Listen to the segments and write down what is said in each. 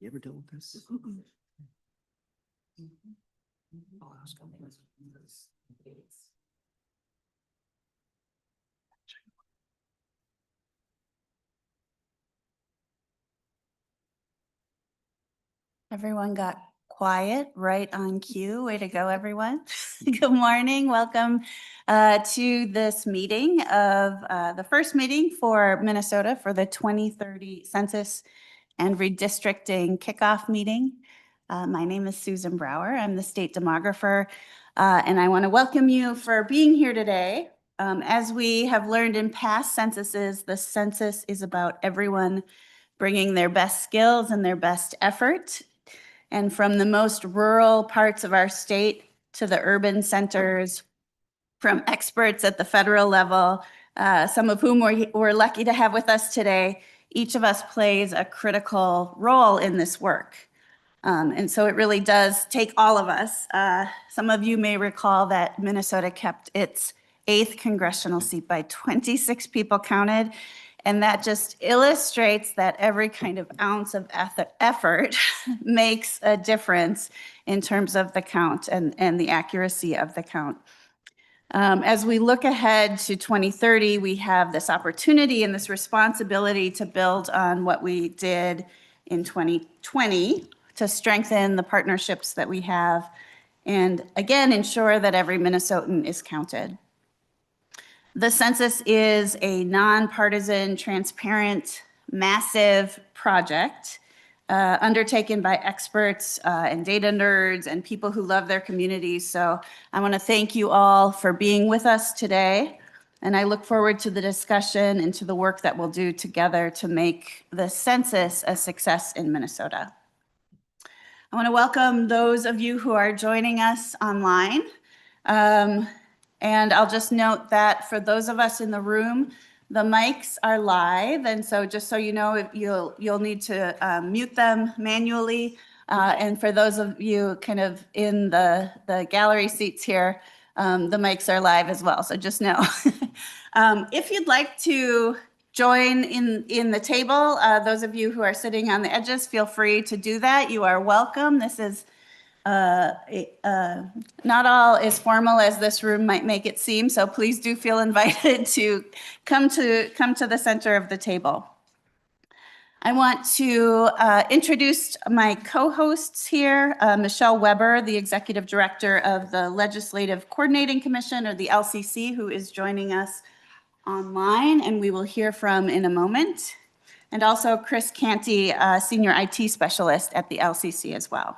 You ever deal with this? I'll ask them. Everyone got quiet right on cue. Way to go, everyone. Good morning. Welcome to this meeting of the first meeting for Minnesota for the 2030 Census and Redistricting Kickoff meeting. My name is Susan Brower. I'm the State Demographer, and I want to welcome you for being here today. As we have learned in past censuses, the census is about everyone bringing their best skills and their best effort. And from the most rural parts of our state to the urban centers, from experts at the federal level, some of whom we're lucky to have with us today, each of us plays a critical role in this work. And so it really does take all of us. Some of you may recall that Minnesota kept its 8th congressional seat by 26 people counted. And that just illustrates that every kind of ounce of effort makes a difference in terms of the count and the accuracy of the count. As we look ahead to 2030, we have this opportunity and this responsibility to build on what we did in 2020 to strengthen the partnerships that we have and, again, ensure that every Minnesotan is counted. The census is a nonpartisan, transparent, massive project undertaken by experts and data nerds and people who love their communities. So I want to thank you all for being with us today. And I look forward to the discussion and to the work that we'll do together to make the census a success in Minnesota. I want to welcome those of you who are joining us online. And I'll just note that for those of us in the room, the mics are live. And so just so you know, you'll need to mute them manually. And for those of you kind of in the gallery seats here, the mics are live as well. So just know. If you'd like to join in the table, those of you who are sitting on the edges, feel free to do that. You are welcome. This is not all as formal as this room might make it seem, so please do feel invited to come to the center of the table. I want to introduce my co-hosts here, Michelle Weber, the Executive Director of the Legislative Coordinating Commission, or the LCC, who is joining us online and we will hear from in a moment, and also Chris Canty, Senior IT Specialist at the LCC as well.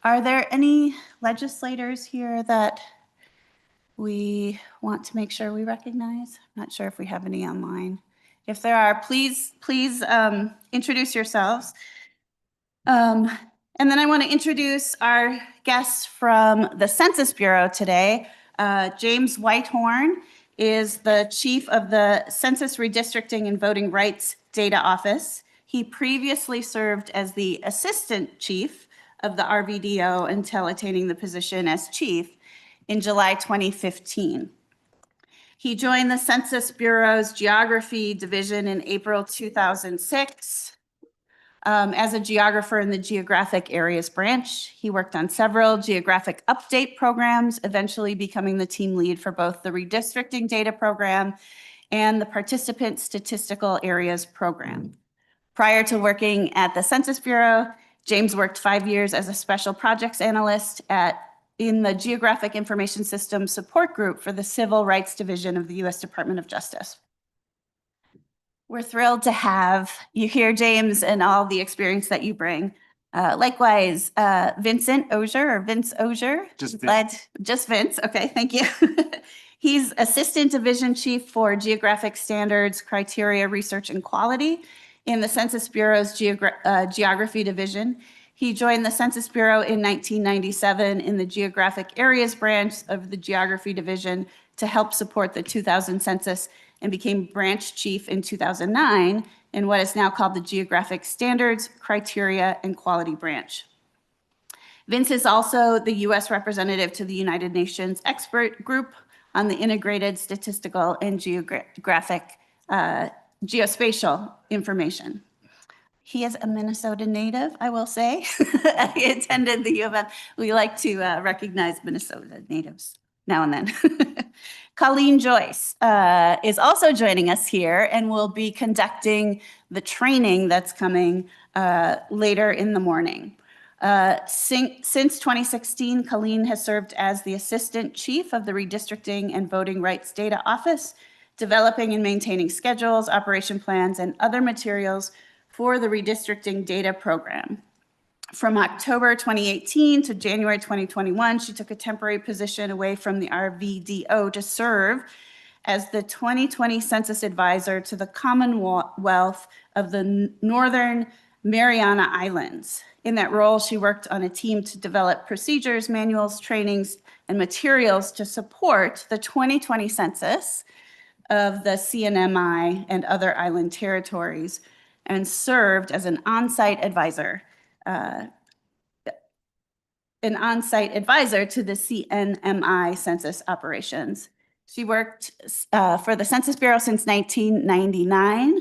Are there any legislators here that we want to make sure we recognize? I'm not sure if we have any online. If there are, please introduce yourselves. And then I want to introduce our guests from the Census Bureau today. James Whitehorn is the chief of the Census Redistricting and Voting Rights Data Office. He previously served as the assistant chief of the RVDO until attaining the position as chief in July 2015. He joined the Census Bureau's Geography Division in April 2006 as a geographer in the Geographic Areas Branch. He worked on several geographic update programs, eventually becoming the team lead for both the Redistricting Data Program and the Participant Statistical Areas Program. Prior to working at the Census Bureau, James worked 5 years as a special projects analyst in the Geographic Information Systems Support Group for the Civil Rights Division of the U.S. Department of Justice. We're thrilled to have you here, James, and all the experience that you bring. Likewise, Vincent Ogier, or Vince Ogier. Just Vince, okay, thank you. He's Assistant Division Chief for Geographic Standards, Criteria, Research, and Quality in the Census Bureau's Geography Division. He joined the Census Bureau in 1997 in the Geographic Areas Branch of the Geography Division to help support the 2000 census and became branch chief in 2009 in what is now called the Geographic Standards, Criteria, and Quality Branch. Vince is also the U.S. representative to the United Nations Expert Group on the Integrated Statistical and Geographic Geospatial Information. He is a Minnesota native, I will say. He attended the U of M. We like to recognize Minnesota natives now and then. Colleen Joyce is also joining us here and will be conducting the training that's coming later in the morning. Since 2016, Colleen has served as the Assistant Chief of the Redistricting and Voting Rights Data Office, developing and maintaining schedules, operation plans, and other materials for the redistricting data program. From October 2018 to January 2021, she took a temporary position away from the RVDO to serve as the 2020 Census Advisor to the Commonwealth of the Northern Mariana Islands. In that role, she worked on a team to develop procedures, manuals, trainings, and materials to support the 2020 census of the CNMI and other island territories, and served as an on-site advisor to the CNMI census operations. She worked for the Census Bureau since 1999,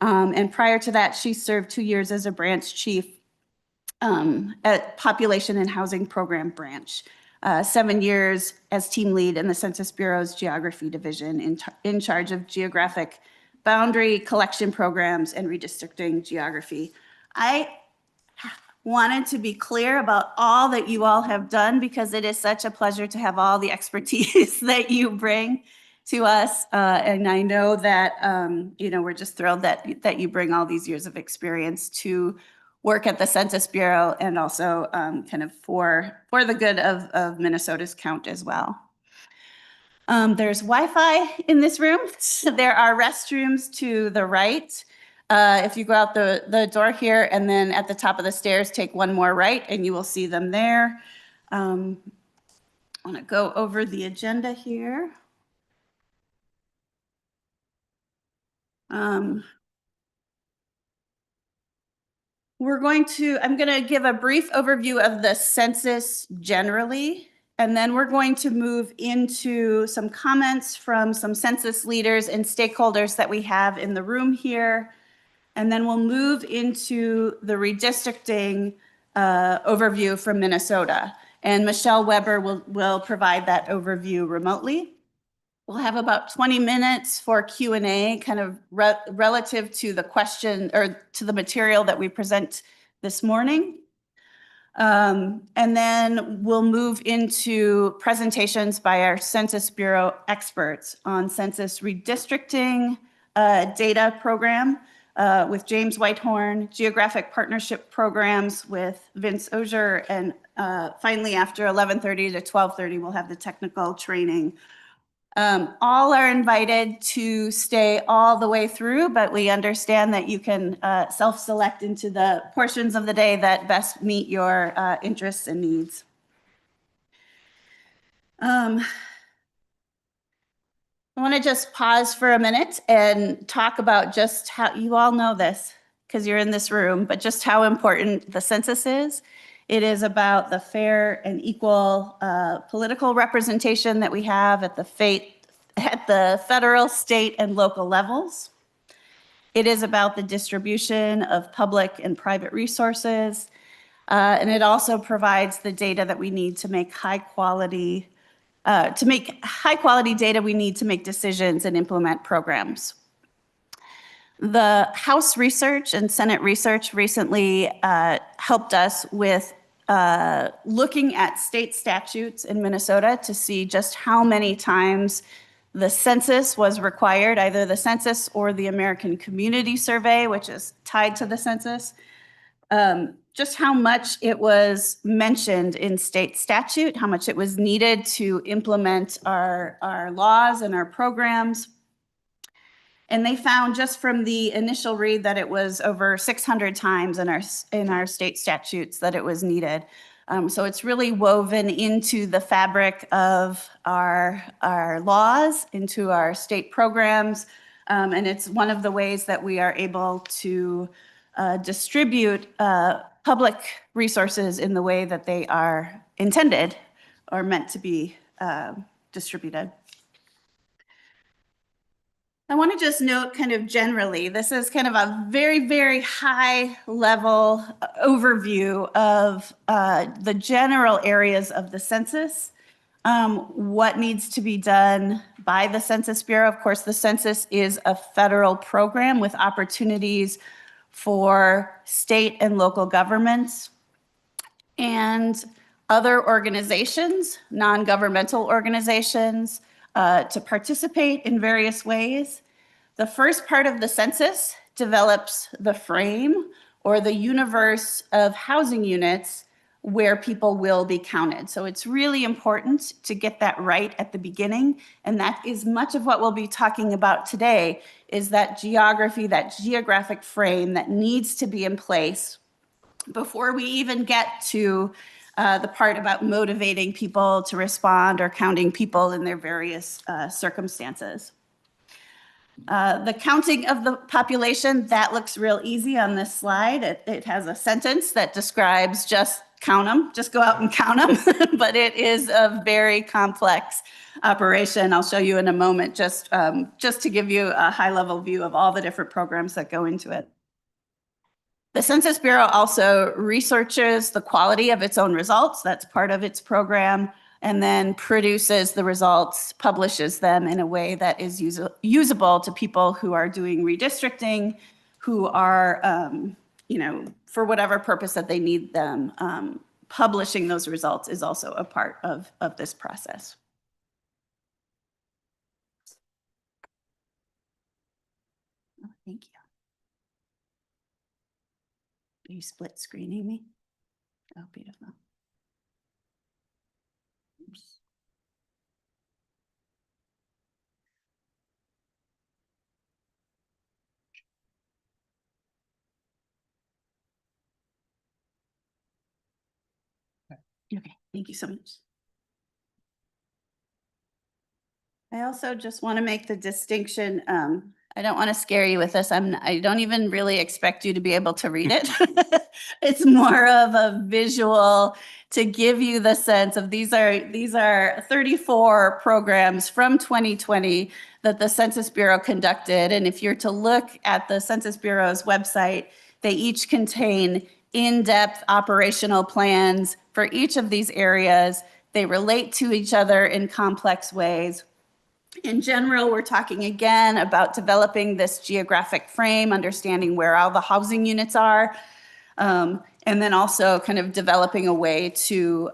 and prior to that, she served 2 years as a branch chief at Population and Housing Program branch. 7 years as team lead in the Census Bureau's Geography Division, in charge of geographic boundary collection programs and redistricting geography. I wanted to be clear about all that you all have done because it is such a pleasure to have all the expertise that you bring to us. And I know that, we're just thrilled that you bring all these years of experience to work at the Census Bureau and also kind of for the good of Minnesota's count as well. There's Wi-Fi in this room. There are restrooms to the right. If you go out the door here and then at the top of the stairs, take one more right and you will see them there. I want to go over the agenda here. I'm going to give a brief overview of the census generally, and then we're going to move into some comments from some census leaders and stakeholders that we have in the room here. And then we'll move into the redistricting overview from Minnesota. And Michelle Weber will provide that overview remotely. We'll have about 20 minutes for Q&A, kind of relative to the question or to the material that we present this morning. And then we'll move into presentations by our Census Bureau experts on census redistricting data program with James Whitehorn, geographic partnership programs with Vince Ogier, and finally after 11:30 to 12:30, we'll have the technical training. All are invited to stay all the way through, but we understand that you can self-select into the portions of the day that best meet your interests and needs. I want to just pause for a minute and talk about just how, you all know this because you're in this room, but just how important the census is. It is about the fair and equal political representation that we have at the federal, state, and local levels. It is about the distribution of public and private resources. And it also provides the data that we need to make high quality data we need to make decisions and implement programs. The House research and Senate research recently helped us with looking at state statutes in Minnesota to see just how many times the census was required, either the census or the American Community Survey, which is tied to the census, just how much it was mentioned in state statute, how much it was needed to implement our laws and our programs. And they found just from the initial read that it was over 600 times in our state statutes that it was needed. So it's really woven into the fabric of our laws, into our state programs, and it's one of the ways that we are able to distribute public resources in the way that they are intended or meant to be distributed. I want to just note kind of generally, this is kind of a very, very high level overview of the general areas of the census, what needs to be done by the Census Bureau. Of course, the census is a federal program with opportunities for state and local governments and other organizations, non-governmental organizations, to participate in various ways. The first part of the census develops the frame or the universe of housing units where people will be counted. So it's really important to get that right at the beginning. And that is much of what we'll be talking about today, is that geography, that geographic frame that needs to be in place before we even get to the part about motivating people to respond or counting people in their various circumstances. The counting of the population, that looks real easy on this slide. It has a sentence that describes just count them, just go out and count them, but it is a very complex operation. I'll show you in a moment, just to give you a high-level view of all the different programs that go into it. The Census Bureau also researches the quality of its own results. That's part of its program, and then produces the results, publishes them in a way that is usable to people who are doing redistricting, who are, for whatever purpose that they need them. Publishing those results is also a part of this process. Oh, thank you. Are you split screening me? Oh, beautiful. Oops. Okay, thank you so much. I also just want to make the distinction. I don't want to scare you with this. I don't even really expect you to be able to read it. It's more of a visual to give you the sense of these are 34 programs from 2020 that the Census Bureau conducted. And if you're to look at the Census Bureau's website, they each contain in-depth operational plans for each of these areas. They relate to each other in complex ways. In general, we're talking again about developing this geographic frame, understanding where all the housing units are, and then also kind of developing a way to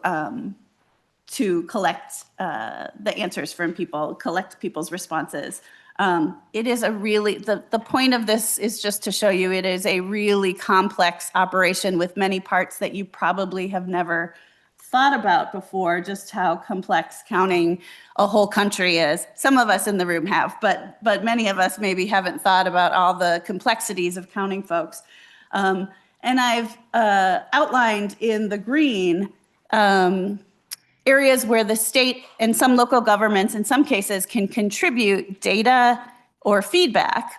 collect the answers from people, collect people's responses. It is a really, the point of this is just to show you it is a really complex operation with many parts that you probably have never thought about before, just how complex counting a whole country is. Some of us in the room have, but many of us maybe haven't thought about all the complexities of counting folks. And I've outlined in the green areas where the state and some local governments in some cases can contribute data or feedback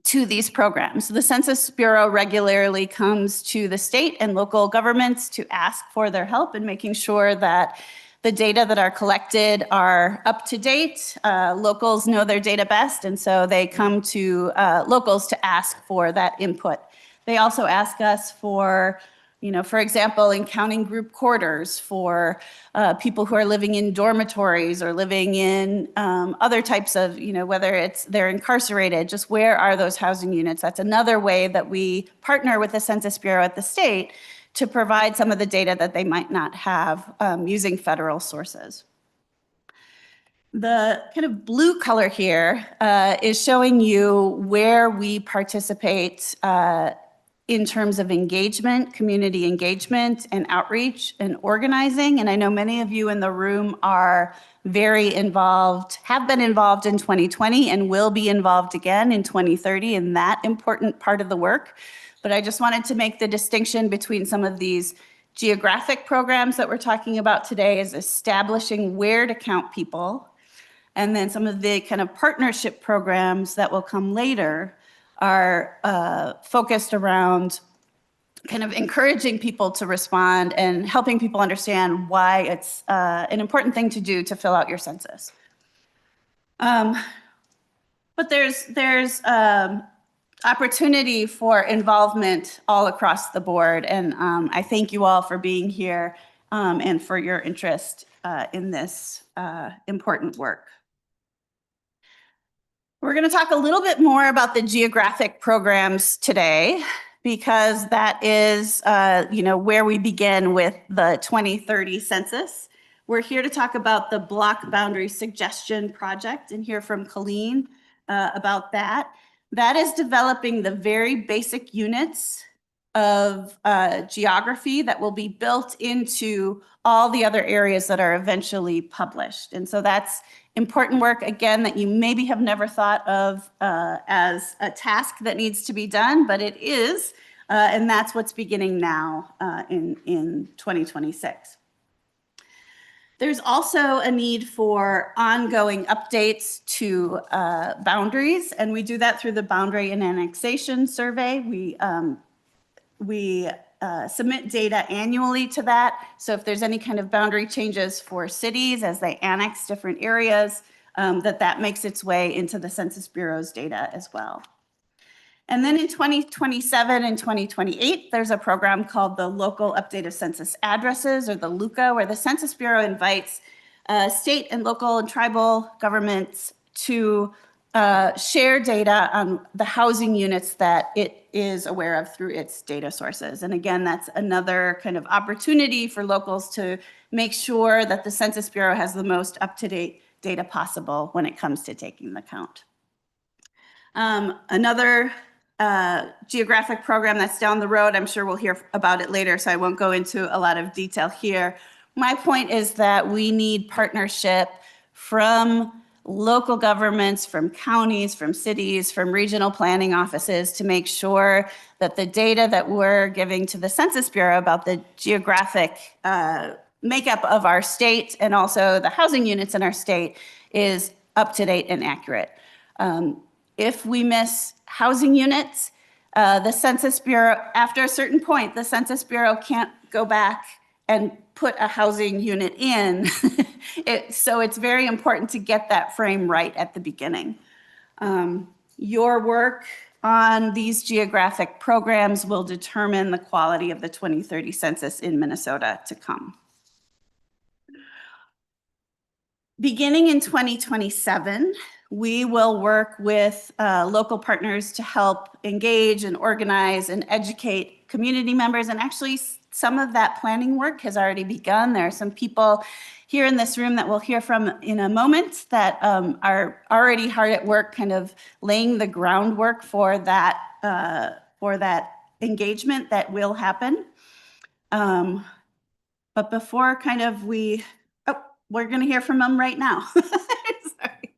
to these programs. The Census Bureau regularly comes to the state and local governments to ask for their help in making sure that the data that are collected are up to date. Locals know their data best, and so they come to locals to ask for that input. They also ask us for, for example, in counting group quarters for people who are living in dormitories or living in other types of, whether it's they're incarcerated, just where are those housing units? That's another way that we partner with the Census Bureau at the state to provide some of the data that they might not have using federal sources. The kind of blue color here is showing you where we participate in terms of engagement, community engagement and outreach and organizing. And I know many of you in the room are very involved, have been involved in 2020 and will be involved again in 2030 in that important part of the work. But I just wanted to make the distinction between some of these geographic programs that we're talking about today is establishing where to count people. And then some of the kind of partnership programs that will come later are focused around kind of encouraging people to respond and helping people understand why it's an important thing to do to fill out your census. But there's opportunity for involvement all across the board. And I thank you all for being here and for your interest in this important work. We're going to talk a little bit more about the geographic programs today, because that is where we begin with the 2030 census. We're here to talk about the Block Boundary Suggestion Project and hear from Colleen about that. That is developing the very basic units of geography that will be built into all the other areas that are eventually published. And so that's important work, again, that you maybe have never thought of as a task that needs to be done, but it is, and that's what's beginning now in 2026. There's also a need for ongoing updates to boundaries, and we do that through the Boundary and Annexation Survey. We submit data annually to that. So if there's any kind of boundary changes for cities as they annex different areas, that makes its way into the Census Bureau's data as well. And then in 2027 and 2028, there's a program called the Local Update of Census Addresses, or the LUCA, where the Census Bureau invites state and local and tribal governments to share data on the housing units that it is aware of through its data sources. And again, that's another kind of opportunity for locals to make sure that the Census Bureau has the most up-to-date data possible when it comes to taking the count. Another geographic program that's down the road, I'm sure we'll hear about it later, so I won't go into a lot of detail here. My point is that we need partnership from local governments, from counties, from cities, from regional planning offices to make sure that the data that we're giving to the Census Bureau about the geographic makeup of our state and also the housing units in our state is up to date and accurate. If we miss housing units, the Census Bureau, after a certain point, the Census Bureau can't go back and put a housing unit in. So it's very important to get that frame right at the beginning. Your work on these geographic programs will determine the quality of the 2030 census in Minnesota to come. Beginning in 2027, we will work with local partners to help engage and organize and educate community members. And actually, some of that planning work has already begun. There are some people here in this room that we'll hear from in a moment that are already hard at work kind of laying the groundwork for that engagement that will happen. But before we're going to hear from them right now. Sorry.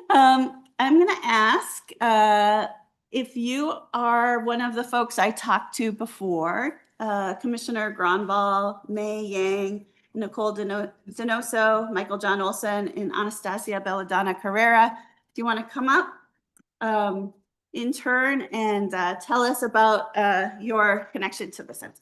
I'm going to ask if you are one of the folks I talked to before, Commissioner Gronval, May Yang, Nicole Zenoso, Michael John Olson, and Anastasia Belladonna Carrera. Do you want to come up in turn and tell us about your connection to the census?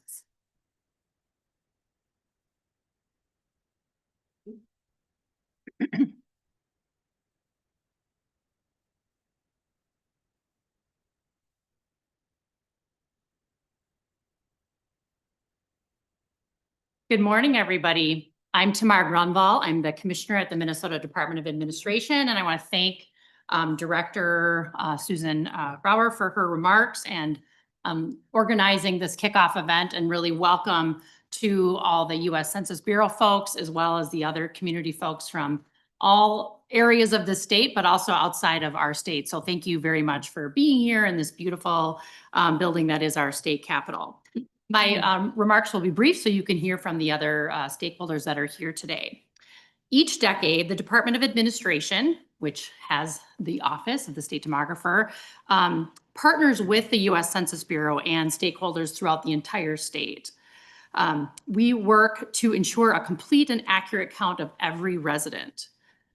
Good morning, everybody. I'm Tamar Grunwald. I'm the commissioner at the Minnesota Department of Administration, and I want to thank Director Susan Brower for her remarks and organizing this kickoff event, and really welcome to all the U.S. Census Bureau folks, as well as the other community folks from all areas of the state, but also outside of our state. So thank you very much for being here in this beautiful building that is our state capitol. My remarks will be brief so you can hear from the other stakeholders that are here today. Each decade, the Department of Administration, which has the office of the State Demographer, partners with the U.S. Census Bureau and stakeholders throughout the entire state. We work to ensure a complete and accurate count of every resident.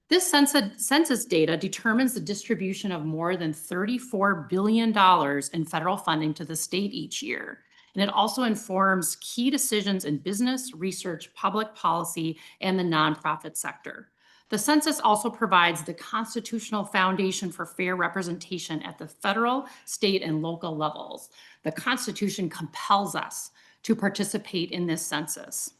This census data determines the distribution of more than $34 billion in federal funding to the state each year. And it also informs key decisions in business, research, public policy, and the nonprofit sector. The census also provides the constitutional foundation for fair representation at the federal, state, and local levels. The Constitution compels us to participate in this census.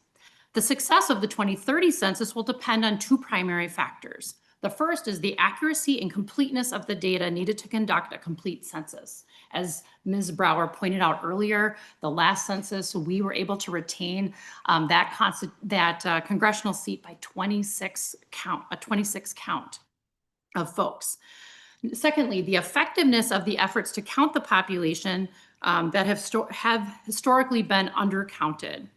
The success of the 2030 census will depend on two primary factors. The first is the accuracy and completeness of the data needed to conduct a complete census. As Ms. Brower pointed out earlier, the last census, we were able to retain that congressional seat by 26 count of folks. Secondly, the effectiveness of the efforts to count the population that have historically been undercounted.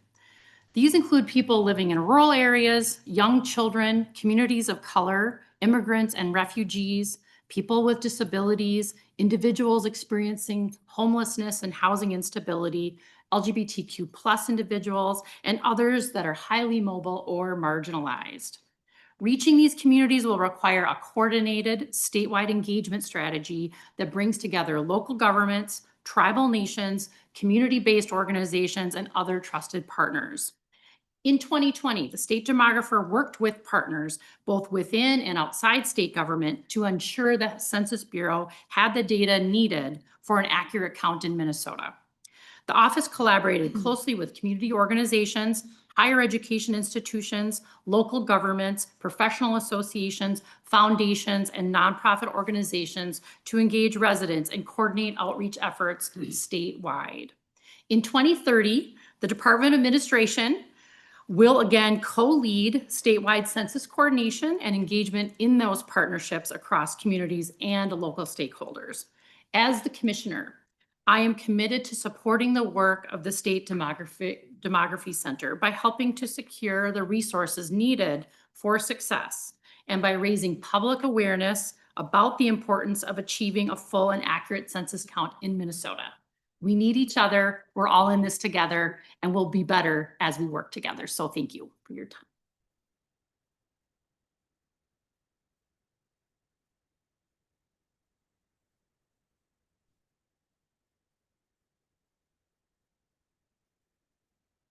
These include people living in rural areas, young children, communities of color, immigrants and refugees, people with disabilities, individuals experiencing homelessness and housing instability, LGBTQ+ individuals, and others that are highly mobile or marginalized. Reaching these communities will require a coordinated statewide engagement strategy that brings together local governments, tribal nations, community-based organizations, and other trusted partners. In 2020, the state demographer worked with partners both within and outside state government to ensure the Census Bureau had the data needed for an accurate count in Minnesota. The office collaborated closely with community organizations, higher education institutions, local governments, professional associations, foundations, and nonprofit organizations to engage residents and coordinate outreach efforts statewide. In 2030, the Department of Administration will again co-lead statewide census coordination and engagement in those partnerships across communities and local stakeholders. As the commissioner, I am committed to supporting the work of the State Demography Center by helping to secure the resources needed for success and by raising public awareness about the importance of achieving a full and accurate census count in Minnesota. We need each other. We're all in this together, and we'll be better as we work together. So thank you for your time.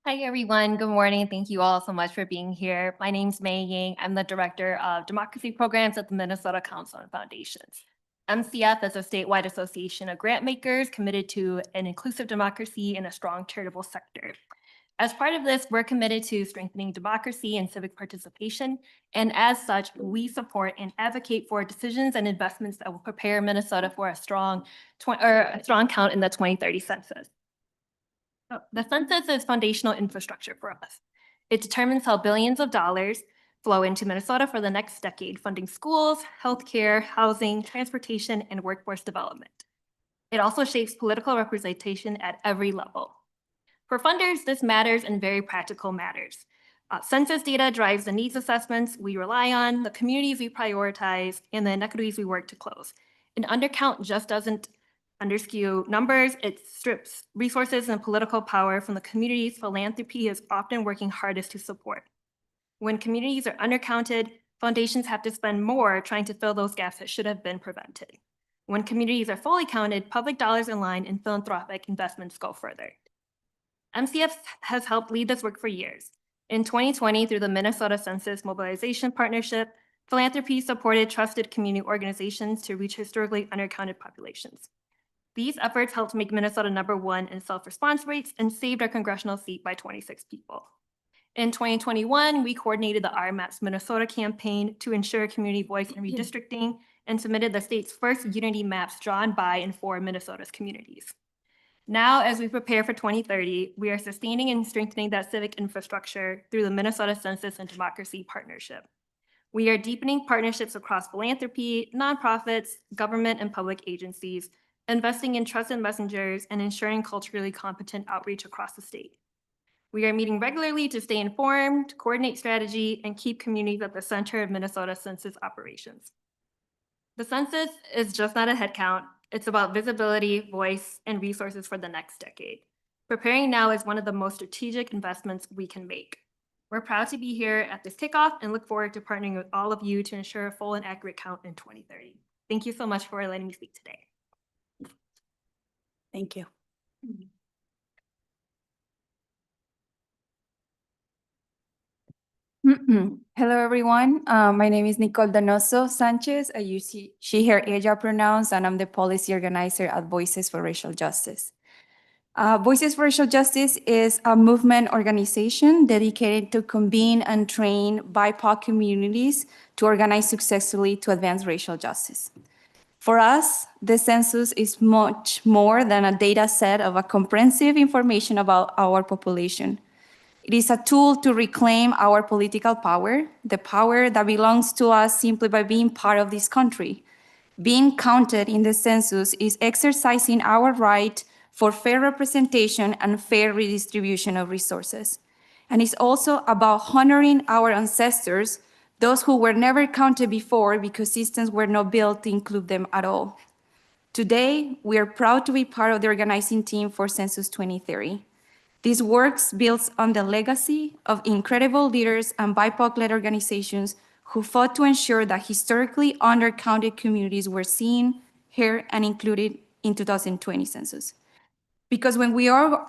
Hi, everyone. Good morning. Thank you all so much for being here. My name's Mei Ying. I'm the Director of Democracy Programs at the Minnesota Council on Foundations. MCF is a statewide association of grant makers committed to an inclusive democracy and a strong charitable sector. As part of this, we're committed to strengthening democracy and civic participation. And as such, we support and advocate for decisions and investments that will prepare Minnesota for a strong count in the 2030 census. The census is foundational infrastructure for us. It determines how billions of dollars flow into Minnesota for the next decade, funding schools, healthcare, housing, transportation, and workforce development. It also shapes political representation at every level. For funders, this matters in very practical matters. Census data drives the needs assessments we rely on, the communities we prioritize, and the inequities we work to close. An undercount just doesn't underskew numbers, it strips resources and political power from the communities philanthropy is often working hardest to support. When communities are undercounted, foundations have to spend more trying to fill those gaps that should have been prevented. When communities are fully counted, public dollars align and philanthropic investments go further. MCF has helped lead this work for years. In 2020, through the Minnesota Census Mobilization Partnership, philanthropy supported trusted community organizations to reach historically undercounted populations. These efforts helped make Minnesota #1 in self-response rates and saved our congressional seat by 26 people. In 2021, we coordinated the Our Maps Minnesota campaign to ensure community voice in redistricting and submitted the state's first unity maps drawn by and for Minnesota's communities. Now, as we prepare for 2030, we are sustaining and strengthening that civic infrastructure through the Minnesota Census and Democracy Partnership. We are deepening partnerships across philanthropy, nonprofits, government, and public agencies, investing in trusted messengers, and ensuring culturally competent outreach across the state. We are meeting regularly to stay informed, coordinate strategy, and keep communities at the center of Minnesota census operations. The census is just not a headcount. It's about visibility, voice, and resources for the next decade. Preparing now is one of the most strategic investments we can make. We're proud to be here at this kickoff and look forward to partnering with all of you to ensure a full and accurate count in 2030. Thank you so much for letting me speak today. Thank you. Hello, everyone. My name is Nicole Donoso Sanchez. I use she, her, ella pronouns, and I'm the policy organizer at Voices for Racial Justice. Voices for Racial Justice is a movement organization dedicated to convene and train BIPOC communities to organize successfully to advance racial justice. For us, the census is much more than a data set of a comprehensive information about our population. It is a tool to reclaim our political power, the power that belongs to us simply by being part of this country. Being counted in the census is exercising our right for fair representation and fair redistribution of resources. And it's also about honoring our ancestors, those who were never counted before because systems were not built to include them at all. Today, we are proud to be part of the organizing team for Census 2030. This work builds on the legacy of incredible leaders and BIPOC-led organizations who fought to ensure that historically undercounted communities were seen, heard, and included in 2020 census. Because when we are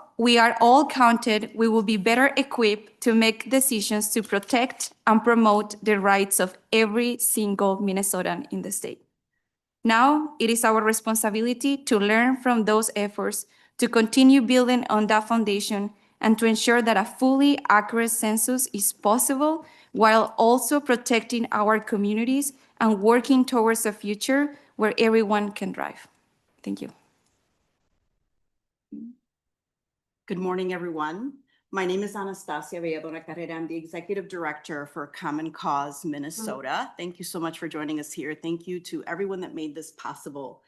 all counted, we will be better equipped to make decisions to protect and promote the rights of every single Minnesotan in the state. Now, it is our responsibility to learn from those efforts, to continue building on that foundation, and to ensure that a fully accurate census is possible while also protecting our communities and working towards a future where everyone can thrive. Thank you. Good morning, everyone. My name is Anastasia Belladonna Carrera. I'm the Executive Director for Common Cause Minnesota. Thank you so much for joining us here. Thank you to everyone that made this possible.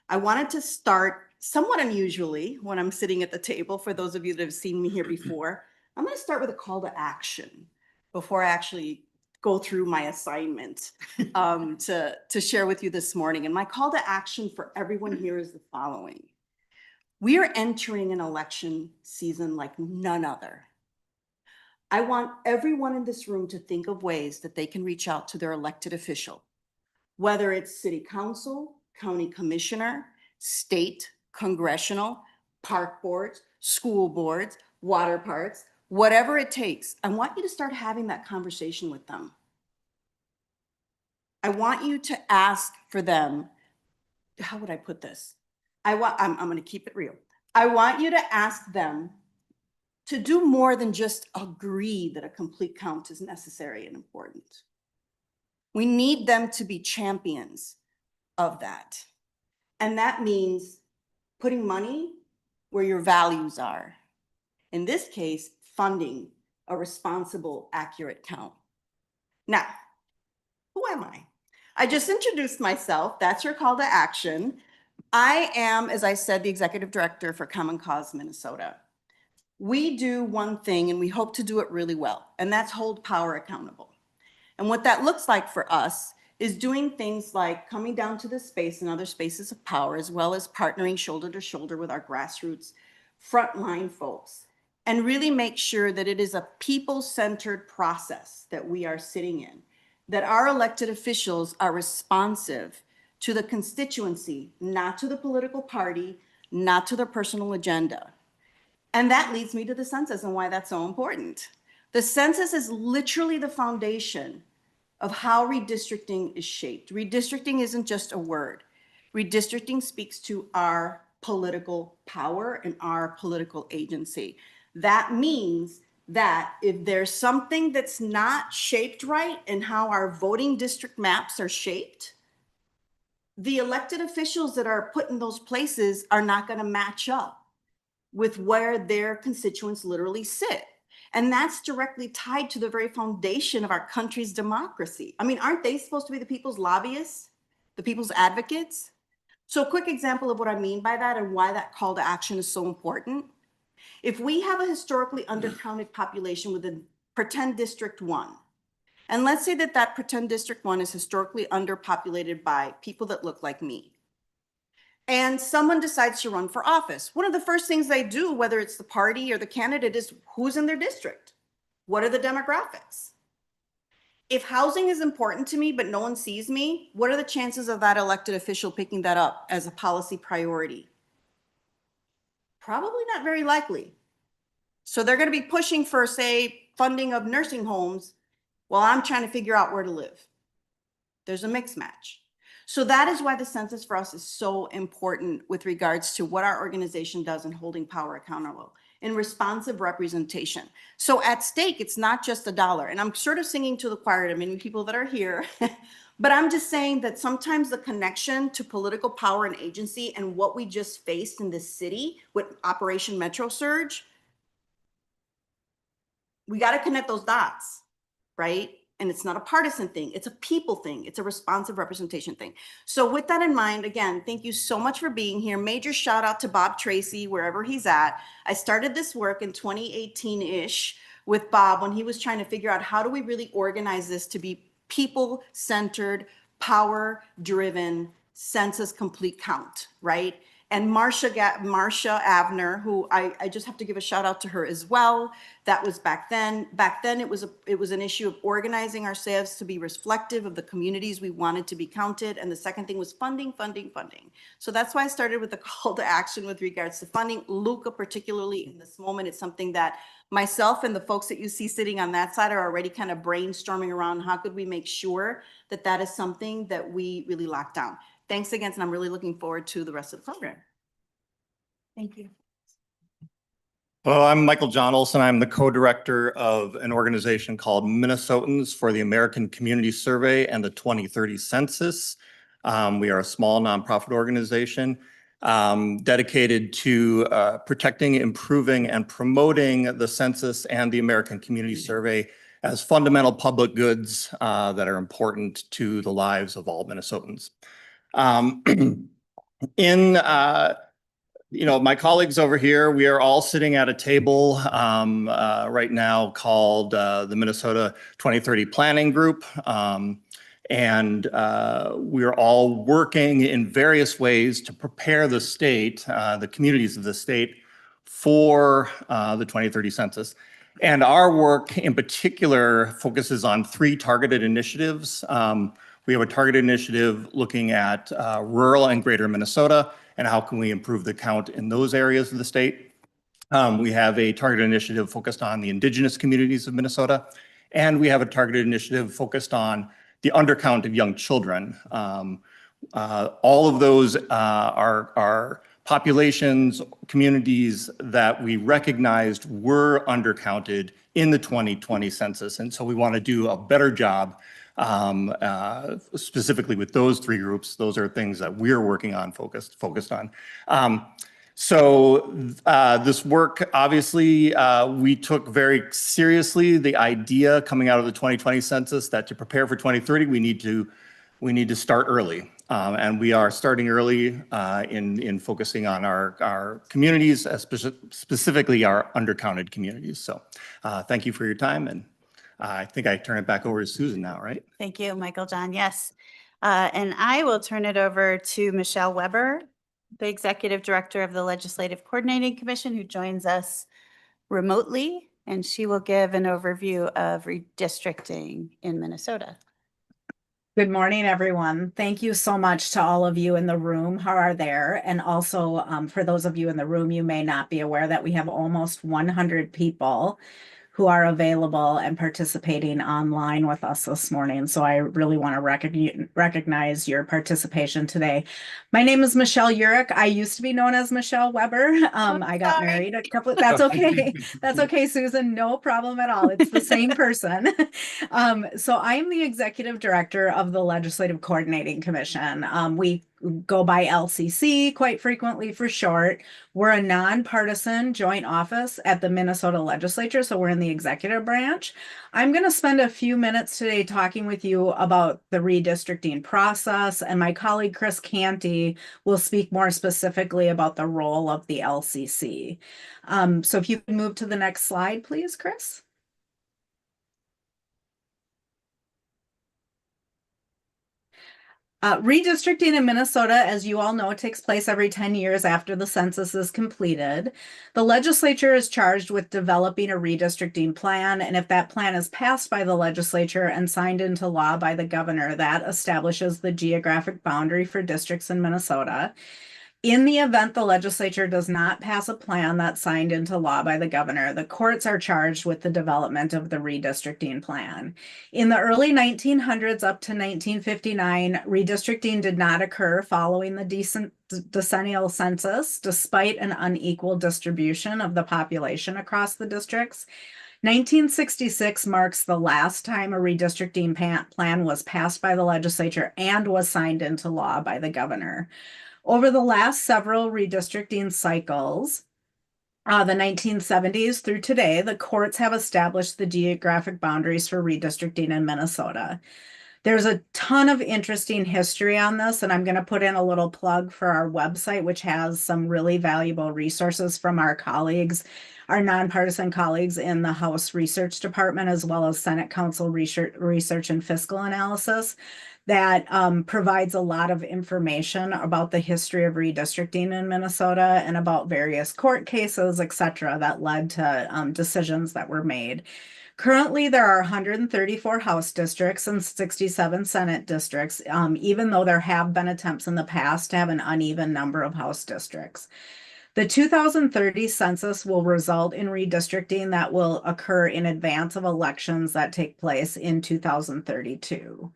I wanted to start somewhat unusually when I'm sitting at the table. For those of you that have seen me here before, I'm going to start with a call to action before I actually go through my assignment to share with you this morning. And my call to action for everyone here is the following. We are entering an election season like none other. I want everyone in this room to think of ways that they can reach out to their elected official, whether it's city council, county commissioner, state, congressional, park boards, school boards, water parks, whatever it takes. I want you to start having that conversation with them. I want you to ask for them, how would I put this? I'm going to keep it real. I want you to ask them to do more than just agree that a complete count is necessary and important. We need them to be champions of that. And that means putting money where your values are. In this case, funding a responsible, accurate count. Now, who am I? I just introduced myself. That's your call to action. I am, as I said, the Executive Director for Common Cause Minnesota. We do one thing and we hope to do it really well, and that's hold power accountable. And what that looks like for us is doing things like coming down to this space and other spaces of power, as well as partnering shoulder to shoulder with our grassroots frontline folks, and really make sure that it is a people-centered process that we are sitting in, that our elected officials are responsive to the constituency, not to the political party, not to their personal agenda. And that leads me to the census and why that's so important. The census is literally the foundation of how redistricting is shaped. Redistricting isn't just a word. Redistricting speaks to our political power and our political agency. That means that if there's something that's not shaped right in how our voting district maps are shaped, the elected officials that are put in those places are not going to match up with where their constituents literally sit. And that's directly tied to the very foundation of our country's democracy. I mean, aren't they supposed to be the people's lobbyists, the people's advocates? So a quick example of what I mean by that and why that call to action is so important. If we have a historically undercounted population within pretend District 1, and let's say that that pretend District 1 is historically underpopulated by people that look like me, and someone decides to run for office, one of the first things they do, whether it's the party or the candidate, is who's in their district? What are the demographics? If housing is important to me, but no one sees me, what are the chances of that elected official picking that up as a policy priority? Probably not very likely. So they're going to be pushing for, say, funding of nursing homes while I'm trying to figure out where to live. There's a mix match. So that is why the census for us is so important with regards to what our organization does in holding power accountable and responsive representation. So at stake, it's not just a dollar. And I'm sort of singing to the choir to many people that are here, but I'm just saying that sometimes the connection to political power and agency and what we just faced in this city with Operation Metro Surge, we got to connect those dots, right? And it's not a partisan thing. It's a people thing. It's a responsive representation thing. So with that in mind, again, thank you so much for being here. Major shout out to Bob Tracy, wherever he's at. I started this work in 2018-ish with Bob when he was trying to figure out how do we really organize this to be people-centered, power-driven, census complete count, right? And Marcia Avner, who I just have to give a shout out to her as well. That was back then. Back then, it was an issue of organizing ourselves to be reflective of the communities we wanted to be counted. And the second thing was funding. So that's why I started with the call to action with regards to funding. Luca, particularly in this moment, it's something that myself and the folks that you see sitting on that side are already kind of brainstorming around. How could we make sure that that is something that we really lock down? Thanks again, and I'm really looking forward to the rest of the program. Thank you. Hello, I'm Michael John Olson. I'm the co-director of an organization called Minnesotans for the American Community Survey and the 2030 Census. We are a small nonprofit organization dedicated to protecting, improving, and promoting the census and the American Community Survey as fundamental public goods that are important to the lives of all Minnesotans. My colleagues over here, we are all sitting at a table right now called the Minnesota 2030 Planning Group. And we're all working in various ways to prepare the state, the communities of the state for the 2030 census. And our work in particular focuses on 3 targeted initiatives. We have a targeted initiative looking at rural and greater Minnesota and how can we improve the count in those areas of the state. We have a targeted initiative focused on the indigenous communities of Minnesota. And we have a targeted initiative focused on the undercount of young children. All of those are populations, communities that we recognized were undercounted in the 2020 census. And so we want to do a better job specifically with those 3 groups. Those are things that we're working on, focused on. This work, obviously, we took very seriously the idea coming out of the 2020 census that to prepare for 2030, we need to start early. And we are starting early in focusing on our communities, specifically our undercounted communities. So thank you for your time. And I think I turn it back over to Susan now, right? Thank you, Michael John. Yes. And I will turn it over to Michelle Weber, the Executive Director of the Legislative Coordinating Commission, who joins us remotely, and she will give an overview of redistricting in Minnesota. Good morning, everyone. Thank you so much to all of you in the room who are there. And also for those of you in the room, you may not be aware that we have almost 100 people who are available and participating online with us this morning. So I really want to recognize your participation today. My name is Michelle Urich. I used to be known as Michelle Weber. I got married that's okay. That's okay, Susan. No problem at all. It's the same person. So I am the Executive Director of the Legislative Coordinating Commission. We go by LCC quite frequently for short. We're a nonpartisan joint office at the Minnesota Legislature, so we're in the executive branch. I'm going to spend a few minutes today talking with you about the redistricting process, and my colleague Chris Canty will speak more specifically about the role of the LCC. So if you can move to the next slide, please, Chris. Redistricting in Minnesota, as you all know, takes place every 10 years after the census is completed. The legislature is charged with developing a redistricting plan, and if that plan is passed by the legislature and signed into law by the governor, that establishes the geographic boundary for districts in Minnesota. In the event the legislature does not pass a plan that's signed into law by the governor, the courts are charged with the development of the redistricting plan. In the early 1900s up to 1959, redistricting did not occur following the decennial census, despite an unequal distribution of the population across the districts. 1966 marks the last time a redistricting plan was passed by the legislature and was signed into law by the governor. Over the last several redistricting cycles, the 1970s through today, the courts have established the geographic boundaries for redistricting in Minnesota. There's a ton of interesting history on this, and I'm going to put in a little plug for our website, which has some really valuable resources from our colleagues, our nonpartisan colleagues in the House Research Department, as well as Senate Council Research and Fiscal Analysis, that provides a lot of information about the history of redistricting in Minnesota and about various court cases, et cetera, that led to decisions that were made. Currently, there are 134 House districts and 67 Senate districts, even though there have been attempts in the past to have an uneven number of House districts. The 2030 census will result in redistricting that will occur in advance of elections that take place in 2032.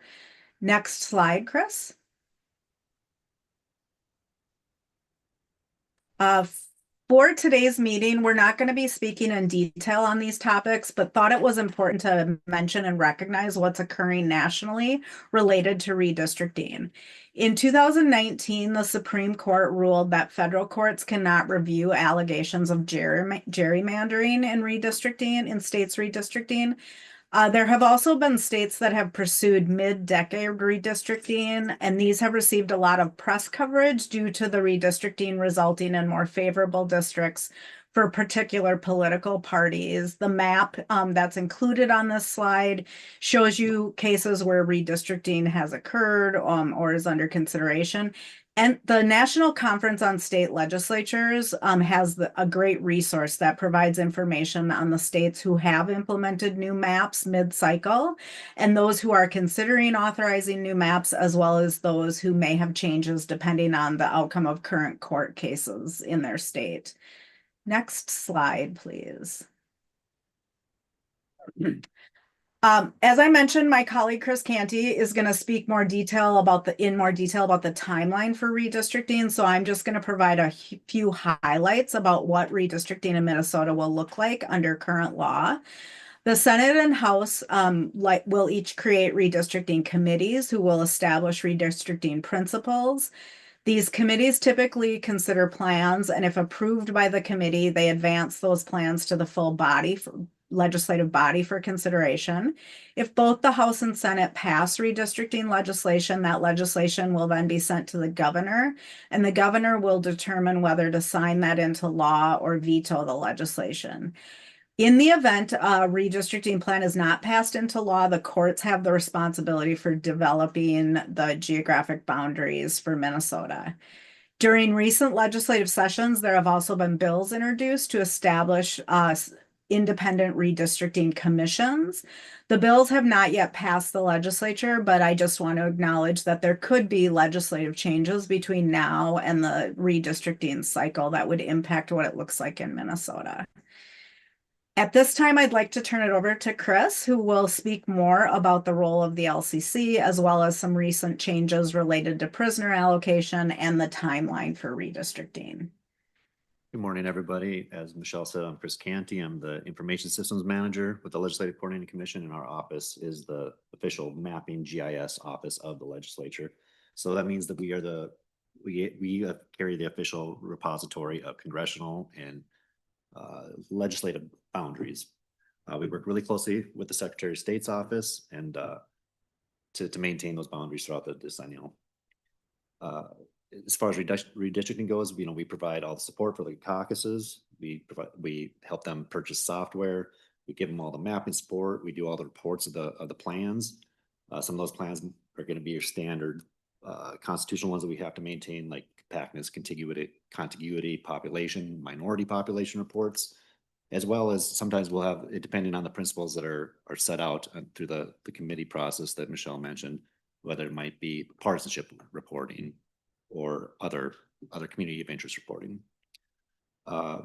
Next slide, Chris. For today's meeting, we're not going to be speaking in detail on these topics, but thought it was important to mention and recognize what's occurring nationally related to redistricting. In 2019, the Supreme Court ruled that federal courts cannot review allegations of gerrymandering in redistricting, in states redistricting. There have also been states that have pursued mid-decade redistricting, and these have received a lot of press coverage due to the redistricting resulting in more favorable districts for particular political parties. The map that's included on this slide shows you cases where redistricting has occurred or is under consideration. And the National Conference on State Legislatures has a great resource that provides information on the states who have implemented new maps mid-cycle and those who are considering authorizing new maps, as well as those who may have changes depending on the outcome of current court cases in their state. Next slide, please. As I mentioned, my colleague Chris Canty is going to speak in more detail about the timeline for redistricting. So I'm just going to provide a few highlights about what redistricting in Minnesota will look like under current law. The Senate and House will each create redistricting committees who will establish redistricting principles. These committees typically consider plans, and if approved by the committee, they advance those plans to the full legislative body for consideration. If both the House and Senate pass redistricting legislation, that legislation will then be sent to the governor, and the governor will determine whether to sign that into law or veto the legislation. In the event a redistricting plan is not passed into law, the courts have the responsibility for developing the geographic boundaries for Minnesota. During recent legislative sessions, there have also been bills introduced to establish independent redistricting commissions. The bills have not yet passed the legislature, but I just want to acknowledge that there could be legislative changes between now and the redistricting cycle that would impact what it looks like in Minnesota. At this time, I'd like to turn it over to Chris, who will speak more about the role of the LCC, as well as some recent changes related to prisoner allocation and the timeline for redistricting. Good morning, everybody. As Michelle said, I'm Chris Canty. I'm the Information Systems Manager with the Legislative Coordinating Commission, and our office is the official mapping GIS office of the legislature. So that means that we carry the official repository of congressional and legislative boundaries. We work really closely with the Secretary of State's office and to maintain those boundaries throughout the decennial. As far as redistricting goes, we provide all the support for the caucuses. We help them purchase software. We give them all the mapping support. We do all the reports of the plans. Some of those plans are going to be your standard constitutional ones that we have to maintain, like compactness, contiguity, population, minority population reports, as well as sometimes we'll have, depending on the principles that are set out through the committee process that Michelle mentioned, whether it might be partisanship reporting or other other community of interest reporting.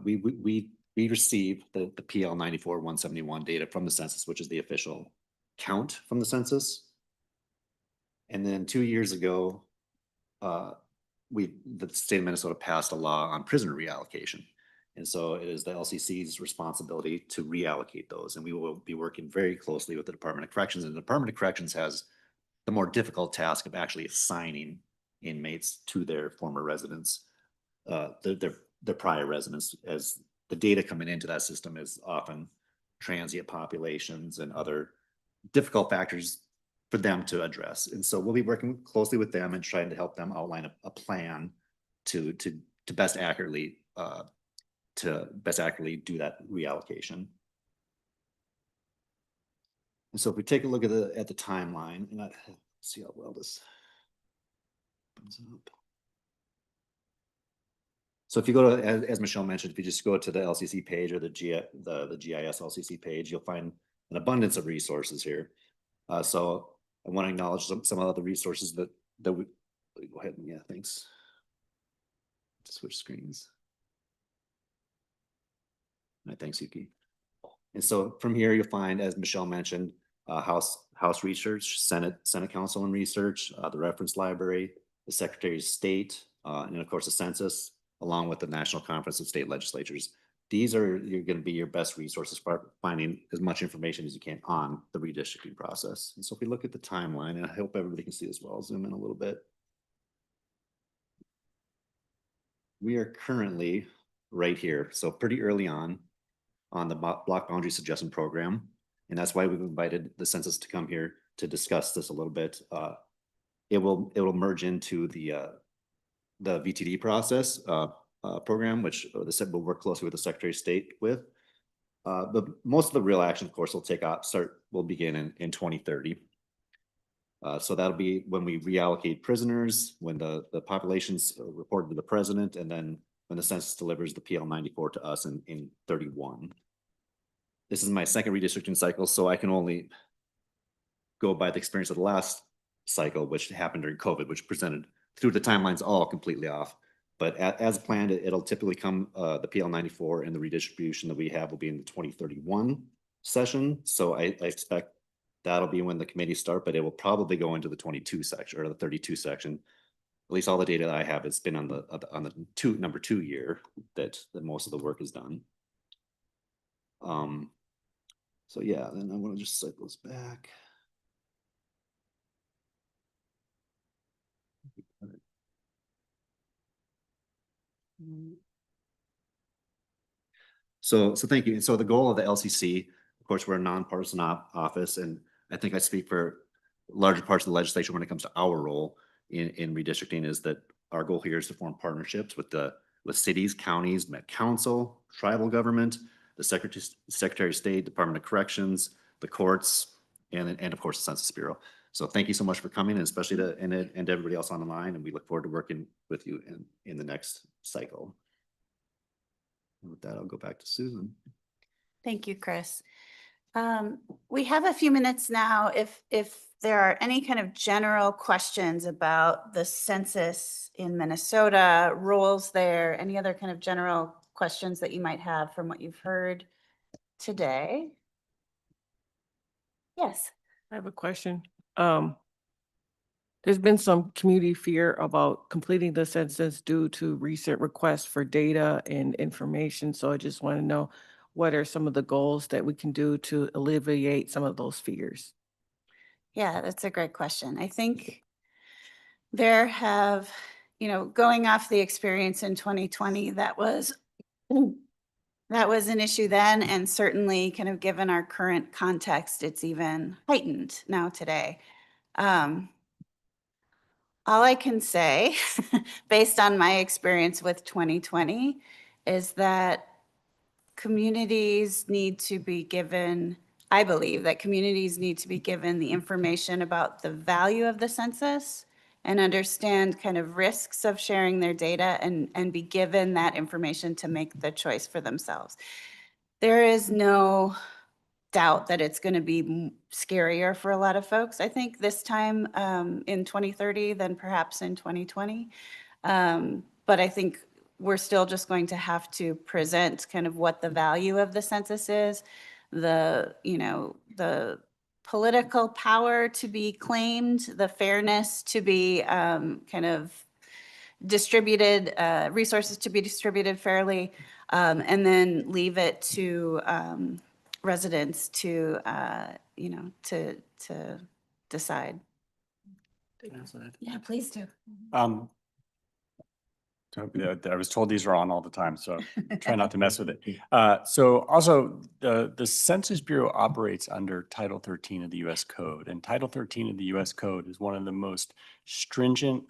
We receive the PL 94-171 data from the census, which is the official count from the census. And then 2 years ago, the state of Minnesota passed a law on prisoner reallocation. And so it is the LCC's responsibility to reallocate those. And we will be working very closely with the Department of Corrections. And the Department of Corrections has the more difficult task of actually assigning inmates to their former residence, their prior residence, as the data coming into that system is often transient populations and other difficult factors for them to address. And so we'll be working closely with them and trying to help them outline a plan to best accurately do that reallocation. And so if we take a look at the timeline, and let's see how well this comes up. So if you go to, as Michelle mentioned, if you just go to the LCC page or the GIS LCC page, you'll find an abundance of resources here. So I want to acknowledge some of the resources that we go ahead and, yeah, thanks. Switch screens. All right, thanks, Yuki. And so from here, you'll find, as Michelle mentioned, House Research, Senate Council and Research, the Reference Library, the Secretary of State, and of course the Census, along with the National Conference of State Legislatures. These are going to be your best resources for finding as much information as you can on the redistricting process. And so if we look at the timeline, and I hope everybody can see this well, I'll zoom in a little bit. We are currently right here, so pretty early on the block boundary suggestion program. And that's why we've invited the census to come here to discuss this a little bit. It will merge into the VTD process program, which we'll work closely with the Secretary of State with. But most of the real action, of course, will begin in 2030. So that'll be when we reallocate prisoners, when the population's reported to the president, and then when the census delivers the PL 94 to us in 31. This is my second redistricting cycle, so I can only go by the experience of the last cycle, which happened during COVID, which presented through the timelines all completely off. But as planned, it'll typically come, the PL 94 and the redistribution that we have will be in the 2031 session. So I expect that'll be when the committees start, but it will probably go into the 22 section or the 32 section. At least all the data that I have, it's been on the number 2 year that most of the work is done. So yeah, then I want to just cycle this back. So thank you. And so the goal of the LCC, of course, we're a nonpartisan office, and I think I speak for larger parts of the legislature when it comes to our role in redistricting, is that our goal here is to form partnerships with cities, counties, Met Council, tribal government, the Secretary of State, Department of Corrections, the courts, and of course the Census Bureau. So thank you so much for coming, and especially to everybody else on the line, and we look forward to working with you in the next cycle. And with that, I'll go back to Susan. Thank you, Chris. We have a few minutes now. If there are any kind of general questions about the census in Minnesota, rules there, any other kind of general questions that you might have from what you've heard today? Yes. I have a question. There's been some community fear about completing the census due to recent requests for data and information. So I just want to know, what are some of the goals that we can do to alleviate some of those fears? Yeah, that's a great question. I think there have, going off the experience in 2020, that was an issue then, and certainly kind of given our current context, it's even heightened now today. All I can say, based on my experience with 2020, is that communities need to be given, I believe that communities need to be given the information about the value of the census and understand kind of risks of sharing their data and be given that information to make the choice for themselves. There is no doubt that it's going to be scarier for a lot of folks, I think, this time in 2030 than perhaps in 2020. But I think we're still just going to have to present kind of what the value of the census is, the, you know, the political power to be claimed, the fairness to be kind of distributed, resources to be distributed fairly, and then leave it to residents to, you know, to decide. Yeah, please do. I was told these are on all the time, so try not to mess with it. So also, the Census Bureau operates under Title 13 of the U.S. Code, and Title 13 of the U.S. Code is one of the most stringent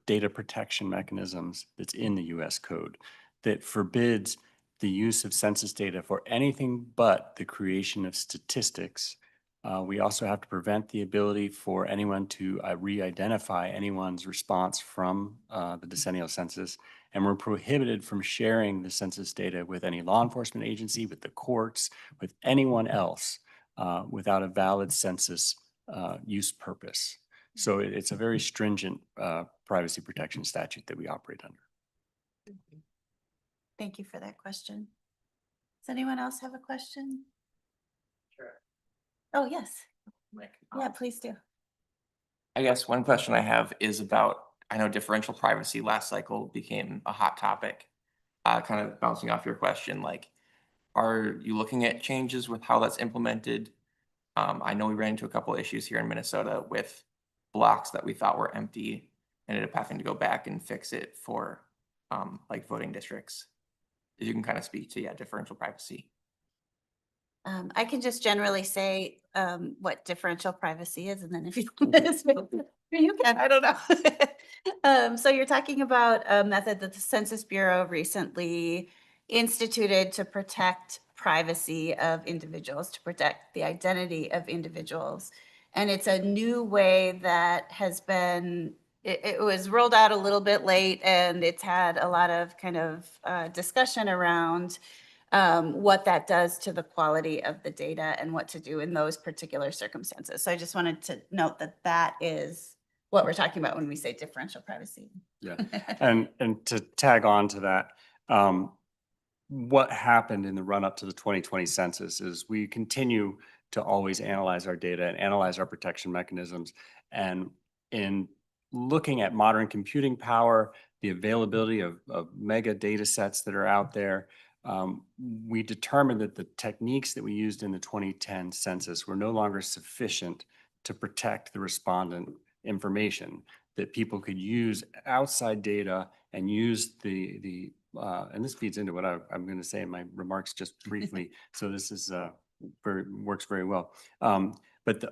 data protection mechanisms that's in the U.S. Code that forbids the use of census data for anything but the creation of statistics. We also have to prevent the ability for anyone to re-identify anyone's response from the decennial census. And we're prohibited from sharing the census data with any law enforcement agency, with the courts, with anyone else without a valid census use purpose. So it's a very stringent privacy protection statute that we operate under. Thank you for that question. Does anyone else have a question? Sure. Oh, yes. Yeah, please do. I guess one question I have is about, I know differential privacy last cycle became a hot topic. Kind of bouncing off your question, like, are you looking at changes with how that's implemented? I know we ran into a couple of issues here in Minnesota with blocks that we thought were empty, ended up having to go back and fix it for like voting districts. If you can kind of speak to, yeah, differential privacy. I can just generally say what differential privacy is, and then if you you can, I don't know. So you're talking about a method that the Census Bureau recently instituted to protect privacy of individuals, to protect the identity of individuals. And it's a new way that has been, it was rolled out a little bit late, and it's had a lot of kind of discussion around what that does to the quality of the data and what to do in those particular circumstances. So I just wanted to note that that is what we're talking about when we say differential privacy. Yeah, and to tag on to that, what happened in the run up to the 2020 census is we continue to always analyze our data and analyze our protection mechanisms. And in looking at modern computing power, the availability of mega data sets that are out there, we determined that the techniques that we used in the 2010 census were no longer sufficient to protect the respondent information, that people could use outside data and use and this feeds into what I'm going to say in my remarks just briefly. So this is works very well. But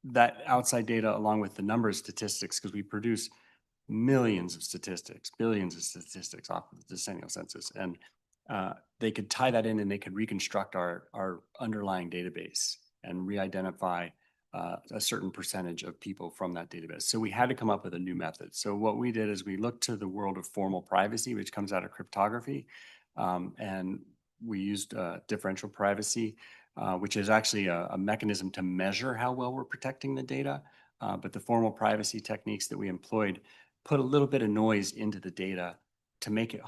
that outside data, along with the number of statistics, because we produce millions of statistics, billions of statistics off of the decennial census, and they could tie that in and they could reconstruct our underlying database and re-identify a certain percentage of people from that database. So we had to come up with a new method. So what we did is we looked to the world of formal privacy, which comes out of cryptography, and we used differential privacy, which is actually a mechanism to measure how well we're protecting the data. But the formal privacy techniques that we employed put a little bit of noise into the data to make it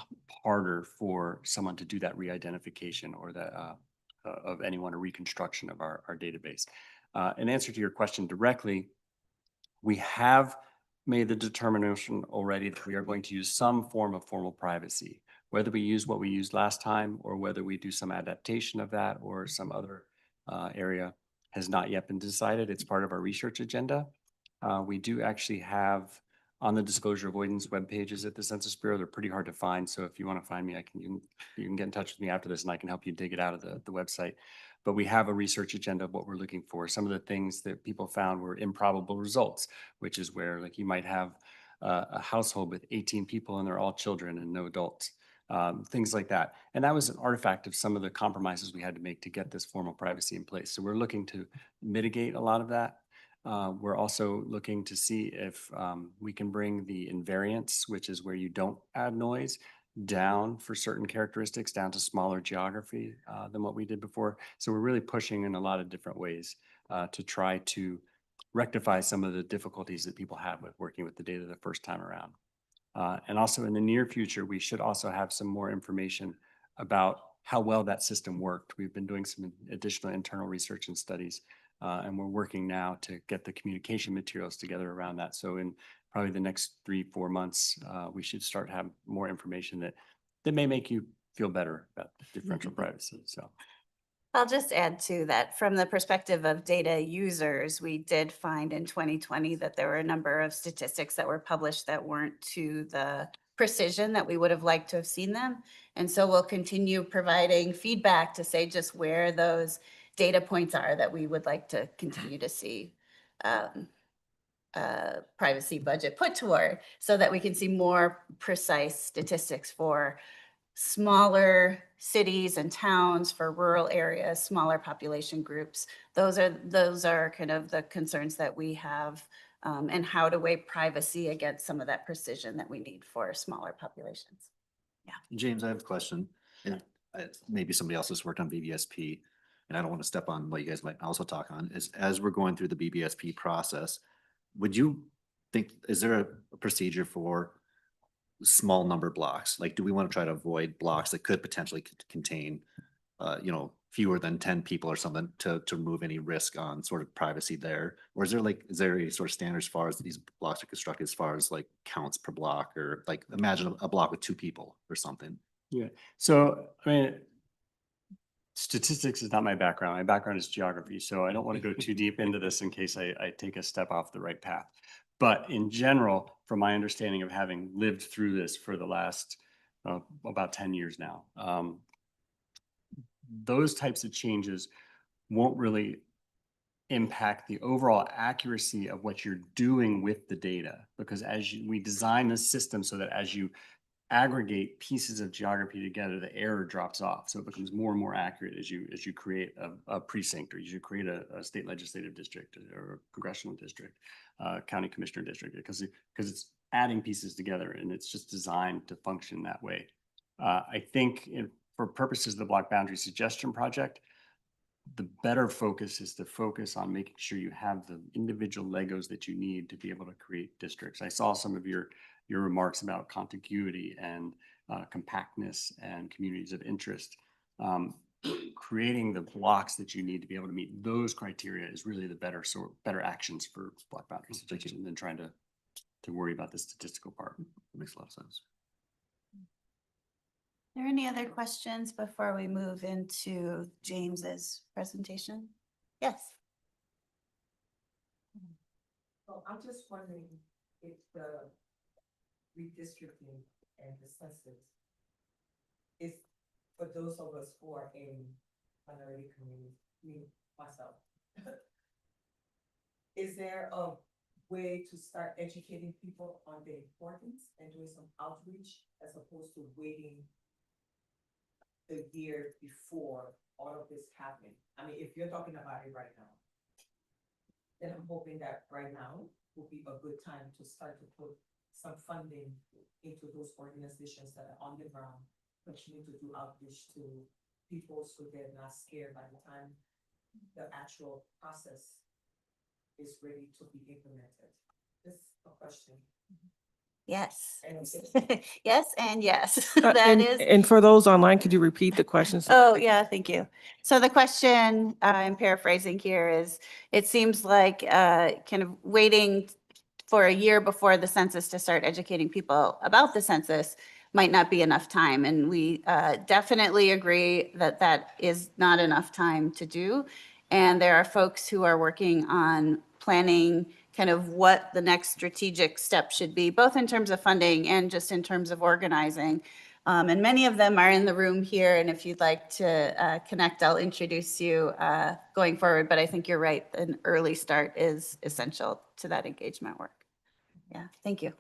harder for someone to do that re-identification or that of anyone, a reconstruction of our database. In answer to your question directly, we have made the determination already that we are going to use some form of formal privacy, whether we use what we used last time or whether we do some adaptation of that or some other area has not yet been decided. It's part of our research agenda. We do actually have on the disclosure avoidance web pages at the Census Bureau. They're pretty hard to find. So if you want to find me, you can get in touch with me after this and I can help you dig it out of the website. But we have a research agenda of what we're looking for. Some of the things that people found were improbable results, which is where like you might have a household with 18 people and they're all children and no adults, things like that. And that was an artifact of some of the compromises we had to make to get this formal privacy in place. So we're looking to mitigate a lot of that. We're also looking to see if we can bring the invariance, which is where you don't add noise, down for certain characteristics, down to smaller geography than what we did before. So we're really pushing in a lot of different ways to try to rectify some of the difficulties that people have with working with the data the first time around. And also in the near future, we should also have some more information about how well that system worked. We've been doing some additional internal research and studies, and we're working now to get the communication materials together around that. So in probably the next 3-4 months, we should start having more information that may make you feel better about differential privacy. So. I'll just add to that, from the perspective of data users, we did find in 2020 that there were a number of statistics that were published that weren't to the precision that we would have liked to have seen them. And so we'll continue providing feedback to say just where those data points are that we would like to continue to see privacy budget put toward, so that we can see more precise statistics for smaller cities and towns, for rural areas, smaller population groups. Those are kind of the concerns that we have, and how to weigh privacy against some of that precision that we need for smaller populations. James, I have a question, and maybe somebody else has worked on BBSP, and I don't want to step on what you guys might also talk on, is as we're going through the BBSP process, would you think, is there a procedure for small number blocks? Like, do we want to try to avoid blocks that could potentially contain, fewer than 10 people or something, to remove any risk on sort of privacy there? Or is there a sort of standard as far as these blocks are constructed, as far as like counts per block, or like imagine a block with 2 people or something? Yeah. So, I mean, statistics is not my background. My background is geography. So I don't want to go too deep into this in case I take a step off the right path. But in general, from my understanding of having lived through this for the last about 10 years now, those types of changes won't really impact the overall accuracy of what you're doing with the data, because we design the system so that as you aggregate pieces of geography together, the error drops off. So it becomes more and more accurate as you create a precinct, or as you create a state legislative district or a congressional district, county commissioner district, because it's adding pieces together, and it's just designed to function that way. I think for purposes of the block boundary suggestion project, the better focus is to focus on making sure you have the individual Legos that you need to be able to create districts. I saw some of your remarks about contiguity and compactness and communities of interest. Creating the blocks that you need to be able to meet those criteria is really the better actions for block boundary suggestion than trying to worry about the statistical part. That makes a lot of sense. Are there any other questions before we move into James's presentation? Yes. So I'm just wondering if the redistricting and the census is for those of us who are in minority communities, me, myself. Is there a way to start educating people on the importance and doing some outreach, as opposed to waiting the year before all of this happening? I mean, if you're talking about it right now, then I'm hoping that right now will be a good time to start to put some funding into those organizations that are on the ground, continue to do outreach to people so they're not scared by the time the actual process is ready to be implemented. This is a question. Yes. And Yes, and yes. That is. And for those online, could you repeat the questions? Oh, yeah, thank you. So the question, I'm paraphrasing here, is it seems like kind of waiting for a year before the census to start educating people about the census might not be enough time. And we definitely agree that that is not enough time to do. And there are folks who are working on planning kind of what the next strategic step should be, both in terms of funding and just in terms of organizing. And many of them are in the room here. And if you'd like to connect, I'll introduce you going forward. But I think you're right, an early start is essential to that engagement work. Yeah, thank you.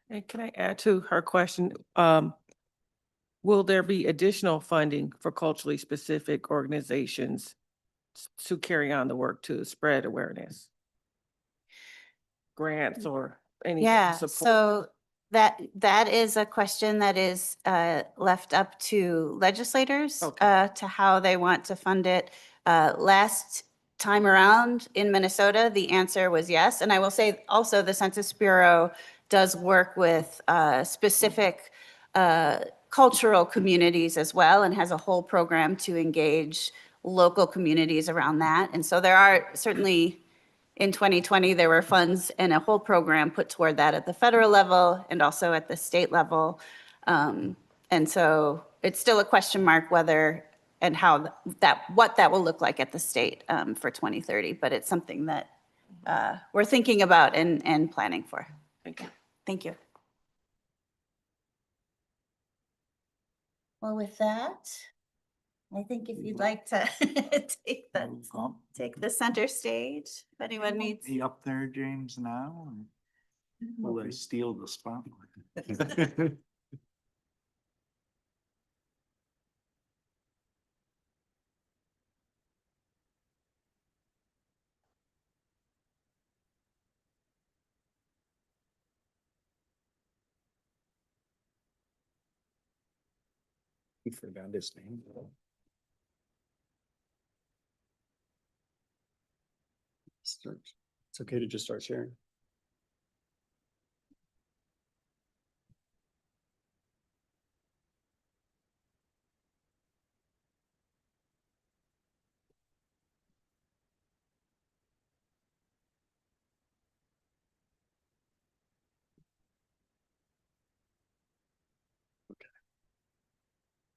And can I add to her question? Will there be additional funding for culturally specific organizations to carry on the work to spread awareness? Grants or any Yeah, support? so that is a question that is left up to legislators to how they want to fund it. Last time around in Minnesota, the answer was yes. And I will say also the Census Bureau does work with specific cultural communities as well, and has a whole program to engage local communities around that. And so there are certainly, in 2020, there were funds and a whole program put toward that at the federal level and also at the state level. And so it's still a question mark whether and how what that will look like at the state for 2030, but it's something that we're thinking about and planning for. Thank you. Well, with that, I think if you'd like to take the center stage, if anyone needs. He up there, James, now? Or will they steal the spotlight? He forgot his name. It's okay to just start sharing.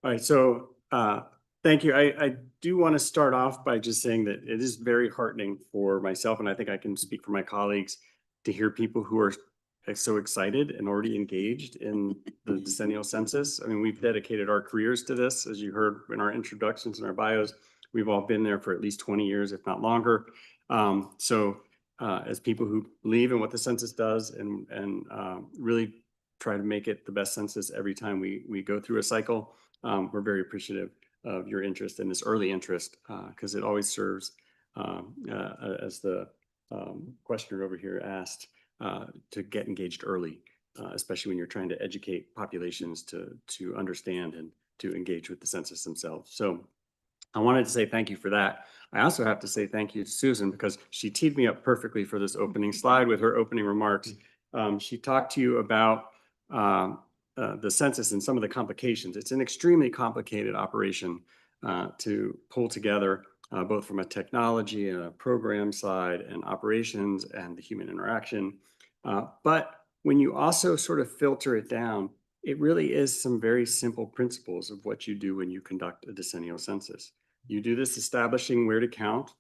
All right, so thank you. I do want to start off by just saying that it is very heartening for myself, and I think I can speak for my colleagues, to hear people who are so excited and already engaged in the decennial census. I mean, we've dedicated our careers to this, as you heard in our introductions and our bios. We've all been there for at least 20 years, if not longer. As people who believe in what the census does and really try to make it the best census every time we go through a cycle, we're very appreciative of your interest and this early interest, because it always serves, as the questioner over here asked, to get engaged early, especially when you're trying to educate populations to understand and to engage with the census themselves. So I wanted to say thank you for that. I also have to say thank you to Susan, because she teed me up perfectly for this opening slide with her opening remarks. She talked to you about the census and some of the complications. It's an extremely complicated operation to pull together, both from a technology and a program side and operations and the human interaction. But when you also sort of filter it down, it really is some very simple principles of what you do when you conduct a decennial census. You do this establishing where to count,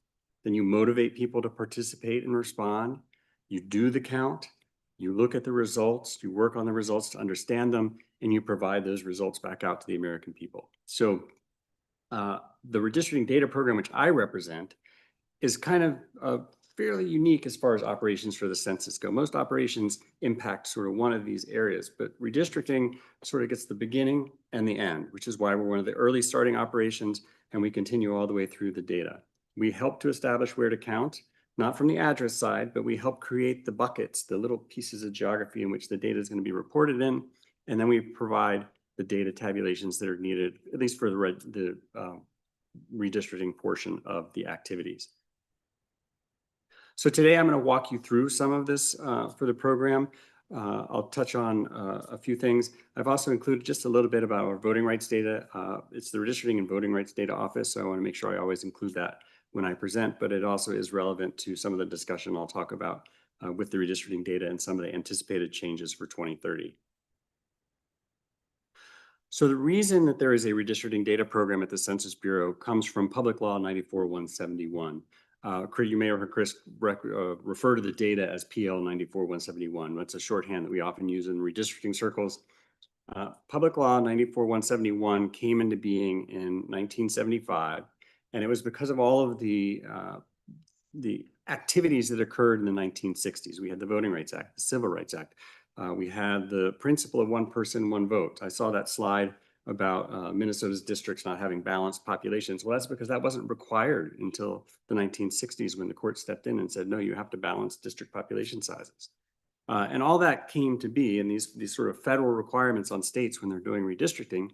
then you motivate people to participate and respond. You do the count, you look at the results, you work on the results to understand them, and you provide those results back out to the American people. So the redistricting data program, which I represent, is kind of fairly unique as far as operations for the census go. Most operations impact sort of one of these areas, but redistricting sort of gets the beginning and the end, which is why we're one of the early starting operations, and we continue all the way through the data. We help to establish where to count, not from the address side, but we help create the buckets, the little pieces of geography in which the data is going to be reported in, and then we provide the data tabulations that are needed, at least for the redistricting portion of the activities. So today I'm going to walk you through some of this for the program. I'll touch on a few things. I've also included just a little bit about our voting rights data. It's the Redistricting and Voting Rights Data Office, so I want to make sure I always include that when I present, but it also is relevant to some of the discussion I'll talk about with the redistricting data and some of the anticipated changes for 2030. So the reason that there is a redistricting data program at the Census Bureau comes from Public Law 94-171. You may have heard Chris refer to the data as PL 94-171. That's a shorthand that we often use in redistricting circles. Public Law 94-171 came into being in 1975, and it was because of all of the activities that occurred in the 1960s. We had the Voting Rights Act, the Civil Rights Act. We had the principle of one person, one vote. I saw that slide about Minnesota's districts not having balanced populations. Well, that's because that wasn't required until the 1960s when the court stepped in and said, no, you have to balance district population sizes. And all that came to be in these sort of federal requirements on states when they're doing redistricting,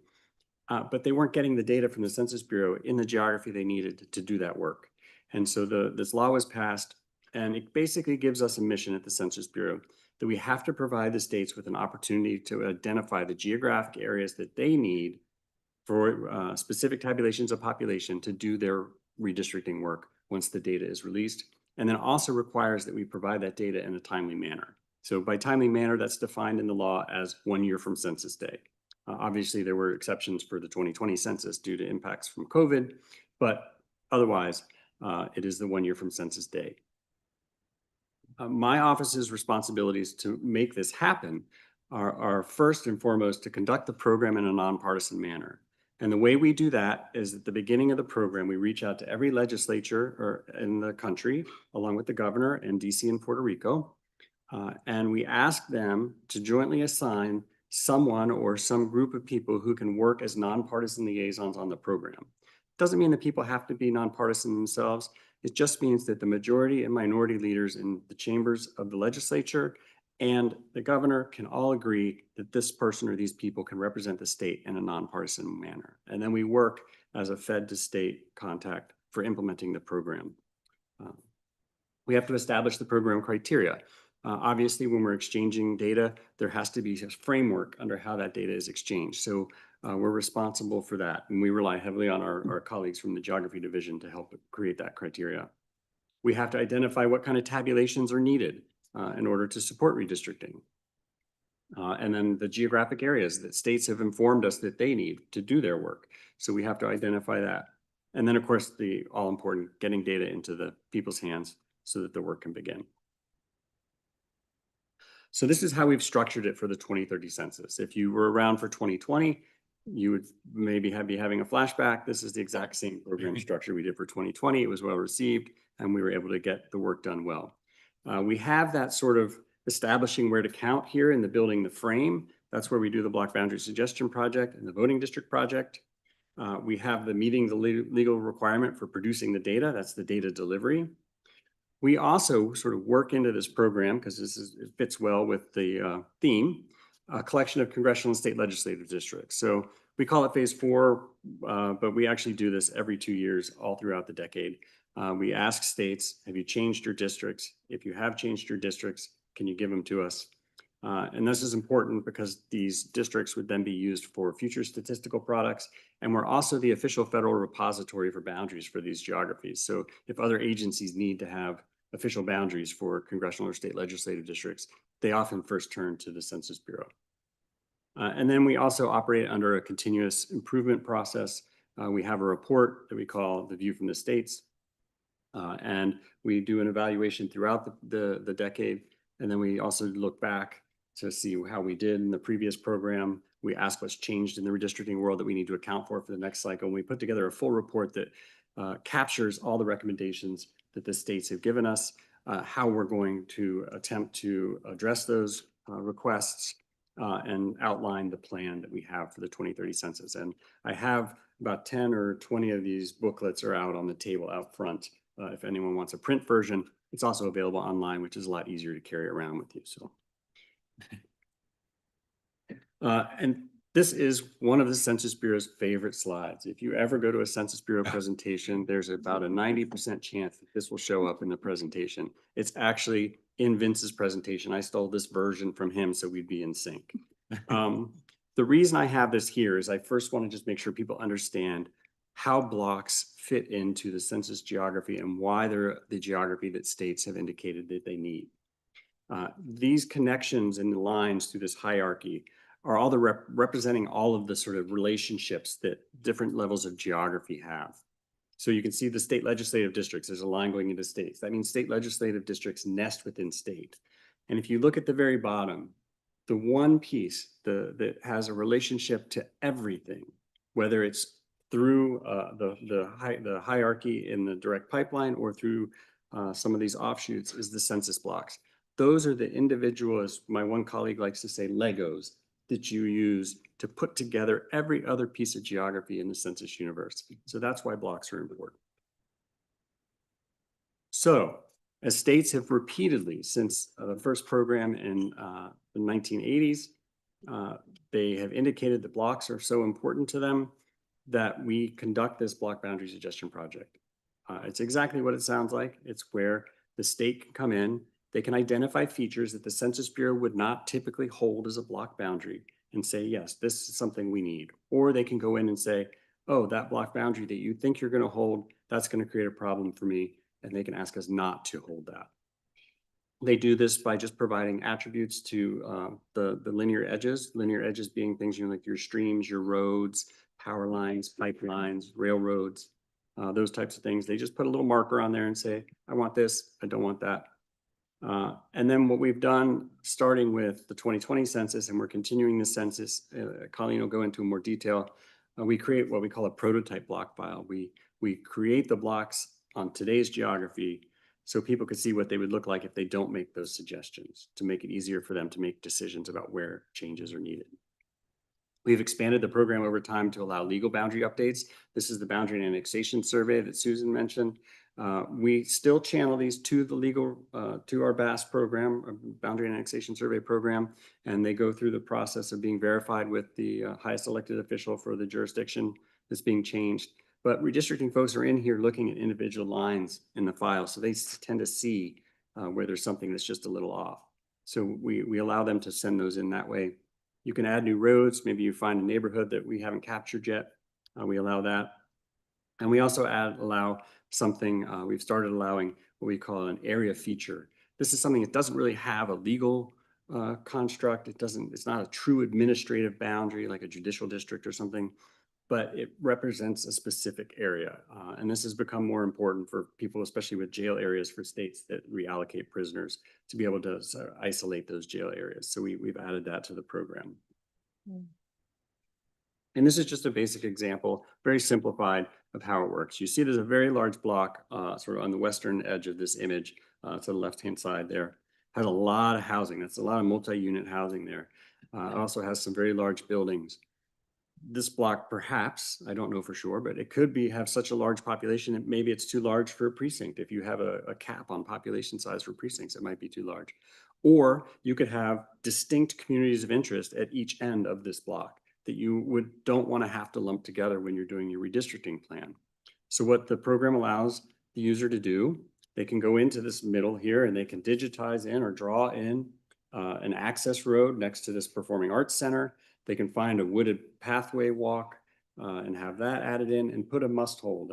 but they weren't getting the data from the Census Bureau in the geography they needed to do that work. And so this law was passed, and it basically gives us a mission at the Census Bureau that we have to provide the states with an opportunity to identify the geographic areas that they need for specific tabulations of population to do their redistricting work once the data is released, and then also requires that we provide that data in a timely manner. So by timely manner, that's defined in the law as 1 year from census day. Obviously, there were exceptions for the 2020 census due to impacts from COVID, but otherwise, it is the 1 year from census day. My office's responsibilities to make this happen are first and foremost to conduct the program in a nonpartisan manner. And the way we do that is at the beginning of the program, we reach out to every legislature in the country, along with the governor and DC and Puerto Rico, and we ask them to jointly assign someone or some group of people who can work as nonpartisan liaisons on the program. Doesn't mean that people have to be nonpartisan themselves. It just means that the majority and minority leaders in the chambers of the legislature and the governor can all agree that this person or these people can represent the state in a nonpartisan manner. And then we work as a Fed to state contact for implementing the program. We have to establish the program criteria. Obviously, when we're exchanging data, there has to be a framework under how that data is exchanged. So we're responsible for that. And we rely heavily on our colleagues from the Geography Division to help create that criteria. We have to identify what kind of tabulations are needed in order to support redistricting. And then the geographic areas that states have informed us that they need to do their work. So we have to identify that. And then, of course, the all-important getting data into the people's hands so that the work can begin. So this is how we've structured it for the 2030 census. If you were around for 2020, you would maybe be having a flashback. This is the exact same program structure we did for 2020. It was well received, and we were able to get the work done well. We have that sort of establishing where to count here in the building the frame. That's where we do the block boundary suggestion project and the voting district project. We have the meeting the legal requirement for producing the data. That's the data delivery. We also sort of work into this program, because it fits well with the theme, a collection of congressional and state legislative districts. So we call it phase 4, but we actually do this every 2 years all throughout the decade. We ask states, have you changed your districts? If you have changed your districts, can you give them to us? And this is important because these districts would then be used for future statistical products. And we're also the official federal repository for boundaries for these geographies. So if other agencies need to have official boundaries for congressional or state legislative districts, they often first turn to the Census Bureau. And then we also operate under a continuous improvement process. We have a report that we call the View from the States. And we do an evaluation throughout the decade. And then we also look back to see how we did in the previous program. We ask what's changed in the redistricting world that we need to account for the next cycle. And we put together a full report that captures all the recommendations that the states have given us, how we're going to attempt to address those requests, and outline the plan that we have for the 2030 census. And I have about 10 or 20 of these booklets are out on the table out front. If anyone wants a print version, it's also available online, which is a lot easier to carry around with you. So, and this is one of the Census Bureau's favorite slides. If you ever go to a Census Bureau presentation, there's about a 90% chance that this will show up in the presentation. It's actually in Vince's presentation. I stole this version from him so we'd be in sync. The reason I have this here is I first want to just make sure people understand how blocks fit into the census geography and why they're the geography that states have indicated that they need. These connections and the lines through this hierarchy are all the representing all of the sort of relationships that different levels of geography have. So you can see the state legislative districts, there's a line going into states. That means state legislative districts nest within state. And if you look at the very bottom, the one piece that has a relationship to everything, whether it's through the hierarchy in the direct pipeline or through some of these offshoots, is the census blocks. Those are the individual, as my one colleague likes to say, Legos that you use to put together every other piece of geography in the census universe. So that's why blocks are important. So as states have repeatedly, since the first program in the 1980s, they have indicated that blocks are so important to them that we conduct this block boundary suggestion project. It's exactly what it sounds like. It's where the state can come in They can identify features that the Census Bureau would not typically hold as a block boundary and say, yes, this is something we need. Or they can go in and say, oh, that block boundary that you think you're going to hold, that's going to create a problem for me. And they can ask us not to hold that. They do this by just providing attributes to the linear edges being things, you know, like your streams, your roads, power lines, pipelines, railroads, those types of things. They just put a little marker on there and say, I want this, I don't want that. And then what we've done, starting with the 2020 census, and we're continuing the census, Colleen will go into more detail, we create what we call a prototype block file. We create the blocks on today's geography so people could see what they would look like if they don't make those suggestions, to make it easier for them to make decisions about where changes are needed. We've expanded the program over time to allow legal boundary updates. This is the boundary and annexation survey that Susan mentioned. We still channel these to the legal, to our BAS program, Boundary and Annexation Survey program, and they go through the process of being verified with the highest elected official for the jurisdiction that's being changed. But redistricting folks are in here looking at individual lines in the file, so they tend to see where there's something that's just a little off. So we allow them to send those in that way. You can add new roads. Maybe you find a neighborhood that we haven't captured yet. We allow that. And we also allow something, we've started allowing what we call an area feature. This is something that doesn't really have a legal construct. It's not a true administrative boundary like a judicial district or something, but it represents a specific area. And this has become more important for people, especially with jail areas for states that reallocate prisoners, to be able to isolate those jail areas. So we've added that to the program. And this is just a basic example, very simplified, of how it works. You see there's a very large block sort of on the western edge of this image to the left-hand side there. Has a lot of housing. That's a lot of multi-unit housing there. It also has some very large buildings. This block, perhaps, I don't know for sure, but it could have such a large population that maybe it's too large for a precinct. If you have a cap on population size for precincts, it might be too large. Or you could have distinct communities of interest at each end of this block that you don't want to have to lump together when you're doing your redistricting plan. So what the program allows the user to do, they can go into this middle here and they can digitize in or draw in an access road next to this performing arts center. They can find a wooded pathway walk and have that added in and put a must hold,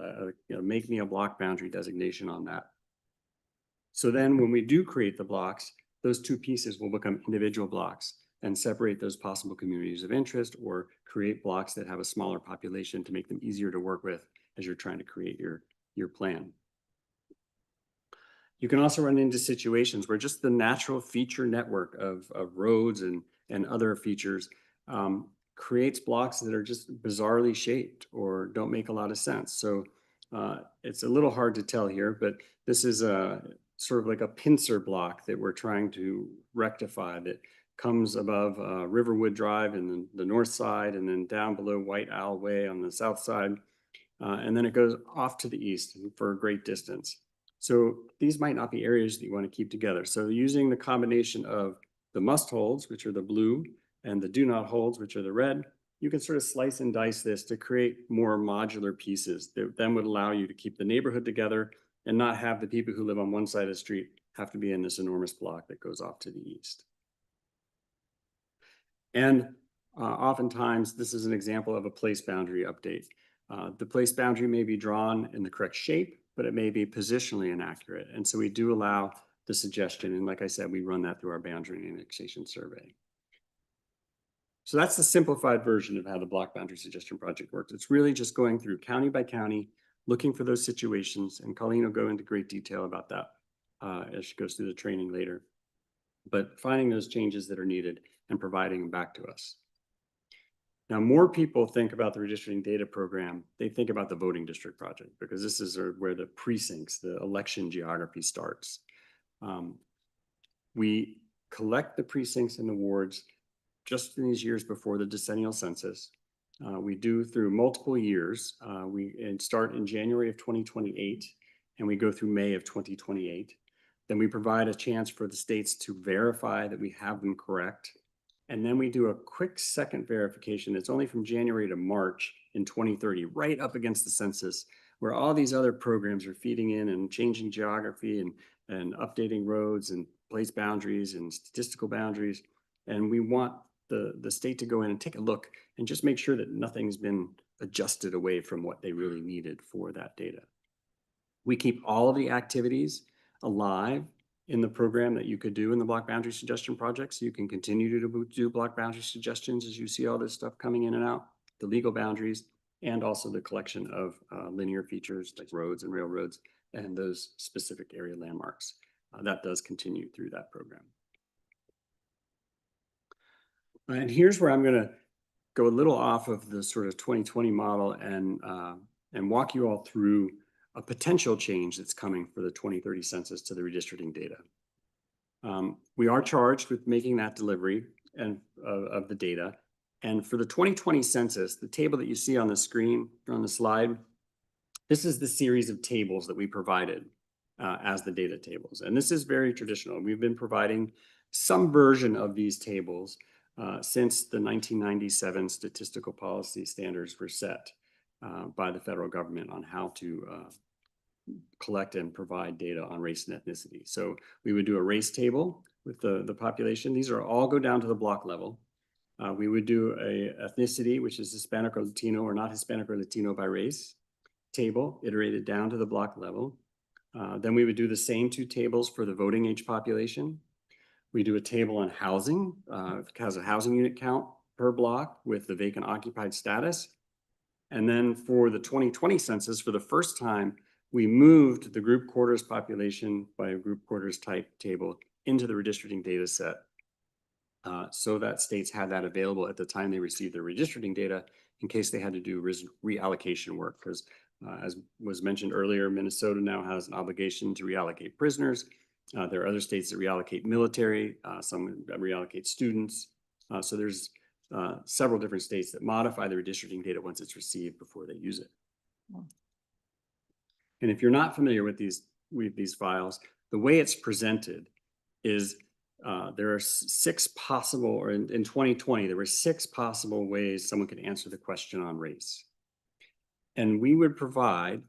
make me a block boundary designation on that. So then when we do create the blocks, those two pieces will become individual blocks and separate those possible communities of interest or create blocks that have a smaller population to make them easier to work with as you're trying to create your plan. You can also run into situations where just the natural feature network of roads and other features creates blocks that are just bizarrely shaped or don't make a lot of sense. So it's a little hard to tell here, but this is a sort of like a pincer block that we're trying to rectify that comes above Riverwood Drive in the north side and then down below White Owl Way on the south side. And then it goes off to the east for a great distance. So these might not be areas that you want to keep together. So using the combination of the must holds, which are the blue, and the do not holds, which are the red, you can sort of slice and dice this to create more modular pieces that then would allow you to keep the neighborhood together and not have the people who live on one side of the street have to be in this enormous block that goes off to the east. And oftentimes, this is an example of a place boundary update. The place boundary may be drawn in the correct shape, but it may be positionally inaccurate. And so we do allow the suggestion. And like I said, we run that through our boundary and annexation survey. So that's the simplified version of how the block boundary suggestion project works. It's really just going through county by county, looking for those situations. And Colleen will go into great detail about that as she goes through the training later. But finding those changes that are needed and providing them back to us. Now, more people think about the redistricting data program. They think about the voting district project because this is where the precincts, the election geography starts. We collect the precincts and the wards just in these years before the decennial census. We do through multiple years. We start in January of 2028 and we go through May of 2028. Then we provide a chance for the states to verify that we have them correct. And then we do a quick second verification. It's only from January to March in 2030, right up against the census, where all these other programs are feeding in and changing geography and updating roads and place boundaries and statistical boundaries. And we want the state to go in and take a look and just make sure that nothing's been adjusted away from what they really needed for that data. We keep all of the activities alive in the program that you could do in the block boundary suggestion project. So you can continue to do block boundary suggestions as you see all this stuff coming in and out, the legal boundaries, and also the collection of linear features like roads and railroads and those specific area landmarks. That does continue through that program. And here's where I'm going to go a little off of the sort of 2020 model and walk you all through a potential change that's coming for the 2030 census to the redistricting data. We are charged with making that delivery and of the data. And for the 2020 census, the table that you see on the screen or on the slide, this is the series of tables that we provided as the data tables. And this is very traditional. We've been providing some version of these tables since the 1997 statistical policy standards were set by the federal government on how to collect and provide data on race and ethnicity. So we would do a race table with the population. These are all go down to the block level. We would do a ethnicity, which is Hispanic or Latino or not Hispanic or Latino by race table, iterated down to the block level. Then we would do the same two tables for the voting age population. We do a table on housing, it has a housing unit count per block with the vacant occupied status. And then for the 2020 census, for the first time, we moved the group quarters population by a group quarters type table into the redistricting data set so that states had that available at the time they received their redistricting data in case they had to do reallocation work. Because as was mentioned earlier, Minnesota now has an obligation to reallocate prisoners. There are other states that reallocate military, some reallocate students. So there's several different states that modify the redistricting data once it's received before they use it. And if you're not familiar with these files, the way it's presented is there are 6 possible, or in 2020, there were 6 possible ways someone could answer the question on race. And we would provide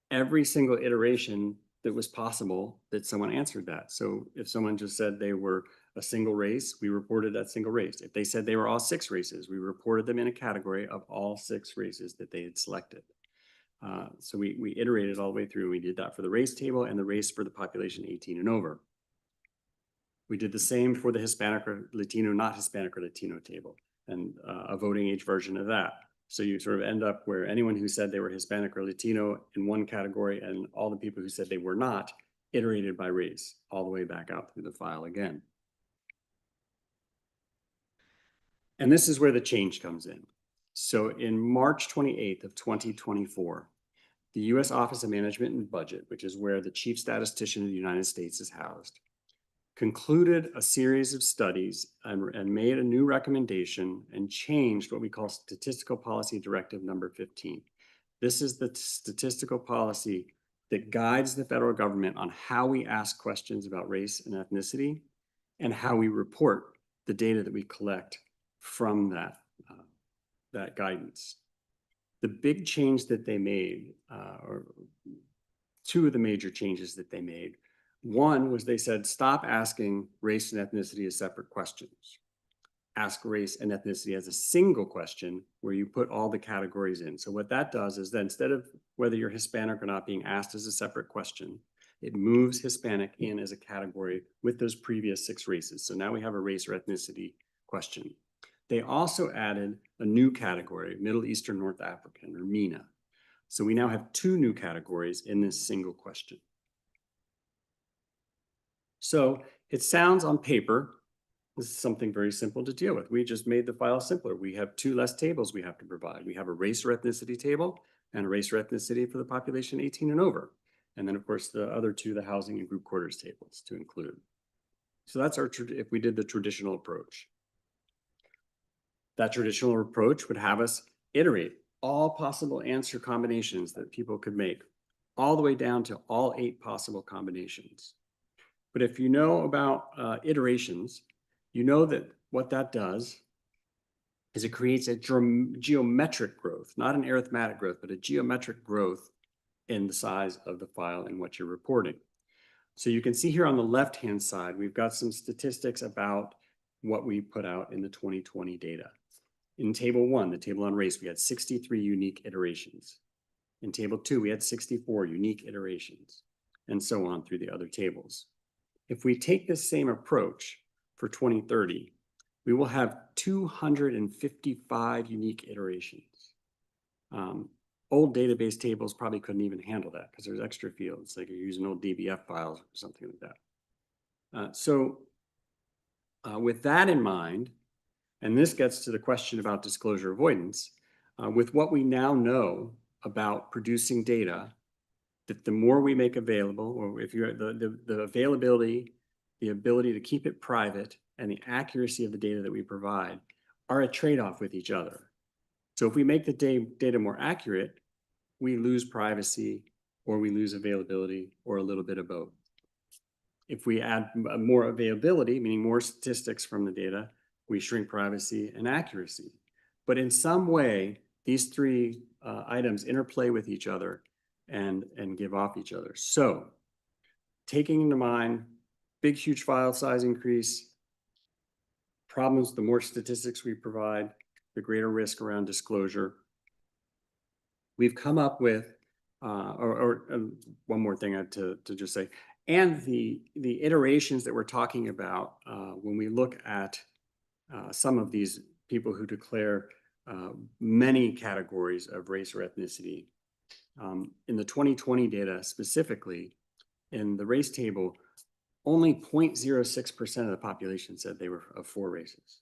every single iteration that was possible that someone answered that. So if someone just said they were a single race, we reported that single race. If they said they were all 6 races, we reported them in a category of all 6 races that they had selected. So we iterated all the way through. We did that for the race table and the race for the population 18 and over. We did the same for the Hispanic or Latino, not Hispanic or Latino table, and a voting age version of that. So you sort of end up where anyone who said they were Hispanic or Latino in one category and all the people who said they were not, iterated by race, all the way back out through the file again. And this is where the change comes in. So in March 28th of 2024, the U.S. Office of Management and Budget, which is where the chief statistician of the United States is housed, concluded a series of studies and made a new recommendation and changed what we call Statistical Policy Directive number 15. This is the statistical policy that guides the federal government on how we ask questions about race and ethnicity and how we report the data that we collect from that guidance. The big change that they made, or 2 of the major changes that they made, one was they said, stop asking race and ethnicity as separate questions. Ask race and ethnicity as a single question where you put all the categories in. So what that does is that instead of whether you're Hispanic or not being asked as a separate question, it moves Hispanic in as a category with those previous 6 races. So now we have a race or ethnicity question. They also added a new category, Middle Eastern North African, or MENA. So we now have 2 new categories in this single question. So it sounds on paper, this is something very simple to deal with. We just made the file simpler. We have 2 less tables we have to provide. We have a race or ethnicity table and a race or ethnicity for the population 18 and over. And then of course the other 2, the housing and group quarters tables to include. So that's our, if we did the traditional approach. That traditional approach would have us iterate all possible answer combinations that people could make, all the way down to all 8 possible combinations. But if you know about iterations, you know that what that does is it creates a geometric growth, not an arithmetic growth, but a geometric growth in the size of the file and what you're reporting. So you can see here on the left-hand side, we've got some statistics about what we put out in the 2020 data. In table 1, the table on race, we had 63 unique iterations. In table 2, we had 64 unique iterations, and so on through the other tables. If we take this same approach for 2030, we will have 255 unique iterations. Old database tables probably couldn't even handle that because there's extra fields, like you're using old DBF files or something like that. With that in mind, and this gets to the question about disclosure avoidance, with what we now know about producing data, that the more we make available, or if you're the availability, the ability to keep it private, and the accuracy of the data that we provide are a trade-off with each other. So if we make the data more accurate, we lose privacy, or we lose availability, or a little bit of both. If we add more availability, meaning more statistics from the data, we shrink privacy and accuracy. But in some way, these three items interplay with each other and give off each other. So taking into mind big, huge file size increase, problems, the more statistics we provide, the greater risk around disclosure. We've come up with, one more thing to just say, and the iterations that we're talking about when we look at some of these people who declare many categories of race or ethnicity. In the 2020 data specifically, in the race table, only 0.06% of the population said they were of 4 races.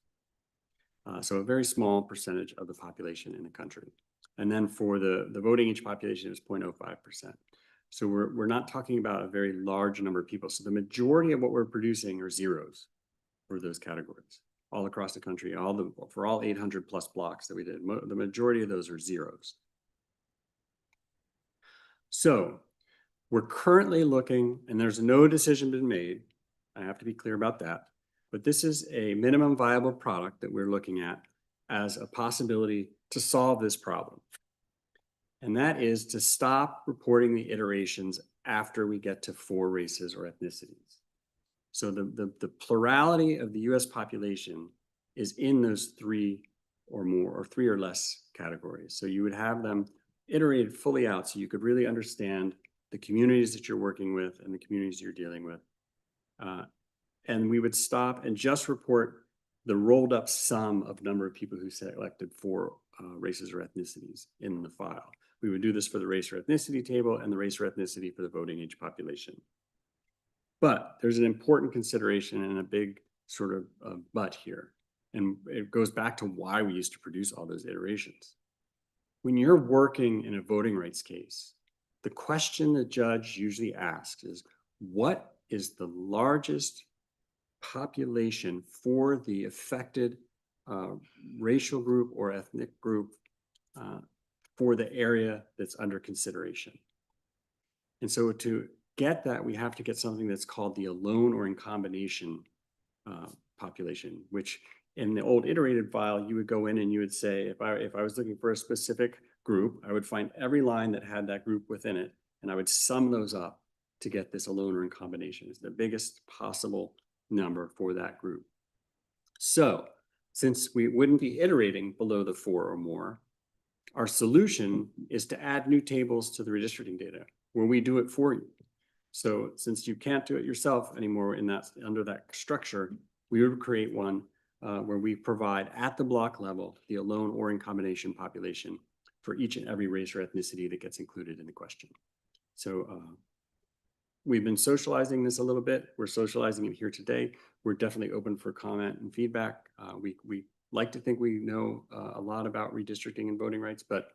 So a very small percentage of the population in the country. And then for the voting age population, it was 0.05%. So we're not talking about a very large number of people. So the majority of what we're producing are zeros for those categories all across the country, for all 800 plus blocks that we did. The majority of those are zeros. So we're currently looking, and there's no decision been made. I have to be clear about that. But this is a minimum viable product that we're looking at as a possibility to solve this problem. And that is to stop reporting the iterations after we get to 4 races or ethnicities. So the plurality of the US population is in those 3 or more, or 3 or less categories. So you would have them iterated fully out so you could really understand the communities that you're working with and the communities you're dealing with. And we would stop and just report the rolled up sum of number of people who selected 4 races or ethnicities in the file. We would do this for the race or ethnicity table and the race or ethnicity for the voting age population. But there's an important consideration and a big sort of but here. And it goes back to why we used to produce all those iterations. When you're working in a voting rights case, the question the judge usually asks is, what is the largest population for the affected racial group or ethnic group for the area that's under consideration? And so to get that, we have to get something that's called the alone or in combination population, which in the old iterated file, you would go in and you would say, if I was looking for a specific group, I would find every line that had that group within it, and I would sum those up to get this alone or in combination. It's the biggest possible number for that group. So since we wouldn't be iterating below the 4 or more, our solution is to add new tables to the redistricting data where we do it for you. So since you can't do it yourself anymore under that structure, we would create one where we provide at the block level the alone or in combination population for each and every race or ethnicity that gets included in the question. So we've been socializing this a little bit. We're socializing it here today. We're definitely open for comment and feedback. We like to think we know a lot about redistricting and voting rights, but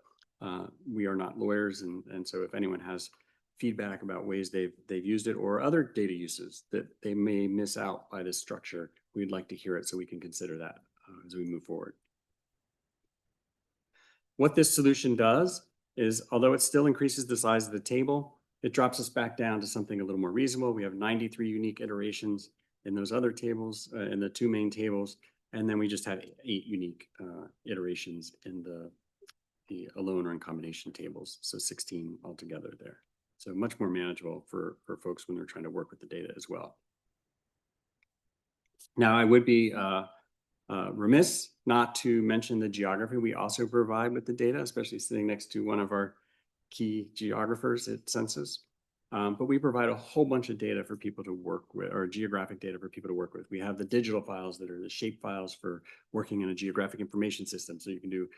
we are not lawyers. And so if anyone has feedback about ways they've used it or other data uses that they may miss out by this structure, we'd like to hear it so we can consider that as we move forward. What this solution does is, although it still increases the size of the table, it drops us back down to something a little more reasonable. We have 93 unique iterations in those other tables, in the 2 main tables, and then we just have 8 unique iterations in the alone or in combination tables, so 16 altogether there. So much more manageable for folks when they're trying to work with the data as well. Now, I would be remiss not to mention the geography we also provide with the data, especially sitting next to one of our key geographers at Census. But we provide a whole bunch of data for people to work with, or geographic data for people to work with. We have the digital files that are the shape files for working in a geographic information system. So you can do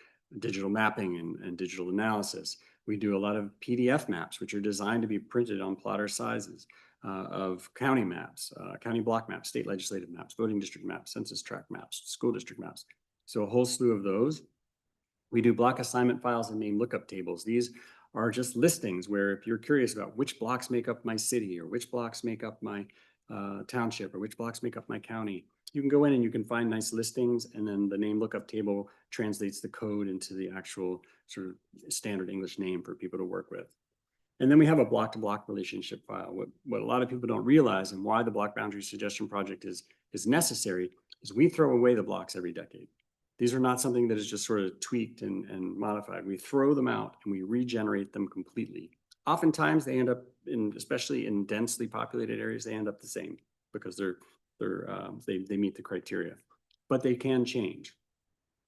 digital mapping and digital analysis. We do a lot of PDF maps, which are designed to be printed on plotter sizes of county maps, county block maps, state legislative maps, voting district maps, census tract maps, school district maps. So a whole slew of those. We do block assignment files and name lookup tables. These are just listings where if you're curious about which blocks make up my city or which blocks make up my township or which blocks make up my county, you can go in and you can find nice listings, and then the name lookup table translates the code into the actual sort of standard English name for people to work with. And then we have a block-to-block relationship file. What a lot of people don't realize, and why the Block Boundary Suggestion Project is necessary, is we throw away the blocks every decade. These are not something that is just sort of tweaked and modified. We throw them out and we regenerate them completely. Oftentimes they end up especially in densely populated areas, they end up the same because they meet the criteria, but they can change.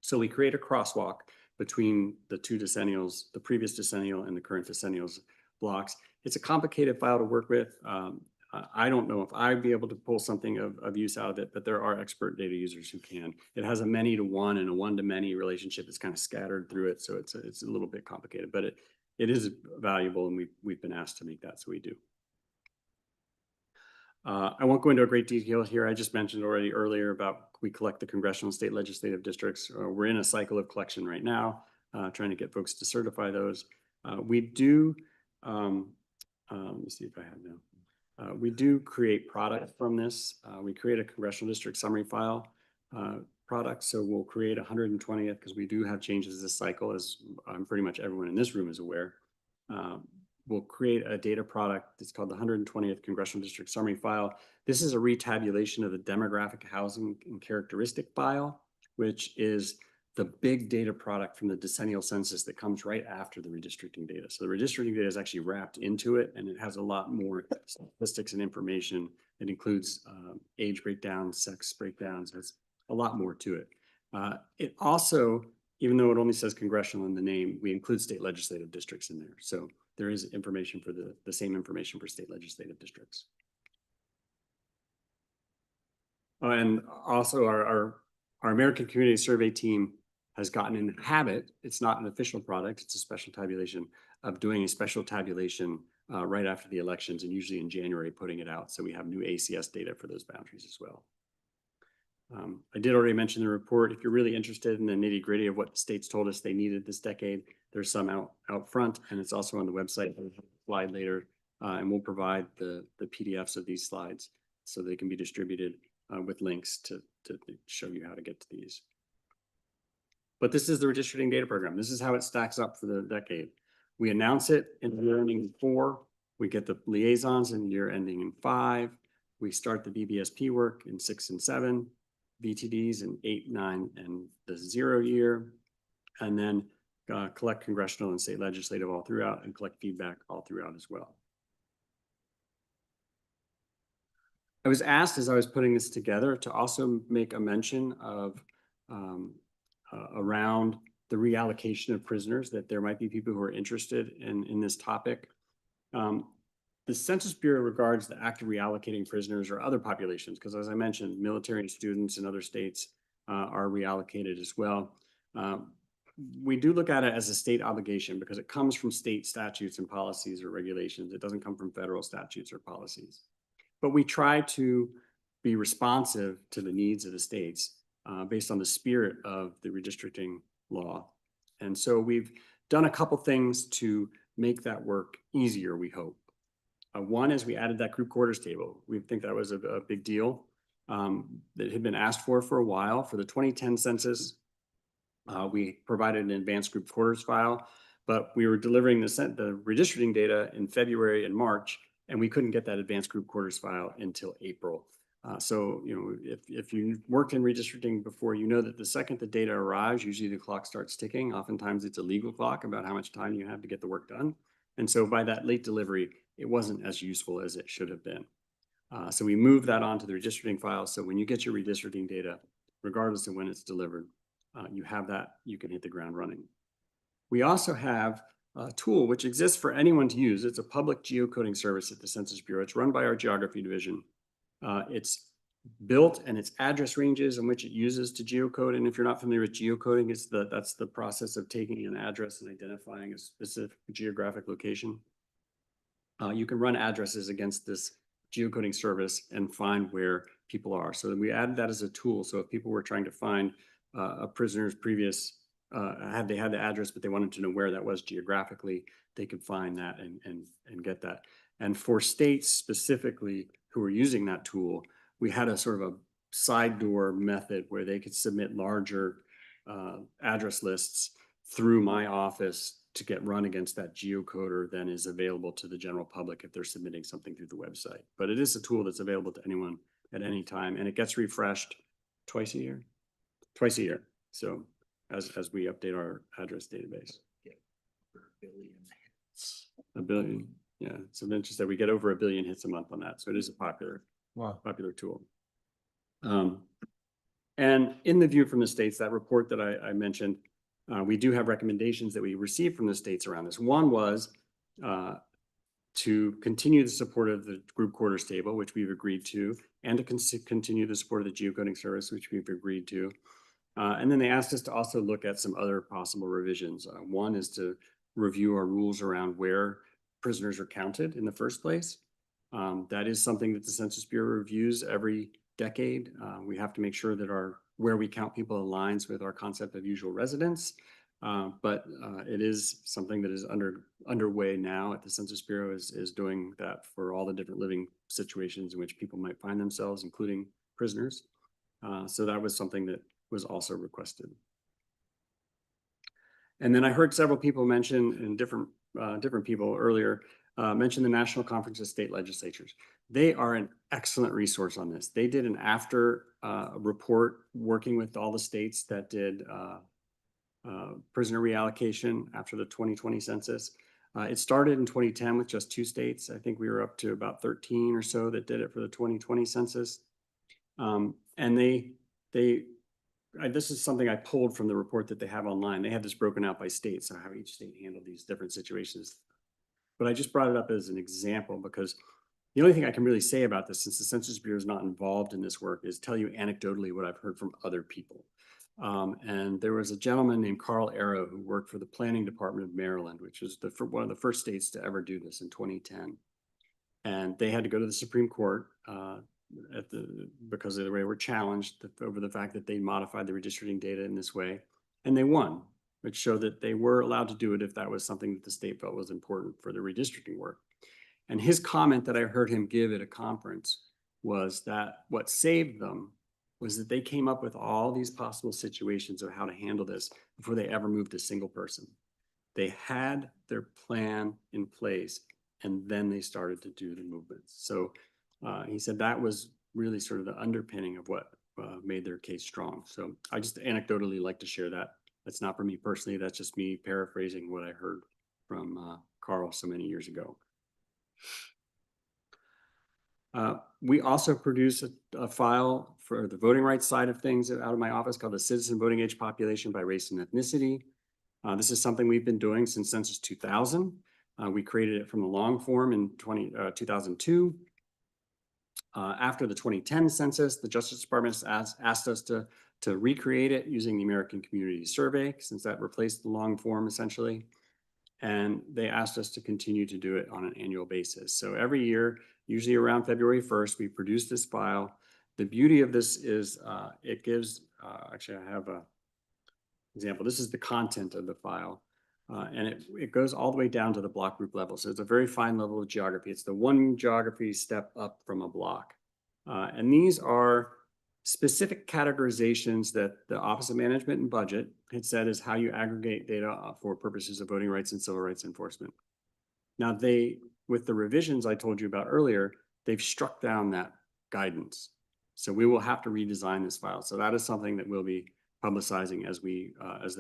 So we create a crosswalk between the two decennials, the previous decennial and the current decennials blocks. It's a complicated file to work with. I don't know if I'd be able to pull something of use out of it, but there are expert data users who can. It has a many to one and a one to many relationship that's kind of scattered through it. So it's a little bit complicated, but it is valuable, and we've been asked to make that, so we do. I won't go into a great detail here. I just mentioned already earlier about we collect the congressional and state legislative districts. We're in a cycle of collection right now, trying to get folks to certify those. We do, let me see if I have now. We do create product from this. We create a congressional district summary file product. So we'll create 120th because we do have changes this cycle, as pretty much everyone in this room is aware. We'll create a data product that's called the 120th Congressional District Summary File. This is a retabulation of the demographic housing and characteristic file, which is the big data product from the decennial census that comes right after the redistricting data. So the redistricting data is actually wrapped into it, and it has a lot more statistics and information. It includes age breakdowns, sex breakdowns. There's a lot more to it. It also, even though it only says congressional in the name, we include state legislative districts in there. So there is information for the same information for state legislative districts. And also our American Community Survey team has gotten in the habit, it's not an official product, it's a special tabulation, of doing a special tabulation right after the elections, and usually in January putting it out. So we have new ACS data for those boundaries as well. I did already mention the report. If you're really interested in the nitty gritty of what the states told us they needed this decade, there's some out front, and it's also on the website. There's a slide later, and we'll provide the PDFs of these slides so they can be distributed with links to show you how to get to these. But this is the redistricting data program. This is how it stacks up for the decade. We announce it in the year ending in 4. We get the liaisons in the year ending in 5. We start the BBSP work in 6 and 7, VTDs in 8, 9, and the 0 year, and then collect congressional and state legislative all throughout, and collect feedback all throughout as well. I was asked as I was putting this together to also make a mention of around the reallocation of prisoners, that there might be people who are interested in this topic. The Census Bureau regards the act of reallocating prisoners or other populations, because as I mentioned, military students in other states are reallocated as well. We do look at it as a state obligation because it comes from state statutes and policies or regulations. It doesn't come from federal statutes or policies. But we try to be responsive to the needs of the states based on the spirit of the redistricting law. And so we've done a couple things to make that work easier, we hope. One is we added that group quarters table. We think that was a big deal that had been asked for a while. For the 2010 census, we provided an advanced group quarters file, but we were delivering the redistricting data in February and March, and we couldn't get that advanced group quarters file until April. So, you know, if you worked in redistricting before, you know that the second the data arrives, usually the clock starts ticking. Oftentimes it's a legal clock about how much time you have to get the work done. And so by that late delivery, it wasn't as useful as it should have been. So we moved that onto the redistricting file. So when you get your redistricting data, regardless of when it's delivered, you have that, you can hit the ground running. We also have a tool which exists for anyone to use. It's a public geocoding service at the Census Bureau. It's run by our geography division. It's built and its address ranges in which it uses to geocode. And if you're not familiar with geocoding, that's the process of taking an address and identifying a specific geographic location. You can run addresses against this geocoding service and find where people are. So we added that as a tool. So if people were trying to find a prisoner's previous, they had the address, but they wanted to know where that was geographically, they could find that and get that. And for states specifically who are using that tool, we had a sort of a side door method where they could submit larger address lists through my office to get run against that geocoder than is available to the general public if they're submitting something through the website. But it is a tool that's available to anyone at any time, and it gets refreshed twice a year. So as we update our address database. A billion, yeah. So then just that we get over 1 billion hits a month on that. So it is a popular tool. And in the view from the states, that report that I mentioned, we do have recommendations that we received from the states around this. One was to continue the support of the group quarters table, which we've agreed to, and to continue the support of the geocoding service, which we've agreed to. And then they asked us to also look at some other possible revisions. One is to review our rules around where prisoners are counted in the first place. That is something that the Census Bureau reviews every decade. We have to make sure that where we count people aligns with our concept of usual residence. But it is something that is underway now at the Census Bureau is doing that for all the different living situations in which people might find themselves, including prisoners. So that was something that was also requested. And then I heard several people mention, and different people earlier, mention the National Conference of State Legislatures. They are an excellent resource on this. They did an after report working with all the states that did prisoner reallocation after the 2020 census. It started in 2010 with just 2 states. I think we were up to about 13 or so that did it for the 2020 census. And this is something I pulled from the report that they have online. They have this broken out by state, so how each state handled these different situations. But I just brought it up as an example because the only thing I can really say about this, since the Census Bureau is not involved in this work, is tell you anecdotally what I've heard from other people. And there was a gentleman named Carl Arrow who worked for the Planning Department of Maryland, which was one of the first states to ever do this in 2010. And they had to go to the Supreme Court because they were challenged over the fact that they modified the redistricting data in this way. And they won, which showed that they were allowed to do it if that was something that the state felt was important for the redistricting work. And his comment that I heard him give at a conference was that what saved them was that they came up with all these possible situations of how to handle this before they ever moved a single person. They had their plan in place and then they started to do the movements. So he said that was really sort of the underpinning of what made their case strong. So I just anecdotally like to share that. That's not for me personally. That's just me paraphrasing what I heard from Carl so many years ago. We also produce a file for the voting rights side of things out of my office called the Citizen Voting Age Population by Race and Ethnicity. This is something we've been doing since Census 2000. We created it from the long form in 2002. After the 2010 census, the Justice Department asked us to recreate it using the American Community Survey, since that replaced the long form essentially. And they asked us to continue to do it on an annual basis. So every year, usually around February 1st, we produce this file. The beauty of this is it gives, actually I have an example. This is the content of the file. And it goes all the way down to the block group level. So it's a very fine level of geography. It's the one geography step up from a block. And these are specific categorizations that the Office of Management and Budget had said is how you aggregate data for purposes of voting rights and civil rights enforcement. Now with the revisions I told you about earlier, they've struck down that guidance. So we will have to redesign this file. So that is something that we'll be publicizing as the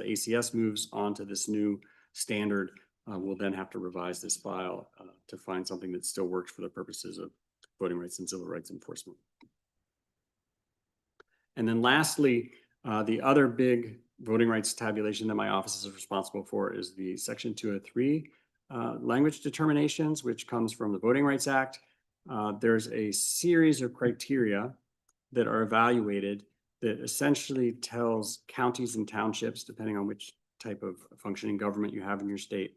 ACS moves on to this new standard. we'll then have to revise this file to find something that still works for the purposes of voting rights and civil rights enforcement. And then lastly, the other big voting rights tabulation that my office is responsible for is the Section 203 language determinations, which comes from the Voting Rights Act. There's a series of criteria that are evaluated that essentially tells counties and townships, depending on which type of functioning government you have in your state,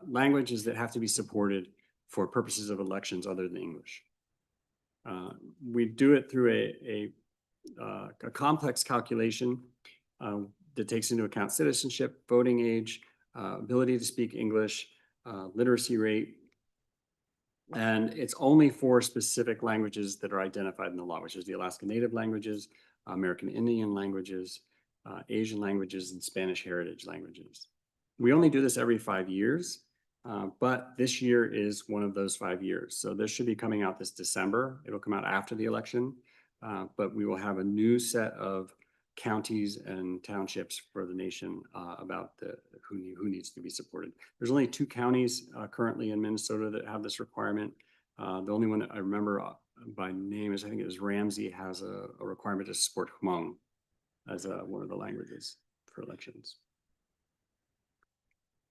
languages that have to be supported for purposes of elections other than English. We do it through a complex calculation that takes into account citizenship, voting age, ability to speak English, literacy rate, and it's only for specific languages that are identified in the law, which is the Alaska Native languages, American Indian languages, Asian languages, and Spanish heritage languages. We only do this every 5 years, but this year is one of those 5 years. So this should be coming out this December. It'll come out after the election, but we will have a new set of counties and townships for the nation about who needs to be supported. There's only 2 counties currently in Minnesota that have this requirement. The only one that I remember by name is, I think it was Ramsey, has a requirement to support Hmong as one of the languages for elections.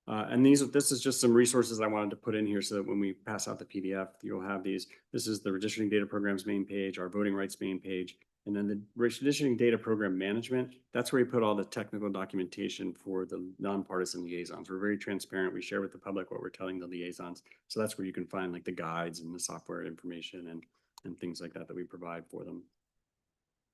And this is just some resources I wanted to put in here so that when we pass out the PDF, you'll have these. This is the Redistricting Data Program's main page, our voting rights main page, and then the Redistricting Data Program Management. That's where we put all the technical documentation for the nonpartisan liaisons. We're very transparent. We share with the public what we're telling the liaisons. So that's where you can find like the guides and the software information and things like that we provide for them.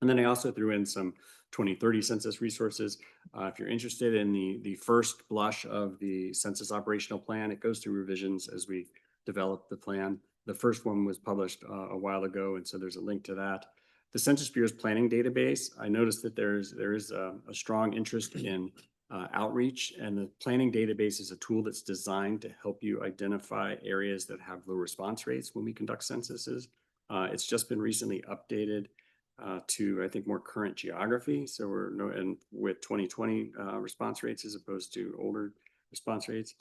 And then I also threw in some 2030 census resources. If you're interested in the first blush of the census operational plan, it goes through revisions as we develop the plan. The first one was published a while ago, and so there's a link to that. The Census Bureau's planning database, I noticed that there is a strong interest in outreach, and the planning database is a tool that's designed to help you identify areas that have low response rates when we conduct censuses. It's just been recently updated to, I think, more current geography. So and with 2020 response rates as opposed to older response rates.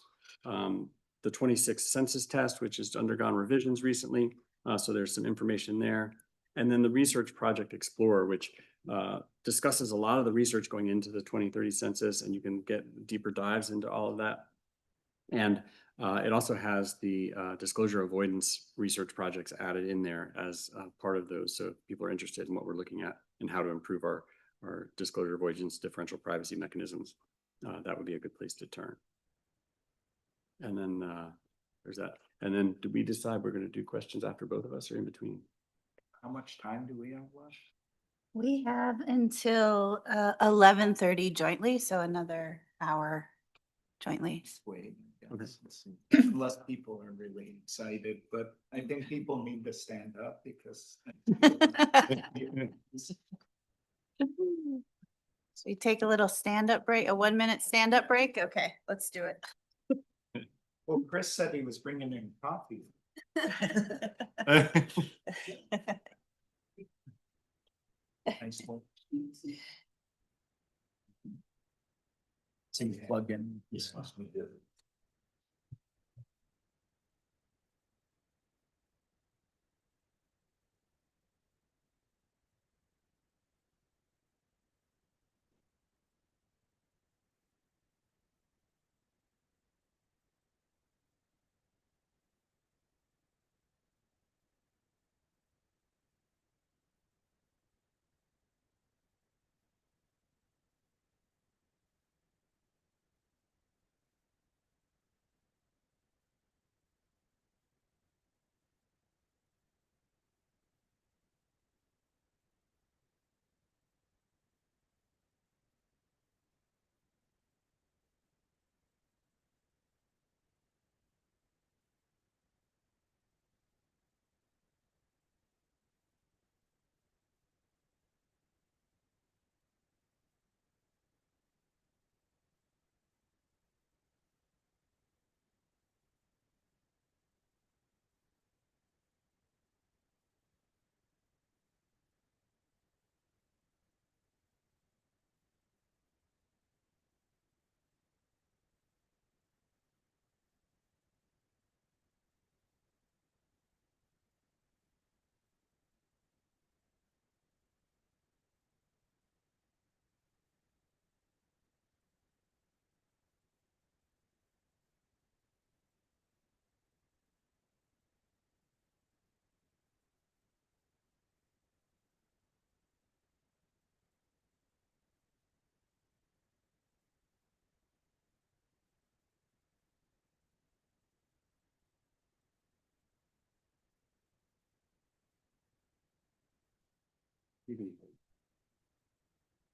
The 26 census test, which has undergone revisions recently. So there's some information there. And then the Research Project Explorer, which discusses a lot of the research going into the 2030 census, and you can get deeper dives into all of that. And it also has the disclosure avoidance research projects added in there as part of those. So if people are interested in what we're looking at and how to improve our disclosure avoidance differential privacy mechanisms, that would be a good place to turn. And then there's that. And then did we decide we're going to do questions after both of us or in between? How much time do we have left? We have until 11:30 jointly, so another hour jointly. Wait, Okay. let's see. Unless people are really excited, but I think people need to stand up because. So we take a little stand-up break, a 1-minute stand-up break? Okay, let's do it. Well, Chris said he was bringing in coffee. Nice one. So you plug in. Yes, we do.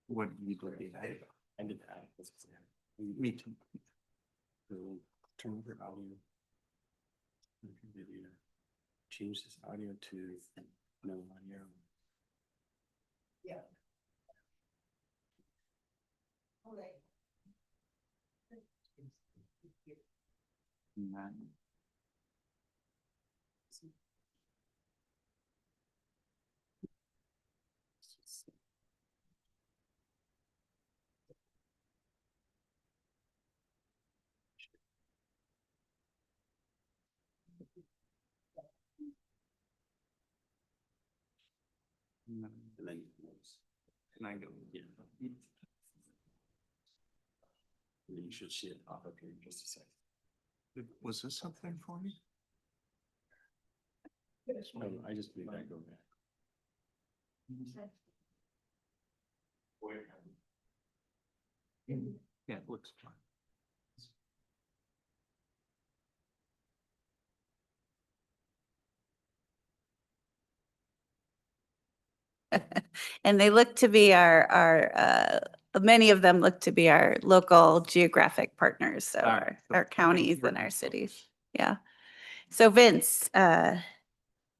What you did. I did that. Me too. Turn over audio. Video. Change this audio to no audio. Yeah. And then And then can I go? Yeah. And then you should see it pop up here in just a second. was this something for me? No, I just made that go back. Yeah, it looks fine. And they look to be many of them look to be our local geographic partners, so our counties and our cities. Yeah. So Vince,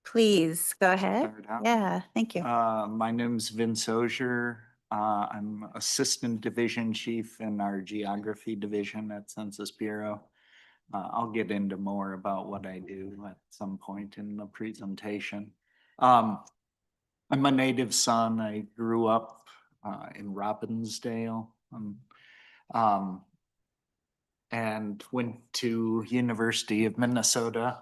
please go ahead. Start out. Yeah, thank you. My name's Vince Osier. I'm Assistant Division Chief in our Geography Division at Census Bureau. I'll get into more about what I do at some point in the presentation. I'm a native son. I grew up in Robbinsdale and went to University of Minnesota.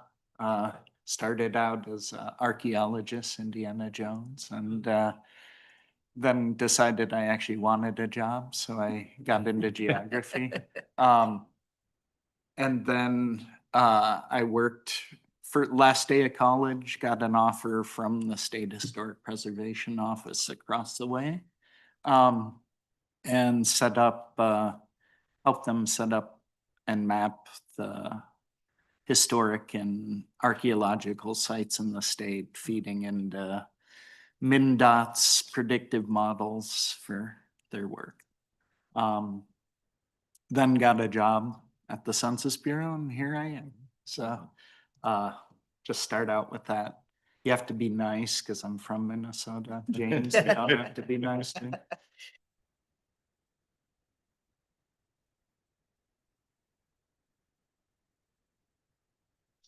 Started out as an archaeologist, Indiana Jones, and then decided I actually wanted a job, so I got into geography. And then I worked for last day of college, got an offer from the State Historic Preservation Office across the way, and set up, helped them set up and map the historic and archaeological sites in the state, feeding into MnDOT's predictive models for their work. Then got a job at the Census Bureau, and here I am. So just start out with that. You have to be nice because I'm from Minnesota. James, you don't have to be nice to me.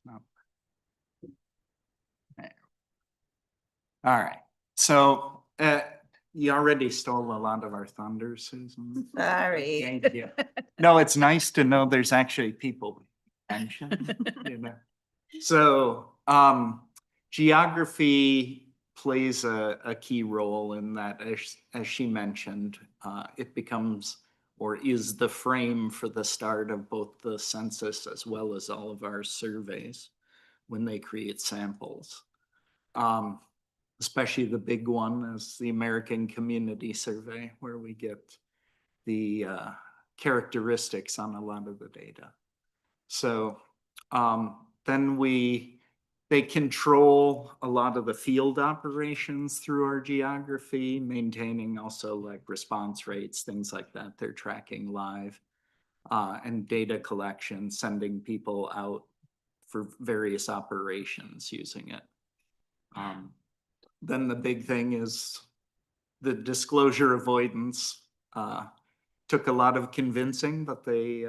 No. There. All right. So you already stole a lot of our thunder, Susan. Sorry. Thank you. No, it's nice to know there's actually people mentioned, you know. So geography plays a key role in that, as she mentioned, it becomes or is the frame for the start of both the census as well as all of our surveys when they create samples. Especially the big one is the American Community Survey, where we get the characteristics on a lot of the data. So then they control a lot of the field operations through our geography, maintaining also like response rates, things like that. They're tracking live and data collection, sending people out for various operations using it. Then the big thing is the disclosure avoidance. Took a lot of convincing, but they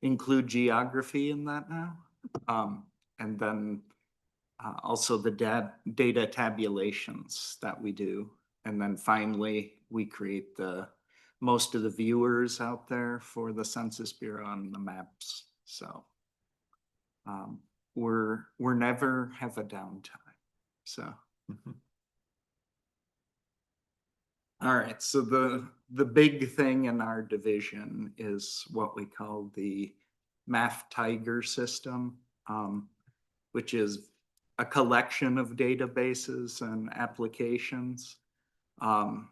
include geography in that now. And then also the data tabulations that we do. And then finally, we create most of the viewers out there for the Census Bureau on the maps. So we're never have a downtime. So. All right, so the big thing in our division is what we call the MAF Tiger system, which is a collection of databases and applications. And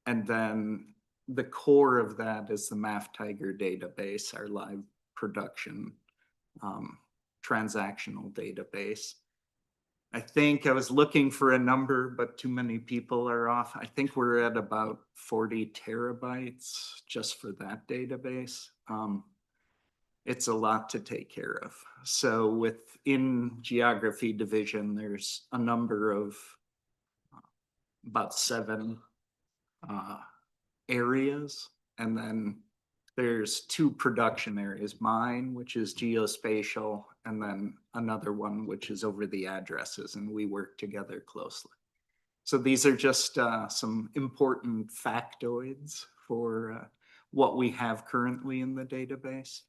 then the core of that is the MAF Tiger database, our live production transactional database. I think I was looking for a number, but too many people are off. I think we're at about 40 terabytes just for that database. It's a lot to take care of. So within geography division, there's a number of about 7 areas. And then there's 2 production areas, mine, which is geospatial, and then another one, which is over the addresses, and we work together closely. So these are just some important factoids for what we have currently in the database.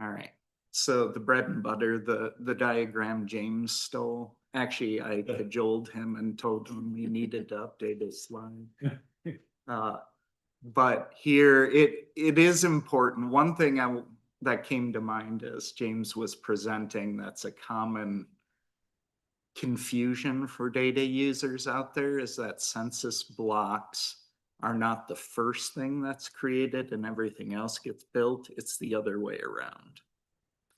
All right. So the bread and butter, the diagram James stole. Actually, I cajoled him and told him he needed to update his slide. But here it is important. One thing that came to mind as James was presenting, that's a common confusion for data users out there, is that census blocks are not the first thing that's created and everything else gets built. It's the other way around.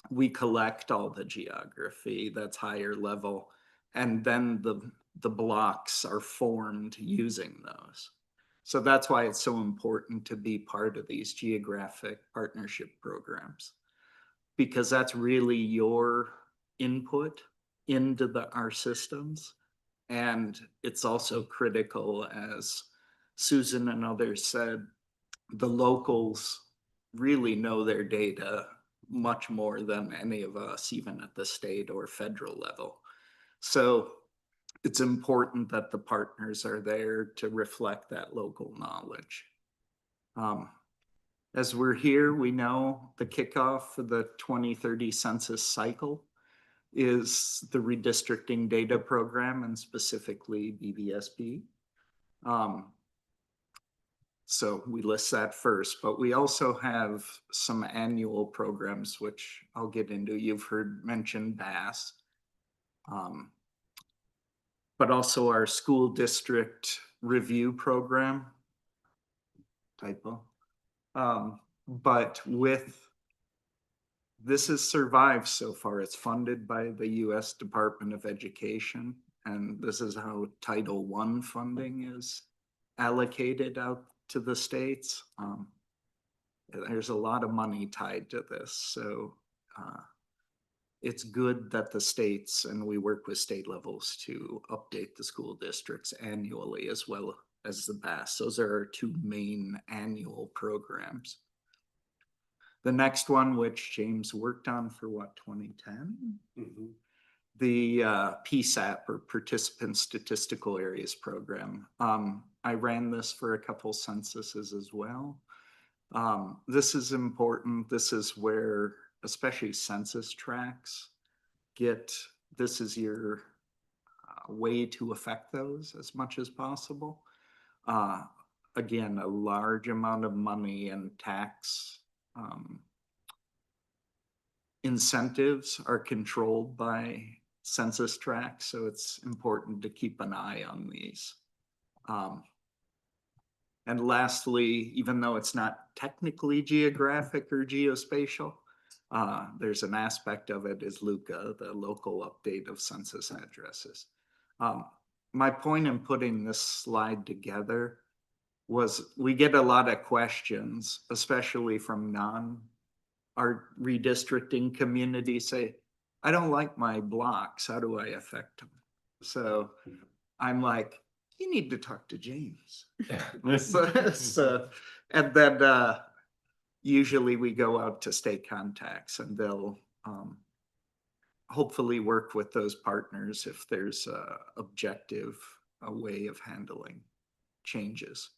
We collect all the geography that's higher level, and then the blocks are formed using those. So that's why it's so important to be part of these geographic partnership programs, because that's really your input into our systems. And it's also critical, as Susan and others said, the locals really know their data much more than any of us, even at the state or federal level. So it's important that the partners are there to reflect that local knowledge. As we're here, we know the kickoff for the 2030 census cycle is the redistricting data program, and specifically BBSP. So we list that first, but we also have some annual programs, which I'll get into. You've heard mentioned BASS, but also our school district review program, typo. But this has survived so far. It's funded by the US Department of Education, and this is how Title I funding is allocated out to the states. There's a lot of money tied to this. So it's good that the states, and we work with state levels to update the school districts annually, as well as the BASS. Those are our 2 main annual programs. The next one, which James worked on for what, 2010? Mm-hmm. The PSAP, or Participant Statistical Areas Program. I ran this for a couple censuses as well. This is important. This is where, especially census tracts, this is your way to affect those as much as possible. Again, a large amount of money and tax incentives are controlled by census tracts, so it's important to keep an eye on these. And lastly, even though it's not technically geographic or geospatial, there's an aspect of it is LUCA, the local update of census addresses. My point in putting this slide together was we get a lot of questions, especially from our redistricting community, say, I don't like my blocks. How do I affect them? So I'm like, you need to talk to James. And then usually we go out to state contacts, and they'll hopefully work with those partners if there's a way of handling changes.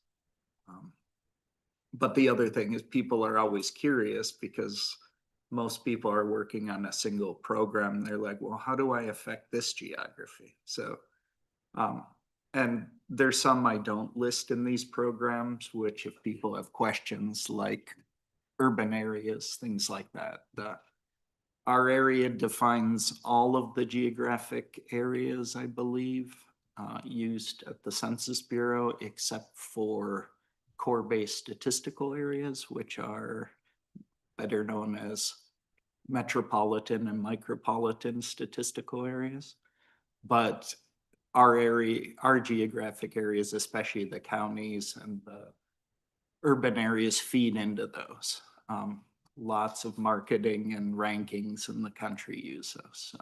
But the other thing is, people are always curious, because most people are working on a single program. They're like, well, how do I affect this geography? So, and there's some I don't list in these programs, which if people have questions like urban areas, things like that, our area defines all of the geographic areas, I believe, used at the Census Bureau, except for core-based statistical areas, which are better known as metropolitan and micropolitan statistical areas. But our area, our geographic areas, especially the counties and the urban areas, feed into those. Lots of marketing and rankings in the country use those.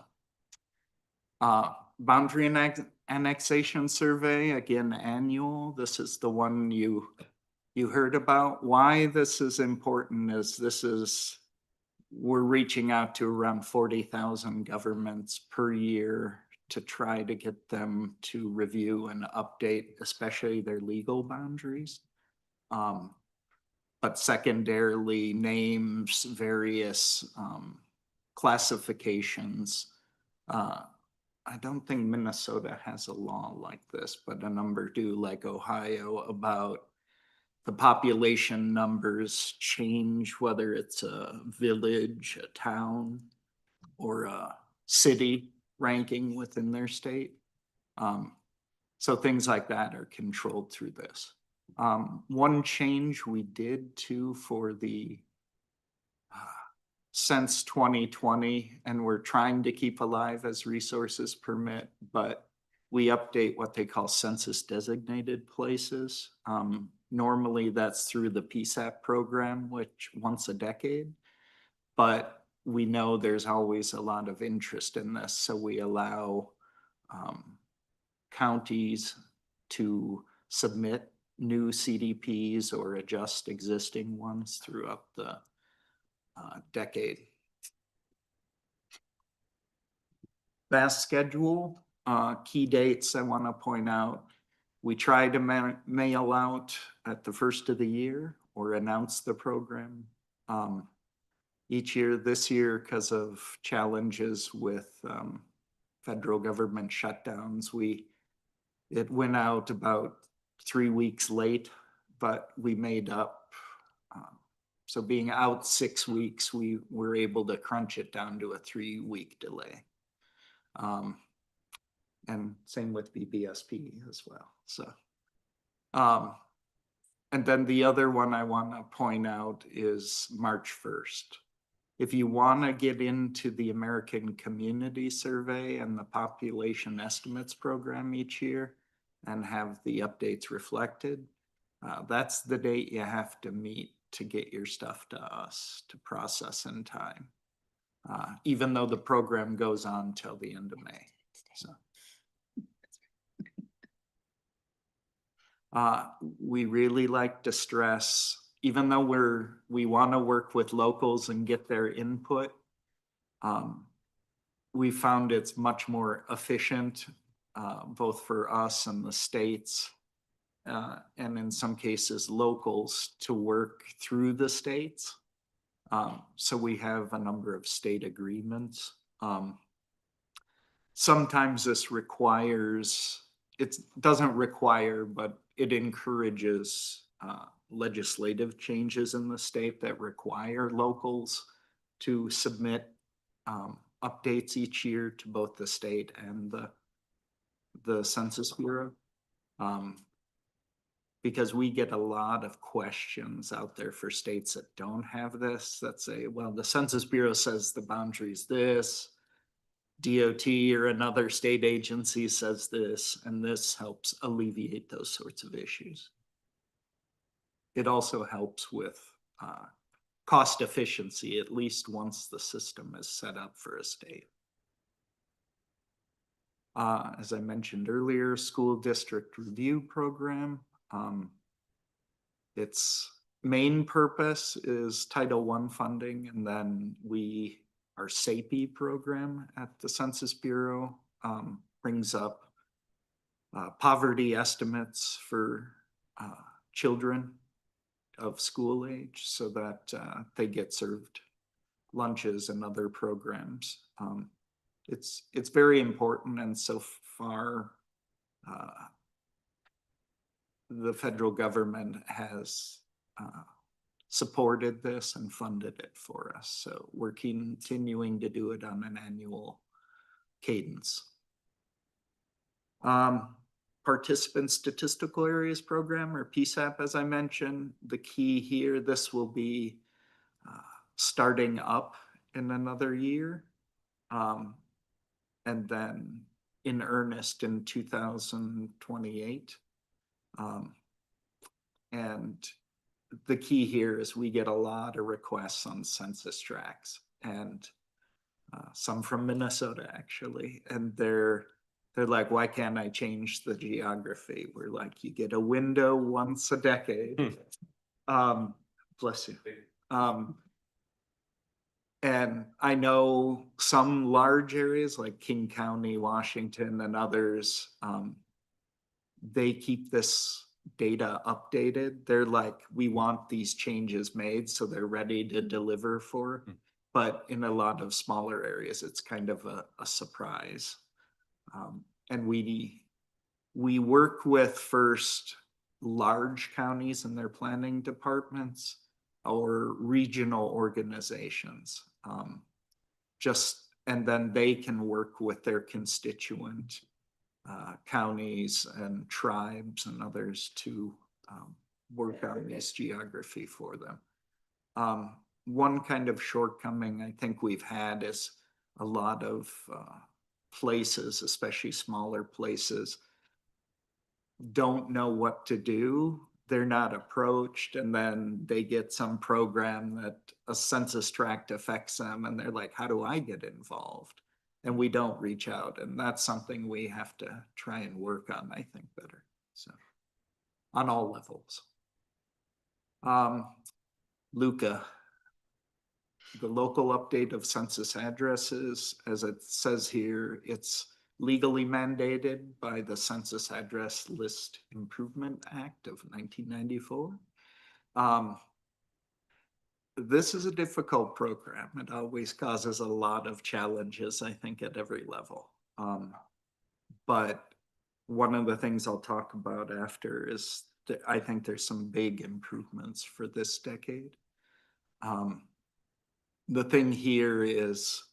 So. Boundary annexation survey, again, annual. This is the one you heard about. Why this is important is we're reaching out to around 40,000 governments per year to try to get them to review and update, especially their legal boundaries. But secondarily, names, various classifications. I don't think Minnesota has a law like this, but a number do, like Ohio, about the population numbers change, whether it's a village, a town, or a city ranking within their state. So things like that are controlled through this. One change we did too for the since 2020, and we're trying to keep alive as resources permit, but we update what they call census designated places. Normally that's through the PSAP program, which once a decade, but we know there's always a lot of interest in this. So we allow counties to submit new CDPs or adjust existing ones throughout the decade. Vast schedule, key dates I want to point out. We try to mail out at the first of the year or announce the program each year. This year, because of challenges with federal government shutdowns, it went out about 3 weeks late, but we made up. So being out 6 weeks, we were able to crunch it down to a 3-week delay. And same with BBSP as well. So, and then the other one I want to point out is March 1st. If you want to get into the American Community Survey and the Population Estimates Program each year and have the updates reflected, that's the date you have to meet to get your stuff to us to process in time, even though the program goes on till the end of May. So. We really like to stress, even though we want to work with locals and get their input, we found it's much more efficient, both for us and the states, and in some cases locals, to work through the states. So we have a number of state agreements. Sometimes this requires, it doesn't require, but it encourages legislative changes in the state that require locals to submit updates each year to both the state and the Census Bureau. Because we get a lot of questions out there for states that don't have this, that say, well, the Census Bureau says the boundary is this, DOT or another state agency says this, and this helps alleviate those sorts of issues. It also helps with cost efficiency, at least once the system is set up for a state. As I mentioned earlier, school district review program. Its main purpose is Title I funding, and then our SAPE program at the Census Bureau brings up poverty estimates for children of school age so that they get served lunches and other programs. It's very important, and so far the federal government has supported this and funded it for us. So we're continuing to do it on an annual cadence. Participant Statistical Areas Program, or PSAP, as I mentioned. The key here, this will be starting up in another year. And then in earnest in 2028. And the key here is we get a lot of requests on census tracts, and some from Minnesota actually, and they're like, why can't I change the geography? We're like, you get a window once a decade. Bless you. And I know some large areas like King County, Washington, and others, they keep this data updated. They're like, we want these changes made, so they're ready to deliver for. But in a lot of smaller areas, it's kind of a surprise. And we work with first large counties and their planning departments or regional organizations. And then they can work with their constituent counties and tribes and others to work on this geography for them. One kind of shortcoming I think we've had is a lot of places, especially smaller places, don't know what to do. They're not approached, and then they get some program that a census tract affects them, and they're like, how do I get involved? And we don't reach out, and that's something we have to try and work on, I think, better. So on all levels. Luca, the local update of census addresses, as it says here, it's legally mandated by the Census Address List Improvement Act of 1994. This is a difficult program. It always causes a lot of challenges, I think, at every level. But one of the things I'll talk about after is that I think there's some big improvements for this decade. The thing here is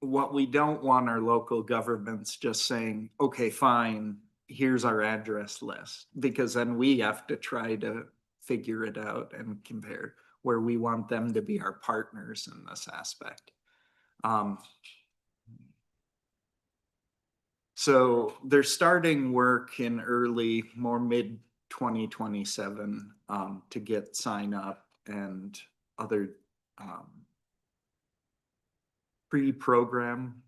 what we don't want our local governments just saying, okay, fine, here's our address list, because then we have to try to figure it out and compare, where we want them to be our partners in this aspect. So they're starting work in early, more mid 2027 to get sign up and other pre-program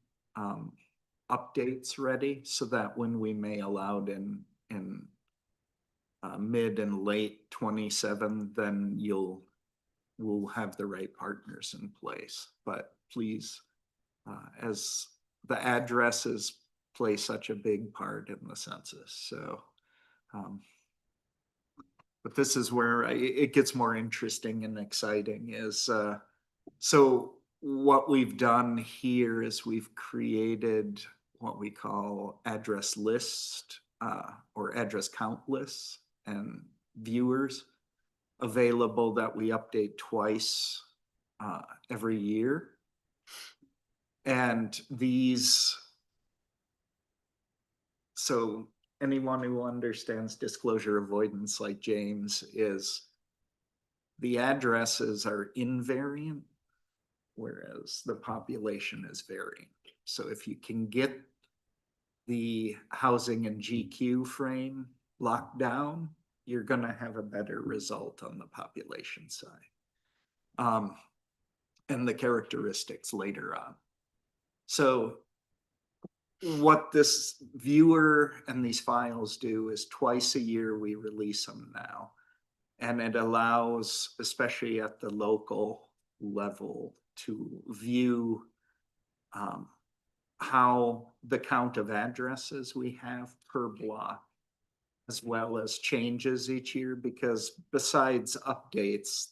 updates ready, so that when we mail out in mid and late 27, then we'll have the right partners in place. But please, as the addresses play such a big part in the census, so but this is where it gets more interesting and exciting is so what we've done here is we've created what we call address list or address count lists and viewers available that we update twice every year. And these, so anyone who understands disclosure avoidance like James, is the addresses are invariant, whereas the population is varying. So if you can get the housing and GQ frame locked down, you're gonna have a better result on the population side. And the characteristics later on. So what this viewer and these files do is twice a year we release them now. And it allows, especially at the local level, to view how the count of addresses we have per block, as well as changes each year, because besides updates,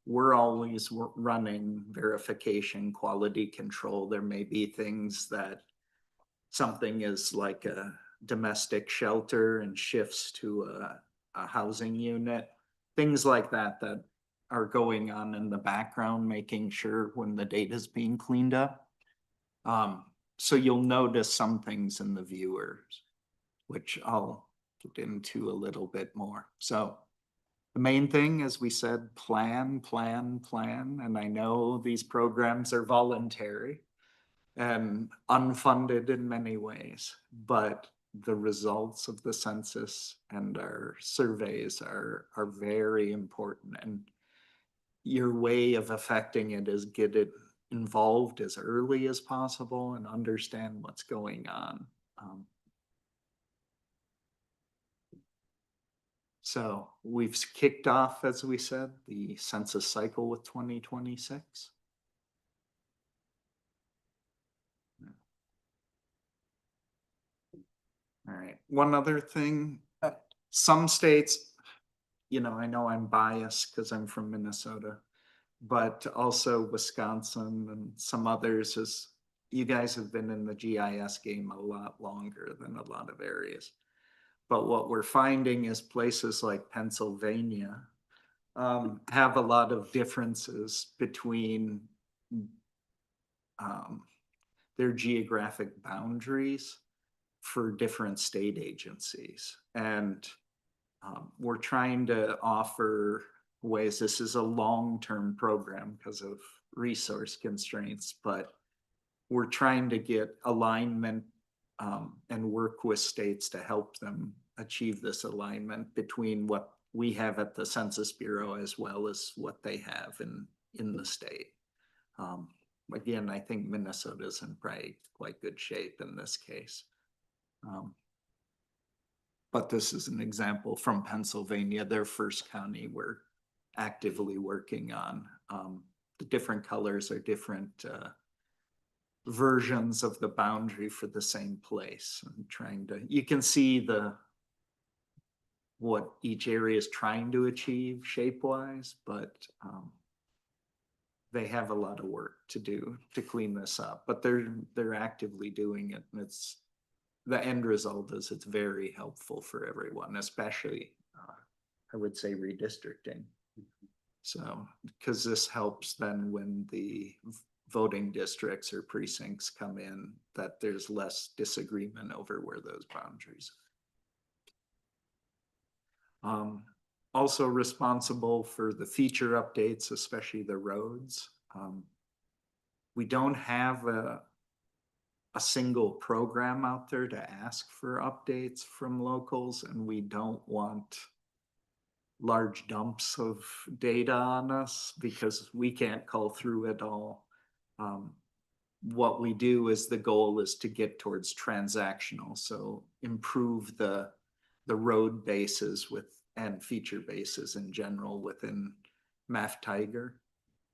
we're always running verification, quality control. There may be things that something is like a domestic shelter and shifts to a housing unit, things like that that are going on in the background, making sure when the data is being cleaned up. So you'll notice some things in the viewers, which I'll get into a little bit more. So main thing, as we said, plan. And I know these programs are voluntary and unfunded in many ways, but the results of the census and our surveys are very important. And your way of affecting it is get it involved as early as possible and understand what's going on. So we've kicked off, as we said, the census cycle with 2026. All right, one other thing, some states, I know I'm biased because I'm from Minnesota, but also Wisconsin and some others, is you guys have been in the GIS game a lot longer than a lot of areas. But what we're finding is places like Pennsylvania have a lot of differences between their geographic boundaries for different state agencies. And we're trying to offer ways, this is a long-term program because of resource constraints, but we're trying to get alignment and work with states to help them achieve this alignment between what we have at the Census Bureau as well as what they have in the state. Again, I think Minnesota's in probably quite good shape in this case. But this is an example from Pennsylvania, their first county we're actively working on. The different colors are different versions of the boundary for the same place. I'm trying to, you can see what each area is trying to achieve shape-wise, but they have a lot of work to do to clean this up, but they're actively doing it, and the end result is it's very helpful for everyone, especially I would say redistricting. So, because this helps then when the voting districts or precincts come in, that there's less disagreement over where those boundaries are. Also responsible for the feature updates, especially the roads. We don't have a single program out there to ask for updates from locals, and we don't want large dumps of data on us because we can't cull through it all. What we do is the goal is to get towards transactional, so improve the road bases and feature bases in general within MAF Tiger,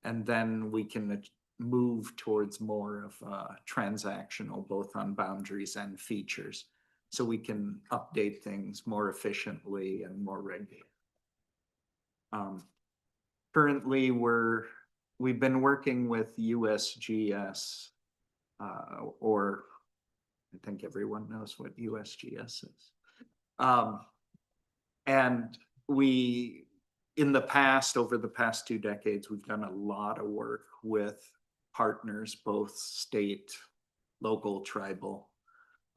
and then we can move towards more of transactional, both on boundaries and features, so we can update things more efficiently and more regularly. Currently, we've been working with USGS, or I think everyone knows what USGS is. And in the past, over the past 2 decades, we've done a lot of work with partners, both state, local, tribal,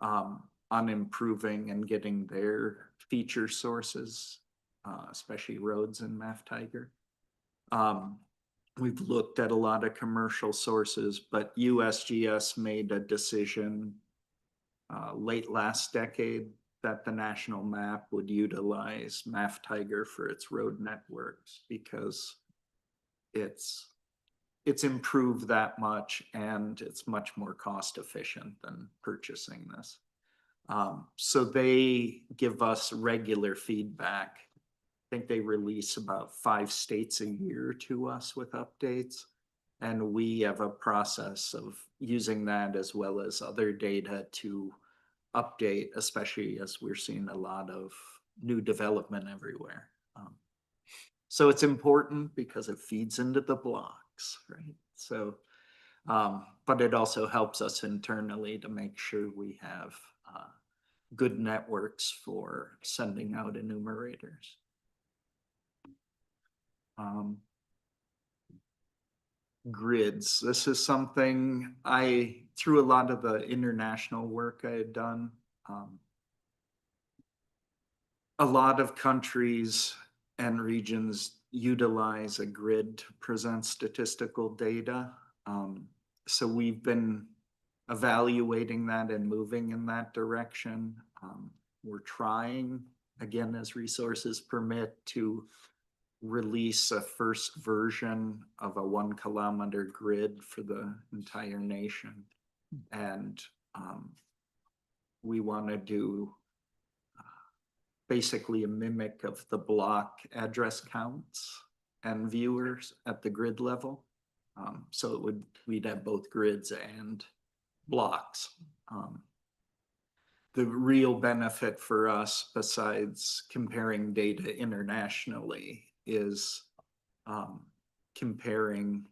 on improving and getting their feature sources, especially roads in MAF Tiger. We've looked at a lot of commercial sources, but USGS made a decision late last decade that the national map would utilize MAF Tiger for its road networks because it's improved that much and it's much more cost efficient than purchasing this. So they give us regular feedback. I think they release about 5 states a year to us with updates. And we have a process of using that as well as other data to update, especially as we're seeing a lot of new development everywhere. So it's important because it feeds into the blocks, right? So, but it also helps us internally to make sure we have good networks for sending out enumerators. Grids. This is something through a lot of the international work I had done, a lot of countries and regions utilize a grid to present statistical data. So we've been evaluating that and moving in that direction. We're trying, again, as resources permit, to release a first version of a 1 kilometer grid for the entire nation. And we want to do basically a mimic of the block address counts and viewers at the grid level. So we'd have both grids and blocks. The real benefit for us, besides comparing data internationally, is comparing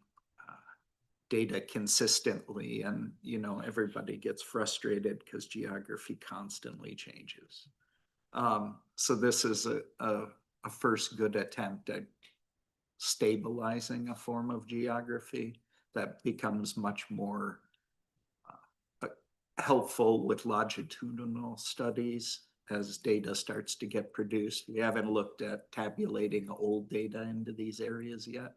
data consistently. And, everybody gets frustrated because geography constantly changes. So this is a first good attempt at stabilizing a form of geography that becomes much more helpful with longitudinal studies as data starts to get produced. We haven't looked at tabulating old data into these areas yet,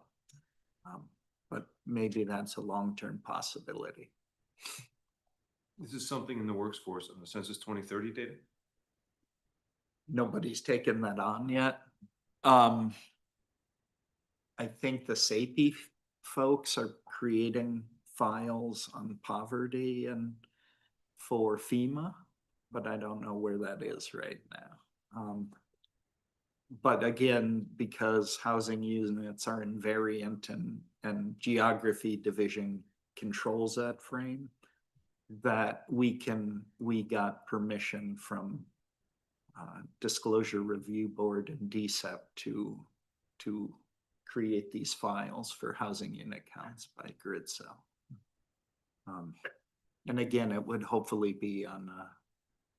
but maybe that's a long-term possibility. This is something in the works for us on the Census 2030 data? Nobody's taken that on yet. I think the SAPI folks are creating files on poverty and for FEMA, but I don't know where that is right now. But again, because housing units are invariant and geography division controls that frame, that we got permission from Disclosure Review Board and DCEP to create these files for housing unit counts by grid cell. And again, it would hopefully be on a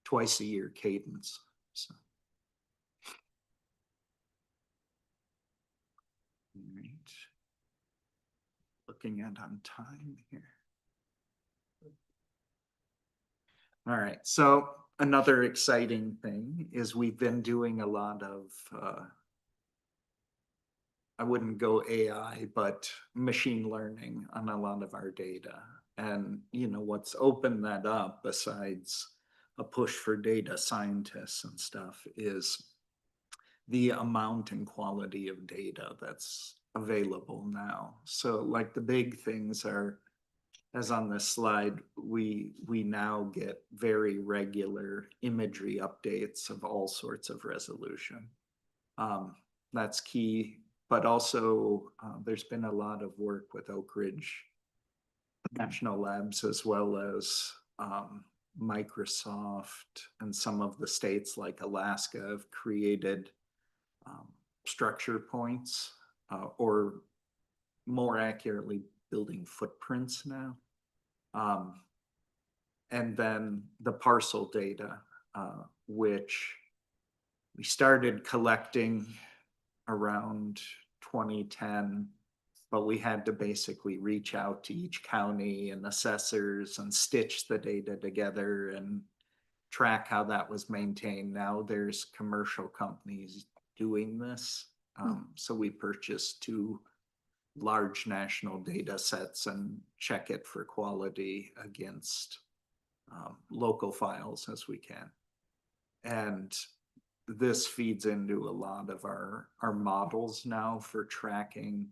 twice-a-year cadence. So. Right. Looking at on time here. All right, so another exciting thing is we've been doing a lot of, I wouldn't go AI, but machine learning on a lot of our data. And what's opened that up, besides a push for data scientists and stuff, is the amount and quality of data that's available now. So like the big things are, as on this slide, we now get very regular imagery updates of all sorts of resolution. That's key, but also there's been a lot of work with Oak Ridge National Labs, as well as Microsoft and some of the states like Alaska have created structure points, or more accurately, building footprints now. And then the parcel data, which we started collecting around 2010, but we had to basically reach out to each county and assessors and stitch the data together and track how that was maintained. Now there's commercial companies doing this. So we purchased 2 large national data sets and check it for quality against local files as we can. And this feeds into a lot of our models now for tracking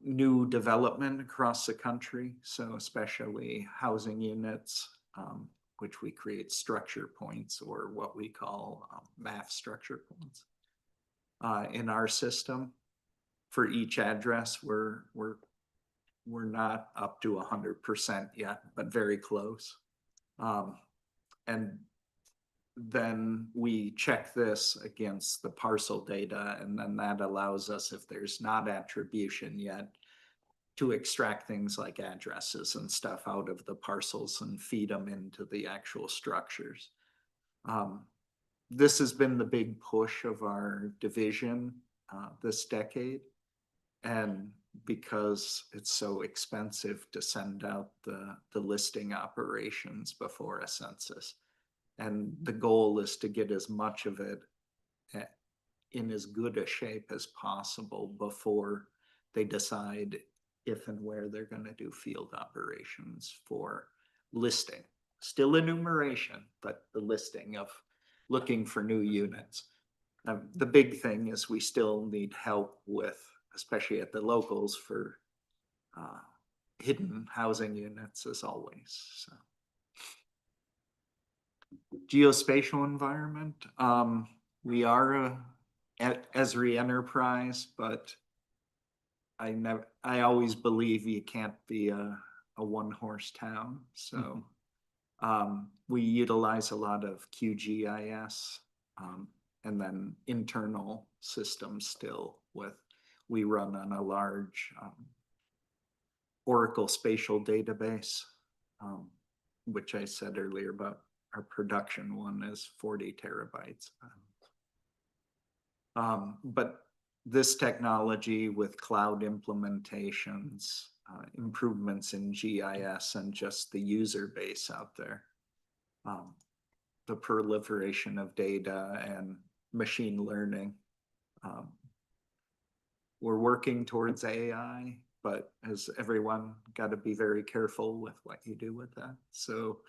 new development across the country. So especially housing units, which we create structure points, or what we call MAF structure points in our system. For each address, we're not up to 100% yet, but very close. And then we check this against the parcel data, and then that allows us, if there's not attribution yet, to extract things like addresses and stuff out of the parcels and feed them into the actual structures. This has been the big push of our division this decade. And because it's so expensive to send out the listing operations before a census. And the goal is to get as much of it in as good a shape as possible before they decide if and where they're going to do field operations for listing. Still enumeration, but the listing of looking for new units. The big thing is we still need help with, especially at the locals, for hidden housing units as always. So. Geospatial environment. We are a Esri enterprise, but I always believe you can't be a one-horse town. So we utilize a lot of QGIS and then internal systems still we run on a large Oracle spatial database, which I said earlier about our production one is 40 terabytes. But this technology with cloud implementations, improvements in GIS and just the user base out there, the proliferation of data and machine learning. We're working towards AI, but as everyone got to be very careful with what you do with that. So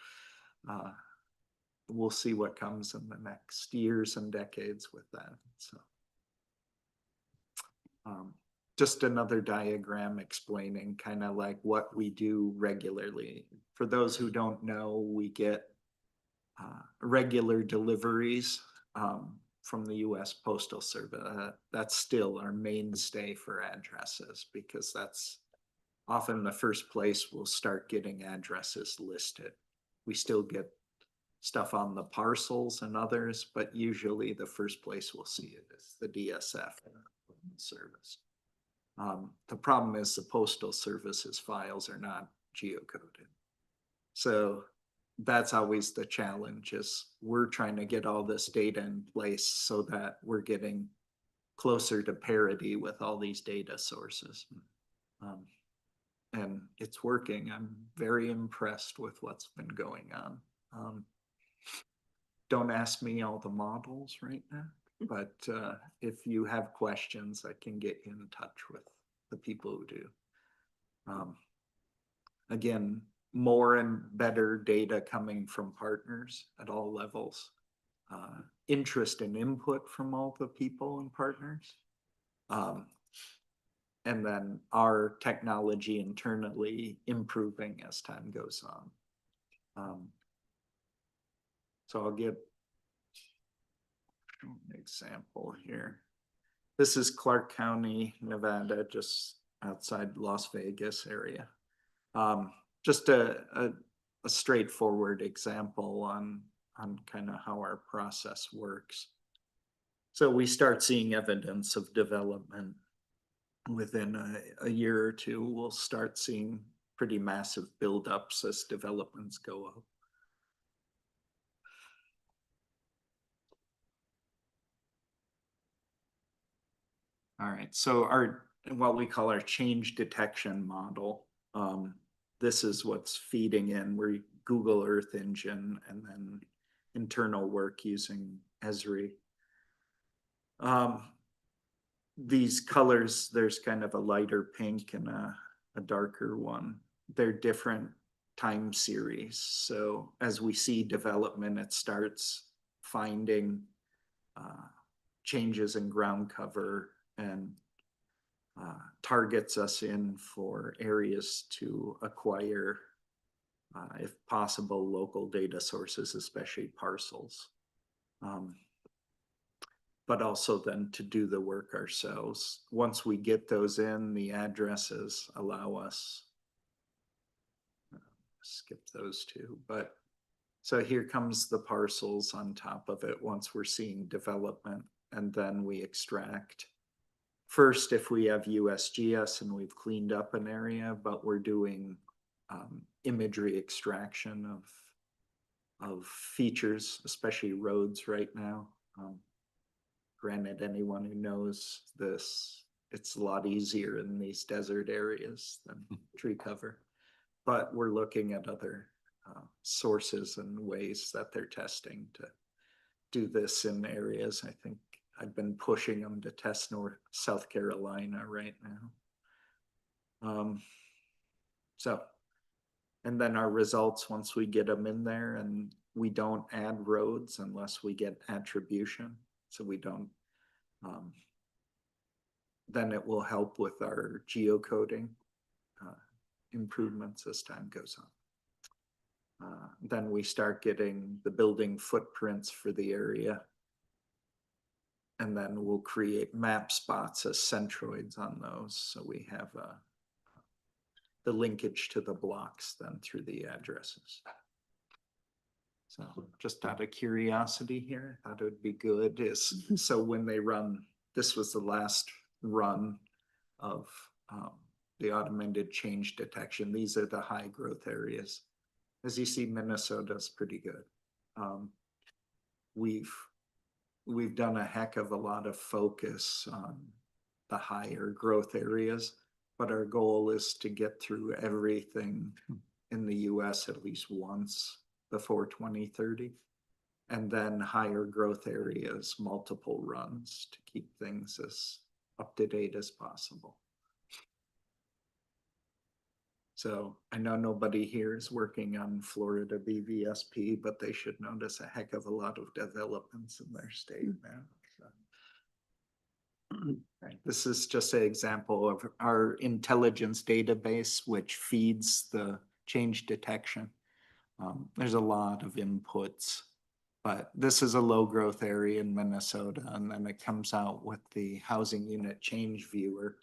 we'll see what comes in the next years and decades with that. So just another diagram explaining kind of like what we do regularly. For those who don't know, we get regular deliveries from the US Postal Service. That's still our mainstay for addresses because that's often the first place we'll start getting addresses listed. We still get stuff on the parcels and others, but usually the first place we'll see it is the DSF service. The problem is the Postal Service's files are not geocoded. So that's always the challenge is we're trying to get all this data in place so that we're getting closer to parity with all these data sources. And it's working. I'm very impressed with what's been going on. Don't ask me all the models right now, but if you have questions, I can get you in touch with the people who do. Again, more and better data coming from partners at all levels. Interest and input from all the people and partners. And then our technology internally improving as time goes on. So I'll give an example here. This is Clark County, Nevada, just outside Las Vegas area. Just a straightforward example on kind of how our process works. So we start seeing evidence of development. Within a year or two, we'll start seeing pretty massive buildups as developments go up. All right, so what we call our change detection model. This is what's feeding in. We're Google Earth Engine and then internal work using Esri. These colors, there's kind of a lighter pink and a darker one. They're different time series. So as we see development, it starts finding changes in ground cover and targets us in for areas to acquire, if possible, local data sources, especially parcels. But also then to do the work ourselves. Once we get those in, the addresses allow us, skip those two, but so here comes the parcels on top of it once we're seeing development, and then we extract. First, if we have USGS and we've cleaned up an area, but we're doing imagery extraction of features, especially roads right now. Granted, anyone who knows this, it's a lot easier in these desert areas than tree cover. But we're looking at other sources and ways that they're testing to do this in areas. I think I've been pushing them to test South Carolina right now. So, and then our results, once we get them in there, and we don't add roads unless we get attribution. So we don't, then it will help with our geocoding improvements as time goes on. Then we start getting the building footprints for the area. And then we'll create map spots as centroids on those. So we have the linkage to the blocks then through the addresses. So just out of curiosity here, I thought it would be good is, so when they run, this was the last run of the automated change detection. These are the high growth areas. As you see, Minnesota's pretty good. We've done a heck of a lot of focus on the higher growth areas, but our goal is to get through everything in the US at least once before 2030. And then higher growth areas, multiple runs to keep things as up to date as possible. So I know nobody here is working on Florida BBSP, but they should notice a heck of a lot of developments in their state now. So. Right. This is just an example of our intelligence database, which feeds the change detection. There's a lot of inputs, but this is a low growth area in Minnesota, and then it comes out with the housing unit change viewer.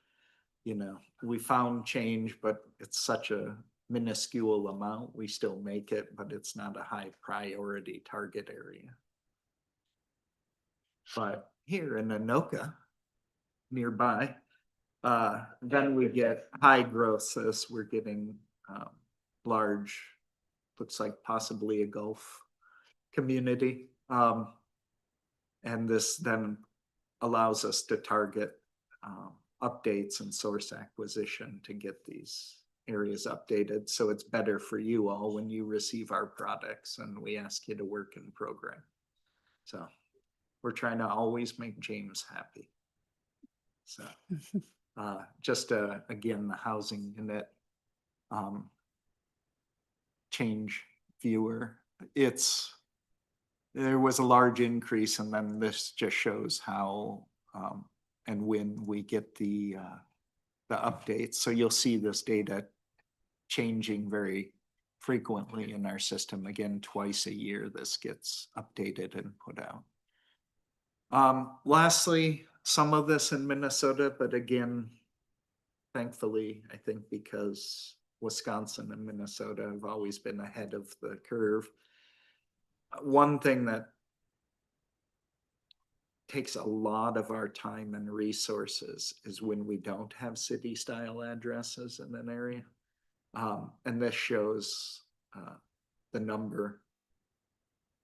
You know, we found change, but it's such a minuscule amount. We still make it, but it's not a high priority target area. But here in Anoka, nearby, then we get high growth as we're getting large, looks like possibly a Gulf community. And this then allows us to target updates and source acquisition to get these areas updated. So it's better for you all when you receive our products and we ask you to work in program. So we're trying to always make James happy. So just again, the housing unit change viewer, there was a large increase, and then this just shows how and when we get the updates. So you'll see this data changing very frequently in our system. Again, twice a year, this gets updated and put out. Lastly, some of this in Minnesota, but again, thankfully, I think because Wisconsin and Minnesota have always been ahead of the curve. One thing that takes a lot of our time and resources is when we don't have city style addresses in an area. And this shows the number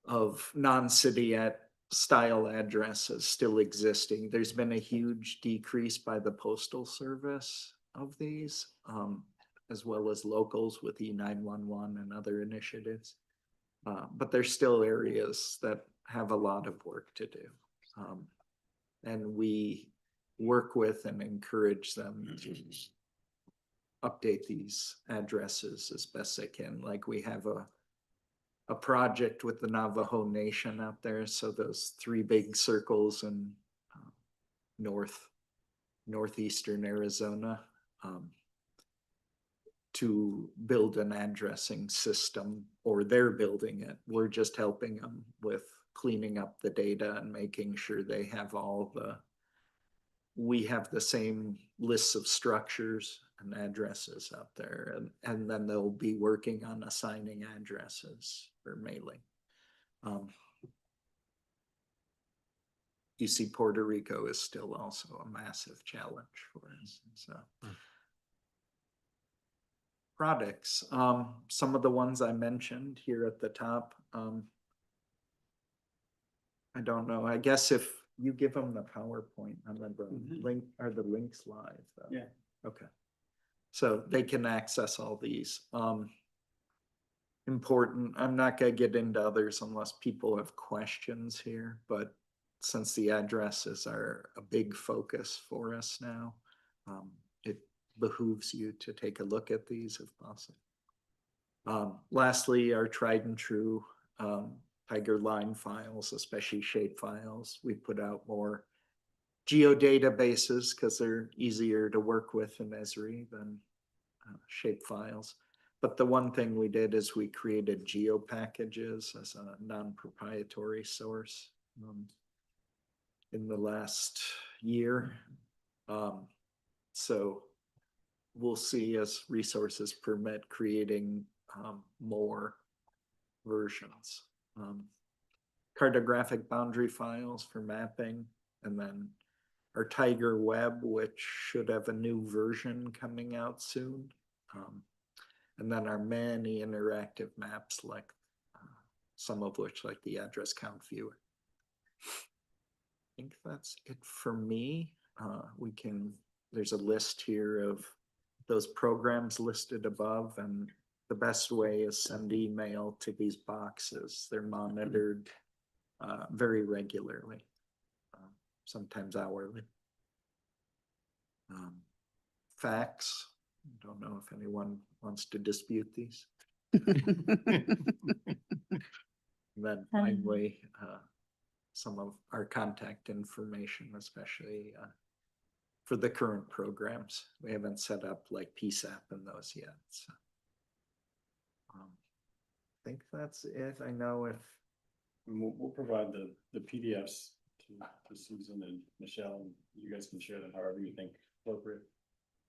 of non-city style addresses still existing. There's been a huge decrease by the Postal Service of these, as well as locals with E911 and other initiatives. But there's still areas that have a lot of work to do. And we work with and encourage them to update these addresses as best they can. Like we have a project with the Navajo Nation out there. So those 3 big circles in northeastern Arizona, to build an addressing system, or they're building it. We're just helping them with cleaning up the data and making sure they have we have the same lists of structures and addresses out there, and then they'll be working on assigning addresses for mailing. You see, Puerto Rico is still also a massive challenge for us. So. Products, some of the ones I mentioned here at the top, I don't know, I guess if you give them the PowerPoint, I'm gonna link, are the links live though? Yeah. Okay. So they can access all these. Important, I'm not gonna get into others unless people have questions here, but since the addresses are a big focus for us now, it behooves you to take a look at these if possible. Lastly, our tried and true Tiger line files, especially shape files. We put out more geodatabases because they're easier to work with in Esri than shape files. But the one thing we did is we created geo packages as a non-proprietary source in the last year. So we'll see as resources permit creating more versions. Cartographic boundary files for mapping, and then our Tiger Web, which should have a new version coming out soon. And then our many interactive maps, like some of which, like the address count viewer. I think that's it for me. There's a list here of those programs listed above, and the best way is send email to these boxes. They're monitored very regularly, sometimes hourly. Facts. I don't know if anyone wants to dispute these. Then finally, some of our contact information, especially for the current programs. We haven't set up like PSAP and those yet. So I think that's it. I know if We'll provide the PDFs to Susan and Michelle, and you guys can share them however you think appropriate.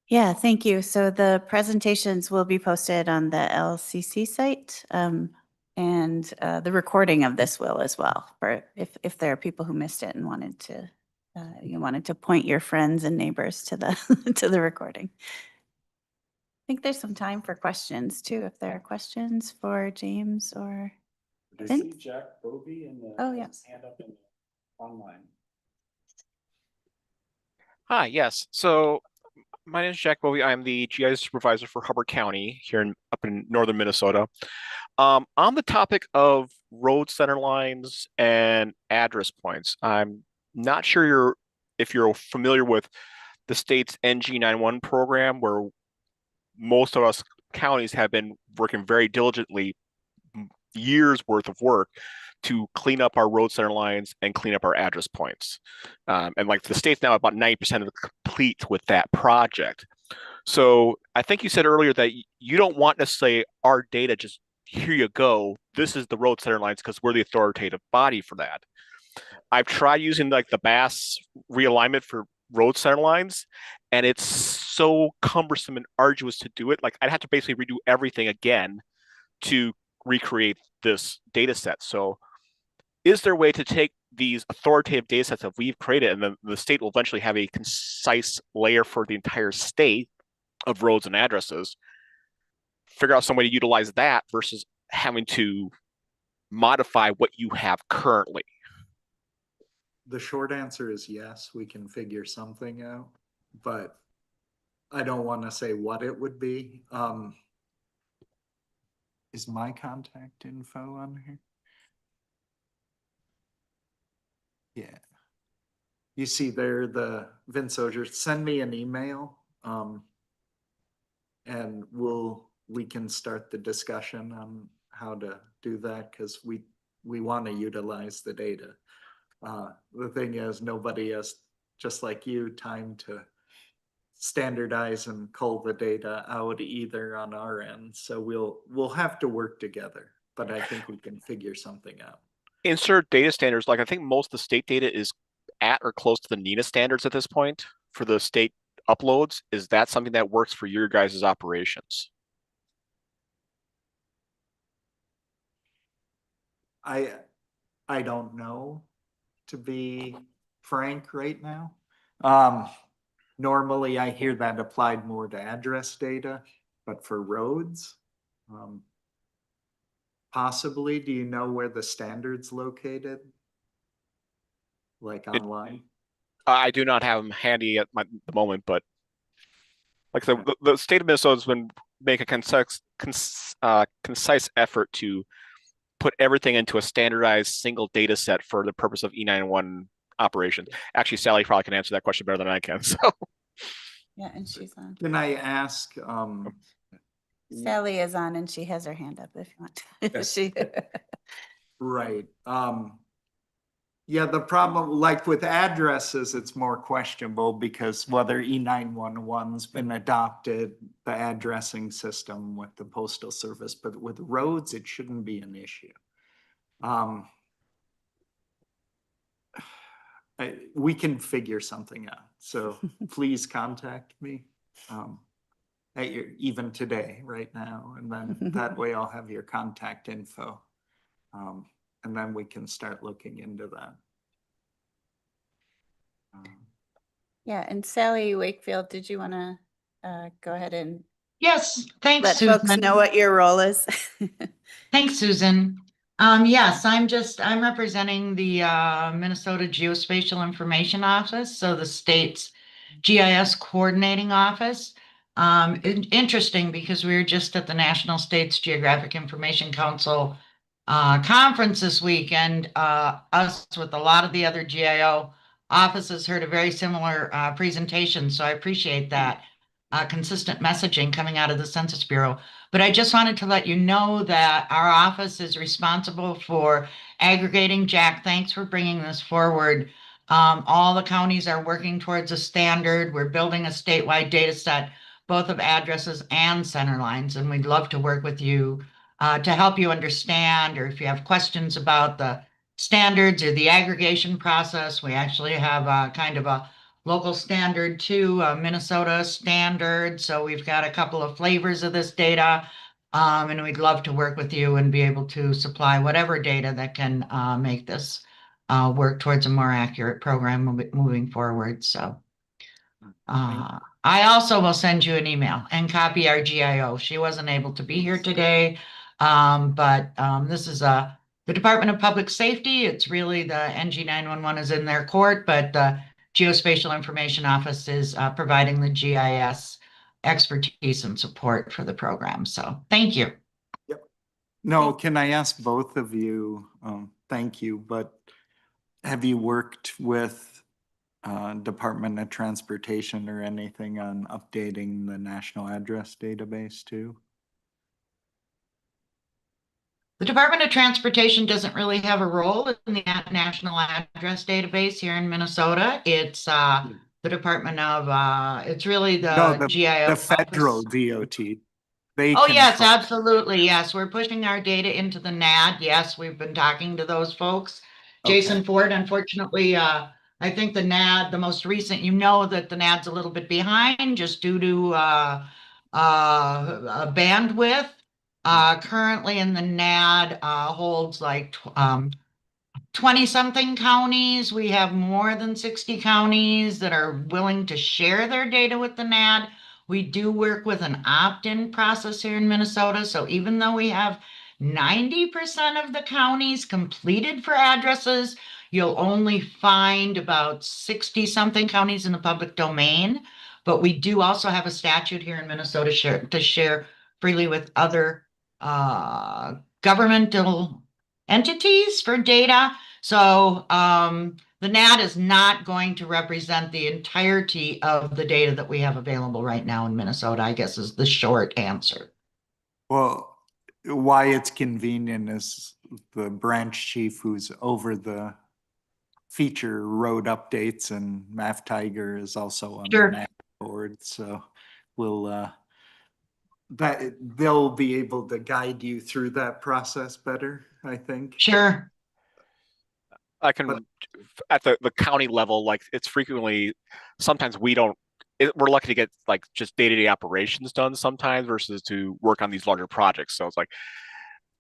Yeah, thank you. So the presentations will be posted on the LCC site, and the recording of this will as well, for if there are people who missed it and wanted to, you wanted to point your friends and neighbors to the to the recording. I think there's some time for questions too, if there are questions for James or I Vince. see Jack Bovee in the Oh, yeah. hand up in online. Hi, yes. So my name is Jack Bovee. I'm the GIS supervisor for Hubbard County here up in northern Minnesota. On the topic of road center lines and address points, I'm not sure if you're familiar with the state's NG91 program, where most of us counties have been working very diligently, years worth of work to clean up our road center lines and clean up our address points. And like the state's now about 90% complete with that project. So I think you said earlier that you don't want necessarily our data, just here you go, this is the road center lines because we're the authoritative body for that. I've tried using like the BAS realignment for road center lines, and it's so cumbersome and arduous to do it. Like I'd have to basically redo everything again to recreate this data set. So is there a way to take these authoritative data sets that we've created, and then the state will eventually have a concise layer for the entire state of roads and addresses, figure out some way to utilize that versus having to modify what you have currently? the short answer is yes, we can figure something out, but I don't want to say what it would be. Is my contact info on here? Yeah. You see there, the Vince Ogier, send me an email, and we can start the discussion on how to do that, because we want to utilize the data. The thing is, nobody has, just like you, time to standardize and cull the data out either on our end. So we'll have to work together, but I think we can figure something out. Insert data standards, like I think most of the state data is at or close to the NENA standards at this point for the state uploads. Is that something that works for your guys' operations? I don't know, to be frank right now. Normally I hear that applied more to address data, but for roads, possibly. Do you know where the standard's located? Like online? I do not have them handy at the moment, but like the state of Minnesota has been make a concise effort to put everything into a standardized single data set for the purpose of E91 operation. Actually, Sally probably can answer that question better than I can. So Yeah, and she's on. Can I ask, Sally is on and she has her hand up if you want to. Yes. She, right, yeah, the problem, like with addresses, it's more questionable because whether E911's been adopted, the addressing system with the postal service, but with roads, it shouldn't be an issue. We can figure something out, so please contact me. Even today, right now, and then that way I'll have your contact info. And then we can start looking into that. yeah, and Sally Wakefield, did you want to go ahead and Yes, thanks, let folks Susan. know what your role is? Thanks, Susan. Yes, I'm representing the Minnesota Geospatial Information Office, so the state's GIS coordinating office. Interesting because we were just at the National States Geographic Information Council conference this week, and us with a lot of the other GIO offices heard a very similar presentation, so I appreciate that consistent messaging coming out of the Census Bureau. But I just wanted to let you know that our office is responsible for aggregating. Jack, thanks for bringing this forward. All the counties are working towards a standard. We're building a statewide data set, both of addresses and center lines, and we'd love to work with you to help you understand, or if you have questions about the standards or the aggregation process. We actually have a kind of a local standard too, Minnesota standard. So we've got a couple of flavors of this data. And we'd love to work with you and be able to supply whatever data that can make this work towards a more accurate program moving forward. So I also will send you an email and copy our GIO. She wasn't able to be here today, but this is the Department of Public Safety. It's really the NG 911 is in their court, but the Geospatial Information Office is providing the GIS expertise and support for the program. So thank you. Yep. No, can I ask both of you, thank you, but have you worked with Department of Transportation or anything on updating the national address database too? The Department of Transportation doesn't really have a role in the national address database here in Minnesota. It's the Department of, it's really the GIO. The federal DOT. Oh, yes, absolutely. Yes, we're pushing our data into the NAD. Yes, we've been talking to those folks. Jason Ford, unfortunately, I think the NAD, the most recent, you know that the NAD's a little bit behind just due to bandwidth. Currently in the NAD holds like 20-something counties. We have more than 60 counties that are willing to share their data with the NAD. We do work with an opt-in process here in Minnesota. So even though we have 90% of the counties completed for addresses, you'll only find about 60-something counties in the public domain. But we do also have a statute here in Minnesota to share freely with other governmental entities for data. So the NAD is not going to represent the entirety of the data that we have available right now in Minnesota, I guess is the short answer. Well, why it's convenient is the branch chief who's over the feature road updates and Math Tiger is also on the NAD board. So we'll they'll be able to guide you through that process better, I think. Sure. I can, at the county level, like it's frequently, sometimes we don't, we're lucky to get like just day-to-day operations done sometimes versus to work on these larger projects. So it's like,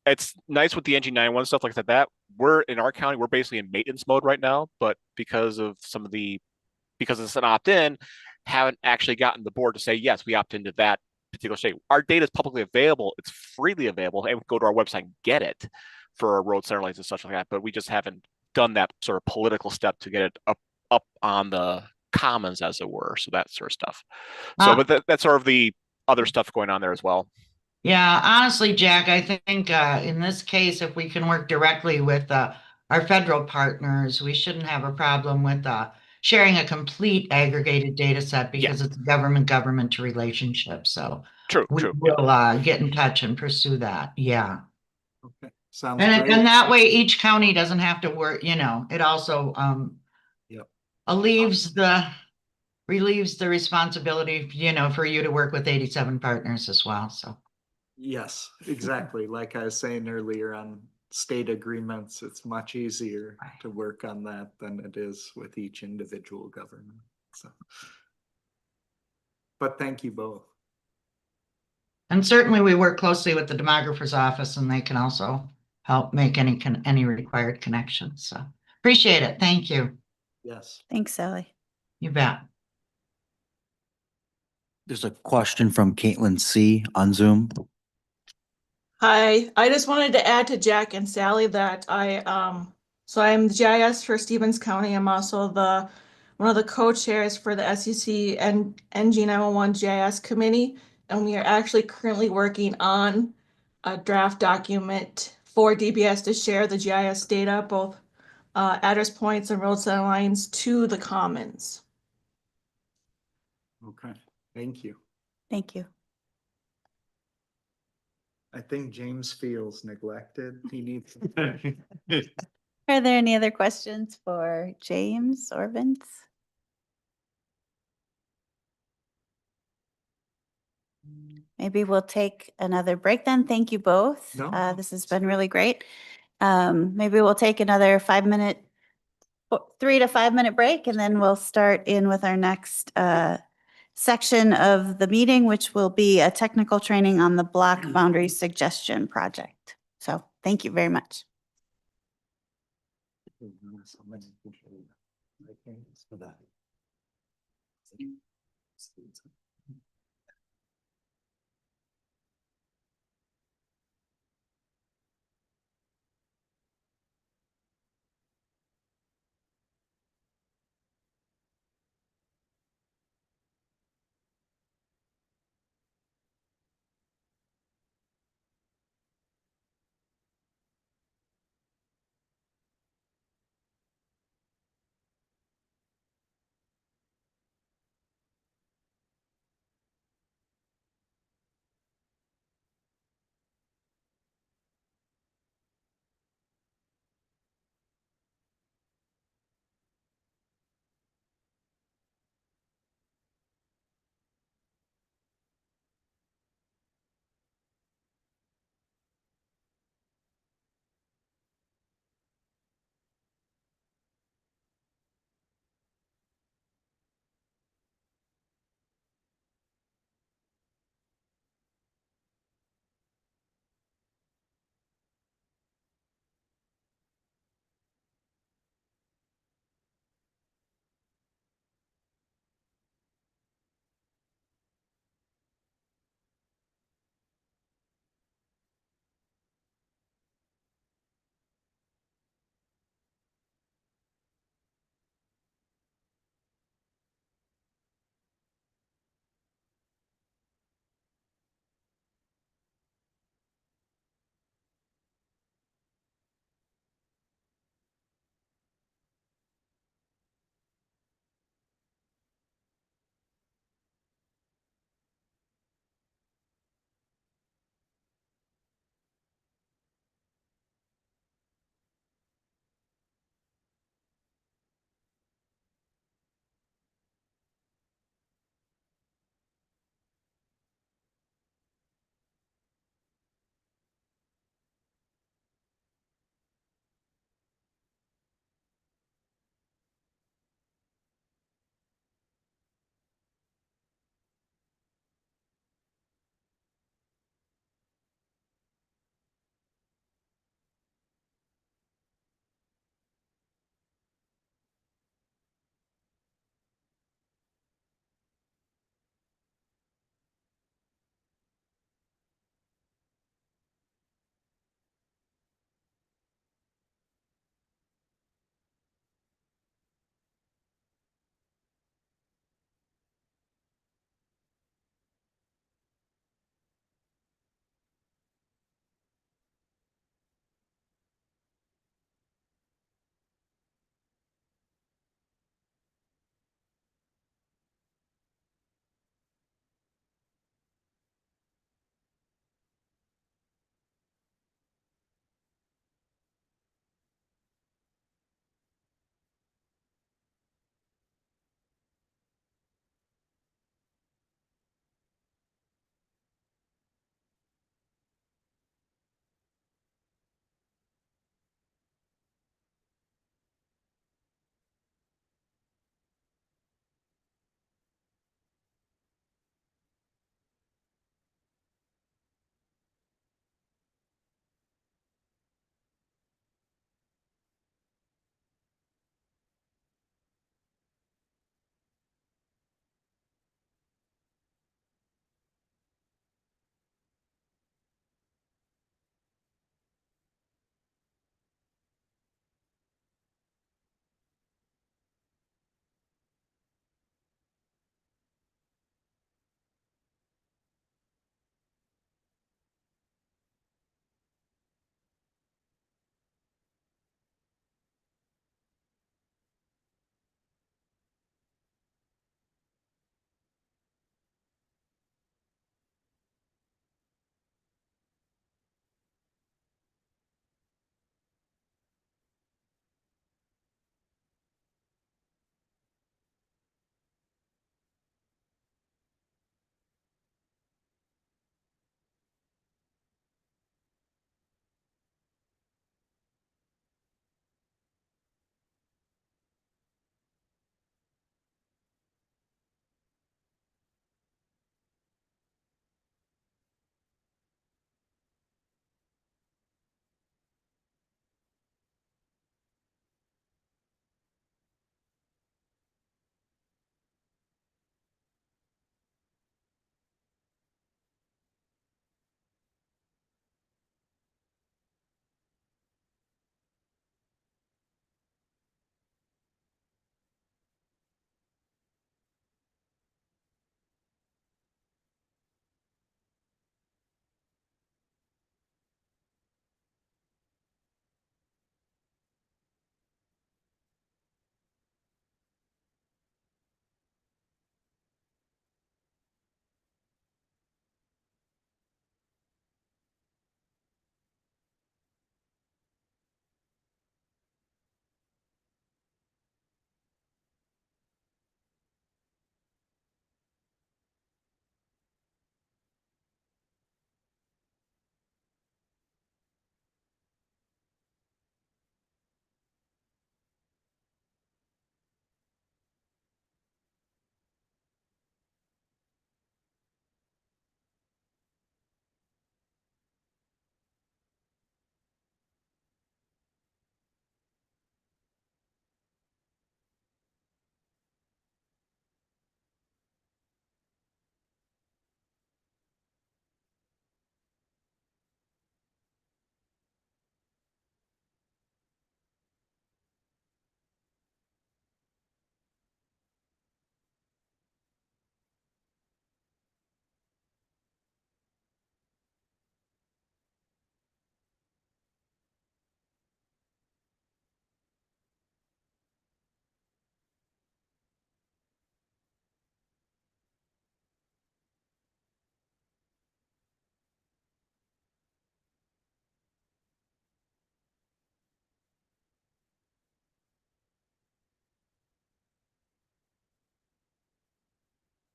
it's nice with the NG911 stuff like that. We're in our county, we're basically in maintenance mode right now, but because of some of the, because it's an opt-in, haven't actually gotten the board to say, yes, we opt into that particular state. Our data is publicly available. It's freely available, and we go to our website and get it for our road center lines and such like that. But we just haven't done that sort of political step to get it up on the commons, as it were. So that sort of stuff. So, but that's sort of the other stuff going on there as well. Yeah, honestly, Jack, I think in this case, if we can work directly with our our federal partners, we shouldn't have a problem with sharing a complete aggregated data set because it's a government relationship. So True, we true. Yeah. will get in touch and pursue that. Yeah. Okay, sounds And great. that way each county doesn't have to work, it also Yep. relieves the responsibility, for you to work with 87 partners as well. So Yes, exactly. Like I was saying earlier on state agreements, it's much easier to work on that than it is with each individual government. So, but thank you both. and certainly we work closely with the demographer's office and they can also help make any required connections. So appreciate it. Thank you. Yes. Thanks, Sally. You bet. There's a question from Caitlin C. on Zoom. Hi, I just wanted to add to Jack and Sally that so I'm the GIS for Stevens County. I'm also one of the co-chairs for the SEC and NG911 GIS committee. And we are actually currently working on a draft document for DBS to share the GIS data, both address points and road center lines to the commons. Okay, thank you. Thank you. I think James feels neglected. He needs. Are there any other questions for James or Vince? Maybe we'll take another break then. Thank you both. No, This has been really great. Maybe we'll take another 3 to 5 minute break, and then we'll start in with our next section of the meeting, which will be a technical training on the block boundary suggestion project. So thank you very much.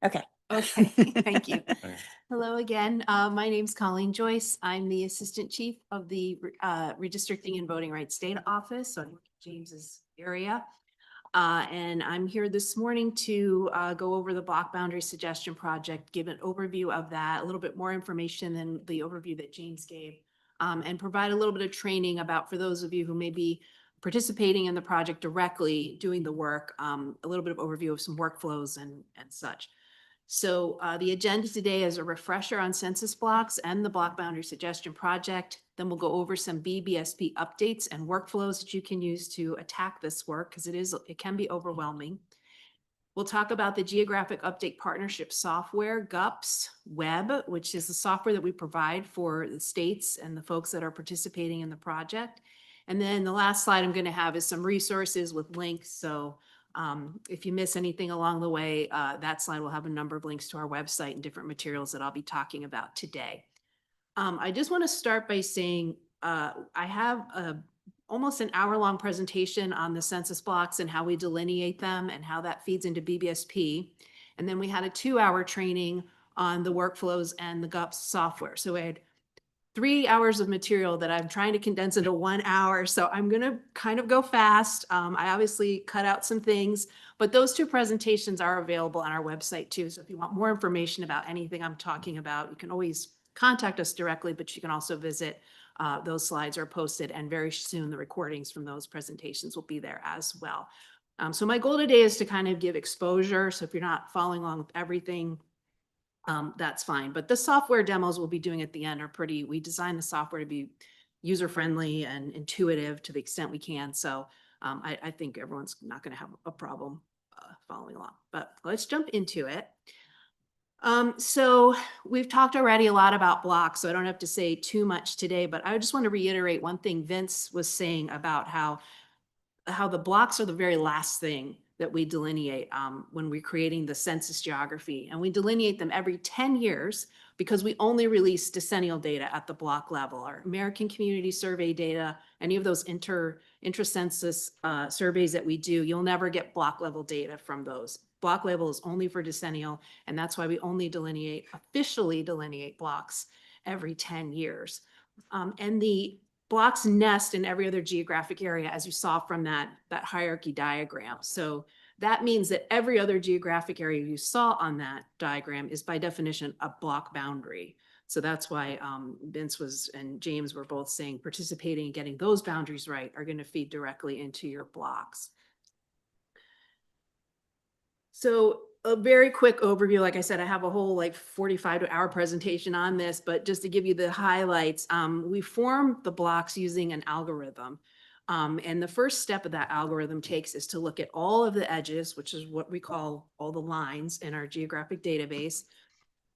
Okay. Okay, thank you. Hello again. My name's Colleen Joyce. I'm the Assistant Chief of the Redistricting and Voting Rights Data Office, so in James's area. And I'm here this morning to go over the Block Boundary Suggestion Project, give an overview of that, a little bit more information than the overview that James gave, and provide a little bit of training about, for those of you who may be participating in the project directly, doing the work, a little bit of overview of some workflows and such. So the agenda today is a refresher on census blocks and the Block Boundary Suggestion Project. Then we'll go over some BBSP updates and workflows that you can use to attack this work, because it can be overwhelming. We'll talk about the Geographic Update Partnership Software, GUPS Web, which is the software that we provide for the states and the folks that are participating in the project. And then the last slide I'm going to have is some resources with links. So if you miss anything along the way, that slide will have a number of links to our website and different materials that I'll be talking about today. I just want to start by saying I have almost an hour-long presentation on the census blocks and how we delineate them and how that feeds into BBSP. And then we had a 2-hour training on the workflows and the GUPS software. So we had 3 hours of material that I'm trying to condense into 1 hour. So I'm going to kind of go fast. I obviously cut out some things, but those 2 presentations are available on our website too. So if you want more information about anything I'm talking about, you can always contact us directly, but you can also visit. Those slides are posted, and very soon the recordings from those presentations will be there as well. So my goal today is to kind of give exposure. So if you're not following along with everything, that's fine. But the software demos we'll be doing at the end are we designed the software to be user-friendly and intuitive to the extent we can. So I think everyone's not going to have a problem following along, but let's jump into it. So we've talked already a lot about blocks, so I don't have to say too much today, but I just want to reiterate one thing Vince was saying about how the blocks are the very last thing that we delineate when we're creating the census geography. And we delineate them every 10 years because we only release decennial data at the block level. Our American Community Survey data, any of those intra-census surveys that we do, you'll never get block level data from those. Block level is only for decennial, and that's why we only officially delineate blocks every 10 years. And the blocks nest in every other geographic area, as you saw from that hierarchy diagram. So that means that every other geographic area you saw on that diagram is by definition a block boundary. So that's why Vince and James were both saying participating and getting those boundaries right are going to feed directly into your blocks. So a very quick overview. Like I said, I have a whole 45-hour presentation on this, but just to give you the highlights, we form the blocks using an algorithm. And the first step of that algorithm is to look at all of the edges, which is what we call all the lines in our geographic database.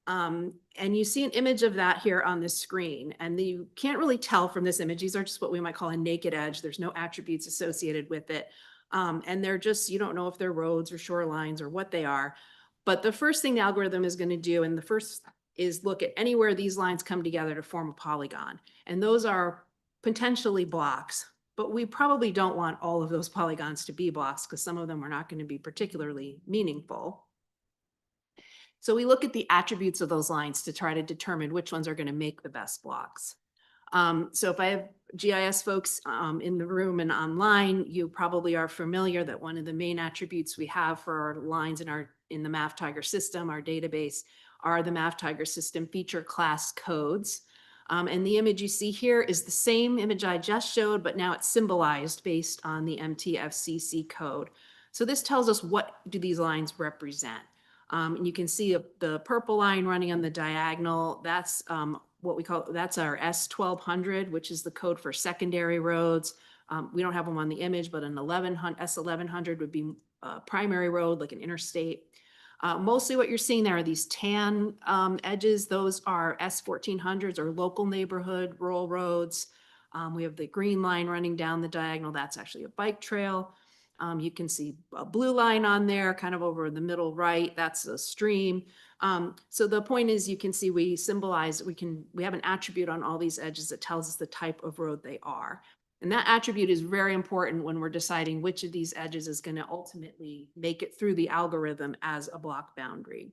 And you see an image of that here on the screen, and you can't really tell from this image. These are just what we might call a naked edge. There's no attributes associated with it. And they're just, you don't know if they're roads or shorelines or what they are. But the first thing the algorithm is going to do, and the first is look at anywhere these lines come together to form a polygon. And those are potentially blocks, but we probably don't want all of those polygons to be blocks because some of them are not going to be particularly meaningful. So we look at the attributes of those lines to try to determine which ones are going to make the best blocks. So if I have GIS folks in the room and online, you probably are familiar that one of the main attributes we have for our lines in the MAFTIGER system, our database, are the MAFTIGER system feature class codes. And the image you see here is the same image I just showed, but now it's symbolized based on the MTFCC code. So this tells us what do these lines represent. And you can see the purple line running on the diagonal. That's that's our S1200, which is the code for secondary roads. We don't have them on the image, but an S1100 would be a primary road, like an interstate. Mostly what you're seeing there are these tan edges. Those are S1400s or local neighborhood rural roads. We have the green line running down the diagonal. That's actually a bike trail. You can see a blue line on there, kind of over the middle right. That's a stream. So the point is, you can see we have an attribute on all these edges that tells us the type of road they are. And that attribute is very important when we're deciding which of these edges is going to ultimately make it through the algorithm as a block boundary.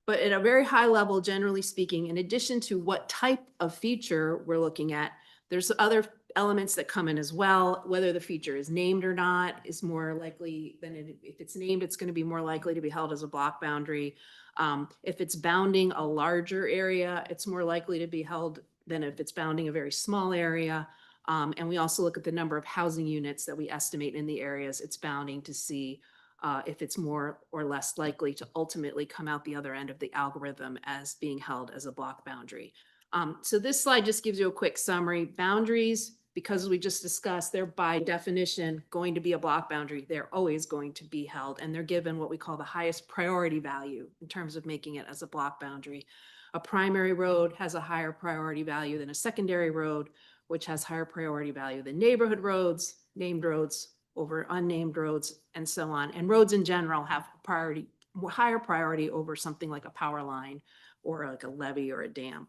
But at a very high level, generally speaking, in addition to what type of feature we're looking at, there's other elements that come in as well. Whether the feature is named or not is more likely than if it's named, it's going to be more likely to be held as a block boundary. If it's bounding a larger area, it's more likely to be held than if it's bounding a very small area. And we also look at the number of housing units that we estimate in the areas it's bounding to see if it's more or less likely to ultimately come out the other end of the algorithm as being held as a block boundary. So this slide just gives you a quick summary. Boundaries, because we just discussed, they're by definition going to be a block boundary. They're always going to be held, and they're given what we call the highest priority value in terms of making it as a block boundary. A primary road has a higher priority value than a secondary road, which has higher priority value than neighborhood roads, named roads over unnamed roads, and so on. And roads in general have higher priority over something like a power line or like a levee or a dam.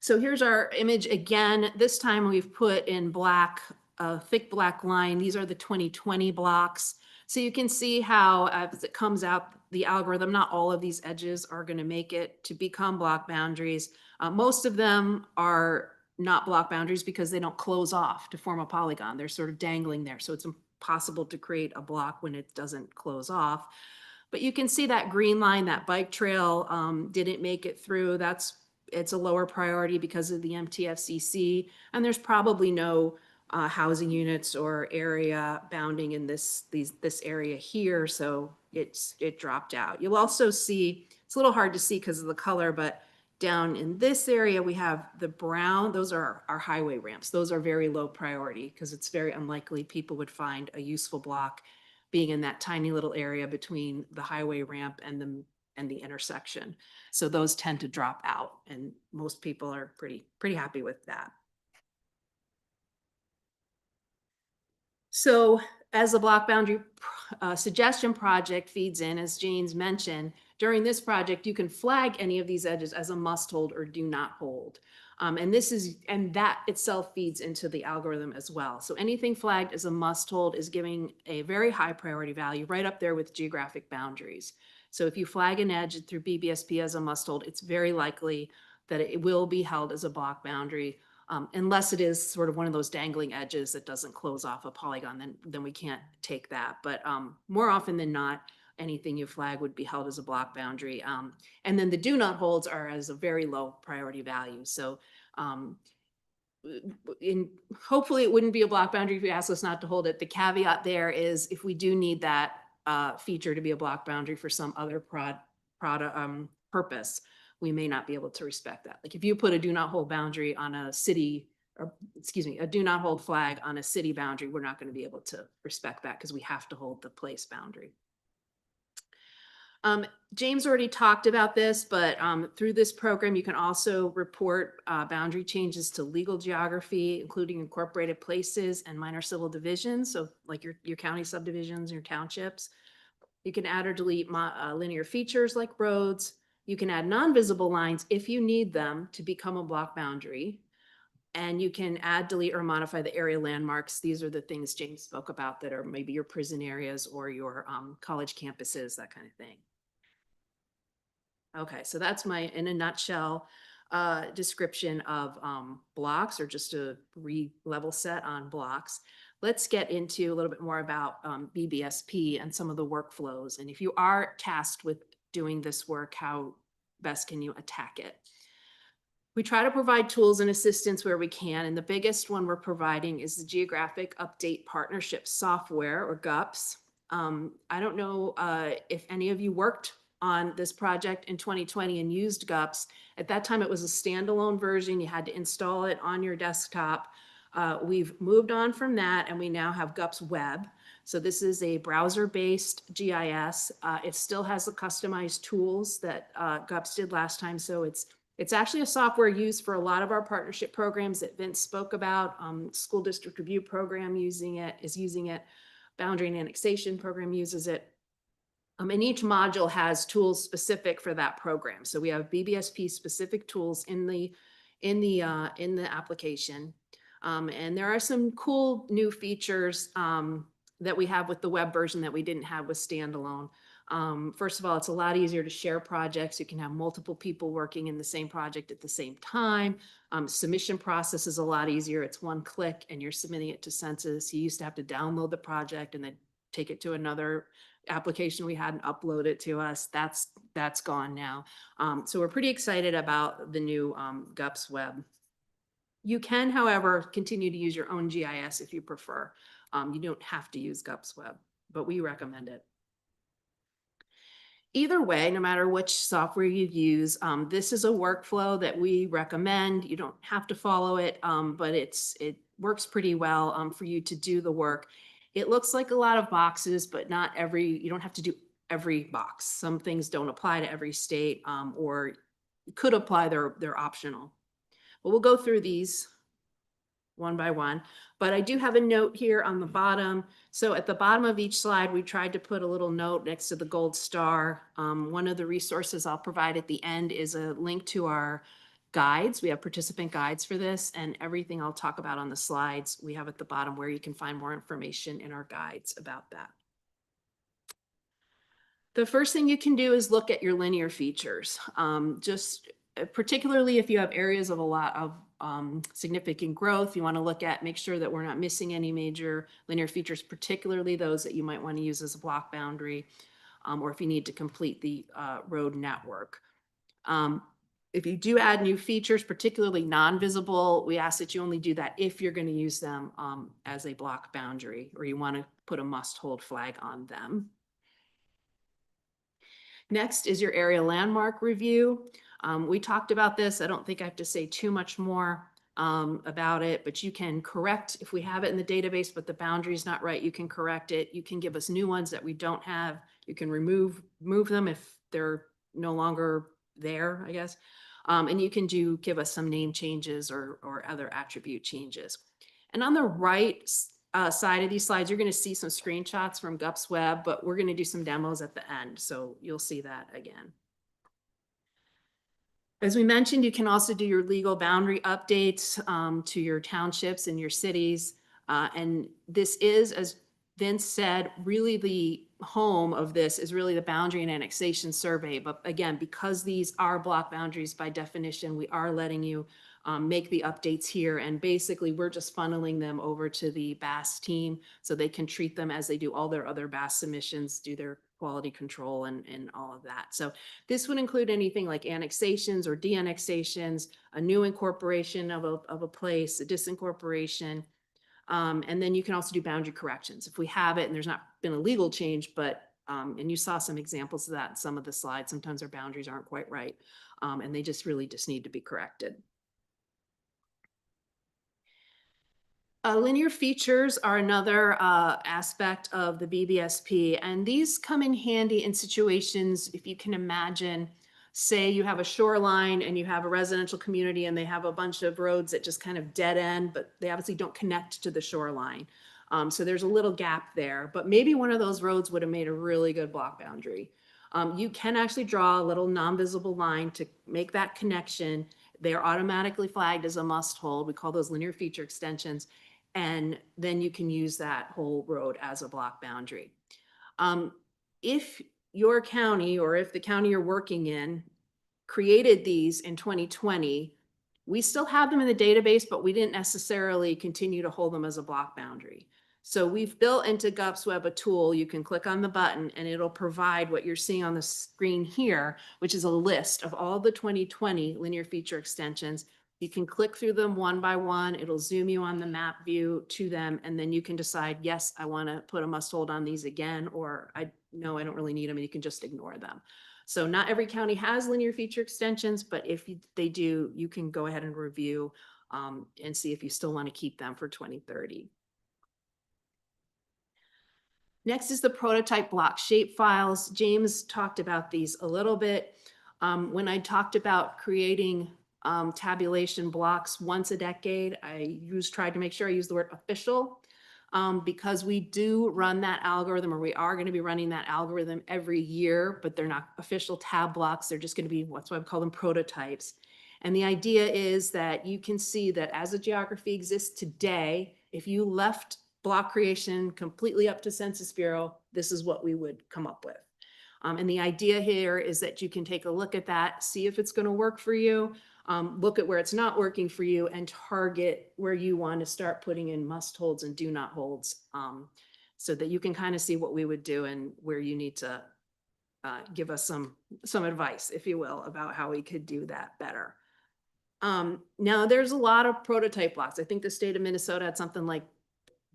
So here's our image again. This time we've put in black, a thick black line. These are the 2020 blocks. So you can see how as it comes out, the algorithm, not all of these edges are going to make it to become block boundaries. Most of them are not block boundaries because they don't close off to form a polygon. They're sort of dangling there. So it's impossible to create a block when it doesn't close off. But you can see that green line, that bike trail didn't make it through. It's a lower priority because of the MTFCC. And there's probably no housing units or area bounding in this area here. So it dropped out. You'll also see, it's a little hard to see because of the color, but down in this area, we have the brown. Those are our highway ramps. Those are very low priority because it's very unlikely people would find a useful block being in that tiny little area between the highway ramp and the intersection. So those tend to drop out, and most people are pretty happy with that. So as the block boundary suggestion project feeds in, as Jane's mentioned, during this project, you can flag any of these edges as a must hold or do not hold. And that itself feeds into the algorithm as well. So anything flagged as a must hold is giving a very high priority value right up there with geographic boundaries. So if you flag an edge through BBSP as a must hold, it's very likely that it will be held as a block boundary. Unless it is sort of one of those dangling edges that doesn't close off a polygon, then we can't take that. But more often than not, anything you flag would be held as a block boundary. And then the do not holds are as a very low priority value. So hopefully it wouldn't be a block boundary if you ask us not to hold it. The caveat there is if we do need that feature to be a block boundary for some other purpose, we may not be able to respect that. Like if you put a do not hold boundary on a city, or excuse me, a do not hold flag on a city boundary, we're not going to be able to respect that because we have to hold the place boundary. James already talked about this, but through this program, you can also report boundary changes to legal geography, including incorporated places and minor civil divisions. So like your county subdivisions, your townships. You can add or delete linear features like roads. You can add non-visible lines if you need them to become a block boundary. And you can add, delete, or modify the area landmarks. These are the things James spoke about that are maybe your prison areas or your college campuses, that kind of thing. Okay, so that's in a nutshell, description of blocks, or just a level set on blocks. Let's get into a little bit more about BBSP and some of the workflows. And if you are tasked with doing this work, how best can you attack it? We try to provide tools and assistance where we can, and the biggest one we're providing is the Geographic Update Partnership Software, or GUPS. I don't know if any of you worked on this project in 2020 and used GUPS. At that time, it was a standalone version. You had to install it on your desktop. We've moved on from that, and we now have GUPS Web. So this is a browser-based GIS. It still has the customized tools that GUPS did last time. So it's actually a software used for a lot of our partnership programs that Vince spoke about. School District Review Program is using it. Boundary and Annexation Program uses it. And each module has tools specific for that program. So we have BBSP specific tools in the application. And there are some cool new features that we have with the web version that we didn't have with standalone. First of all, it's a lot easier to share projects. You can have multiple people working in the same project at the same time. Submission process is a lot easier. It's one click and you're submitting it to Census. You used to have to download the project and then take it to another application we had and upload it to us. That's gone now. So we're pretty excited about the new GUPS web. You can, however, continue to use your own GIS if you prefer. You don't have to use GUPS web, but we recommend it. Either way, no matter which software you use, this is a workflow that we recommend. You don't have to follow it, but it works pretty well for you to do the work. It looks like a lot of boxes, but not every, you don't have to do every box. Some things don't apply to every state or could apply, they're optional. But we'll go through these one by one, but I do have a note here on the bottom. So at the bottom of each slide, we tried to put a little note next to the gold star. One of the resources I'll provide at the end is a link to our guides. We have participant guides for this, and everything I'll talk about on the slides we have at the bottom where you can find more information in our guides about that. The first thing you can do is look at your linear features. Just particularly if you have areas of a lot of significant growth, you want to look at, make sure that we're not missing any major linear features, particularly those that you might want to use as a block boundary, or if you need to complete the road network. If you do add new features, particularly non-visible, we ask that you only do that if you're going to use them as a block boundary, or you want to put a must-hold flag on them. Next is your area landmark review. We talked about this. I don't think I have to say too much more about it, but you can correct if we have it in the database, but the boundary is not right, you can correct it. You can give us new ones that we don't have. You can move them if they're no longer there, I guess. And you can give us some name changes or other attribute changes. And on the right side of these slides, you're going to see some screenshots from GUPS Web, but we're going to do some demos at the end, so you'll see that again. As we mentioned, you can also do your legal boundary updates to your townships and your cities. And this is, as Vince said, really the home of this is really the boundary and annexation survey. But again, because these are block boundaries by definition, we are letting you make the updates here. And basically, we're just funneling them over to the BAS team so they can treat them as they do all their other BAS submissions, do their quality control and all of that. So this would include anything like annexations or de-annexations, a new incorporation of a place, a disincorporation. And then you can also do boundary corrections. If we have it and there's not been a legal change, but, and you saw some examples of that in some of the slides, sometimes our boundaries aren't quite right. And they just need to be corrected. Linear features are another aspect of the BBSP, and these come in handy in situations, if you can imagine, say you have a shoreline and you have a residential community and they have a bunch of roads that just kind of dead end, but they obviously don't connect to the shoreline. So there's a little gap there, but maybe one of those roads would have made a really good block boundary. You can actually draw a little non-visible line to make that connection. They are automatically flagged as a must hold. We call those linear feature extensions. And then you can use that whole road as a block boundary. If your county or if the county you're working in created these in 2020, we still have them in the database, but we didn't necessarily continue to hold them as a block boundary. So we've built into GUPS Web a tool. You can click on the button and it'll provide what you're seeing on the screen here, which is a list of all the 2020 linear feature extensions. You can click through them one by one. It'll zoom you on the map view to them. And then you can decide, yes, I want to put a must hold on these again, or no, I don't really need them. And you can just ignore them. So not every county has linear feature extensions, but if they do, you can go ahead and review and see if you still want to keep them for 2030. Next is the prototype block shape files. James talked about these a little bit. When I talked about creating tabulation blocks once a decade, I tried to make sure I use the word official because we do run that algorithm, or we are going to be running that algorithm every year, but they're not official tab blocks. They're just going to be, what's why I call them prototypes. And the idea is that you can see that as a geography exists today, if you left block creation completely up to Census Bureau, this is what we would come up with. And the idea here is that you can take a look at that, see if it's going to work for you, look at where it's not working for you, and target where you want to start putting in must holds and do not holds, so that you can kind of see what we would do and where you need to give us some advice, if you will, about how we could do that better. Now there's a lot of prototype blocks. I think the state of Minnesota had something like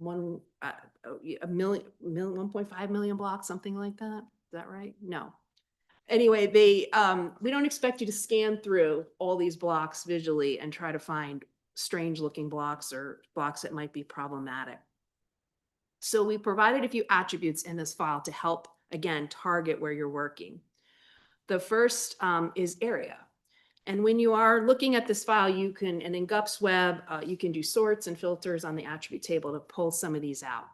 1.5 million blocks, something like that. Is that right? No. Anyway, we don't expect you to scan through all these blocks visually and try to find strange looking blocks or blocks that might be problematic. So we provided a few attributes in this file to help, again, target where you're working. The first is area. And when you are looking at this file, you can, and in GUPS Web, you can do sorts and filters on the attribute table to pull some of these out.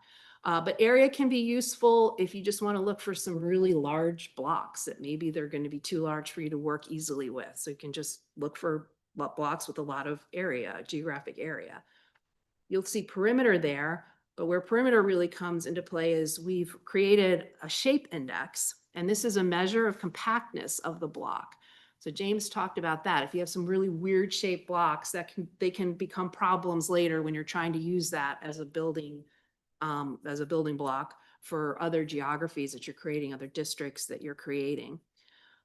But area can be useful if you just want to look for some really large blocks that maybe they're going to be too large for you to work easily with. So you can just look for blocks with a lot of area, geographic area. You'll see perimeter there, but where perimeter really comes into play is we've created a shape index, and this is a measure of compactness of the block. So James talked about that. If you have some really weird shaped blocks, they can become problems later when you're trying to use that as a building block for other geographies that you're creating, other districts that you're creating.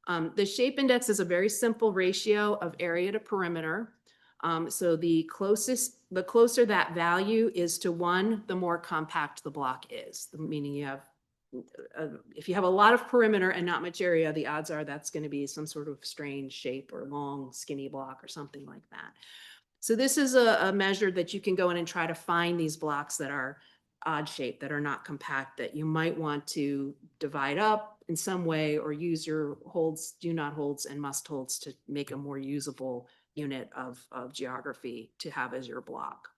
The shape index is a very simple ratio of area to perimeter. So the closer that value is to 1, the more compact the block is, meaning you have, if you have a lot of perimeter and not much area, the odds are that's going to be some sort of strange shape or long skinny block or something like that. So this is a measure that you can go in and try to find these blocks that are odd shape, that are not compact, that you might want to divide up in some way or use your holds, do not holds, and must holds to make a more usable unit of geography to have as your block.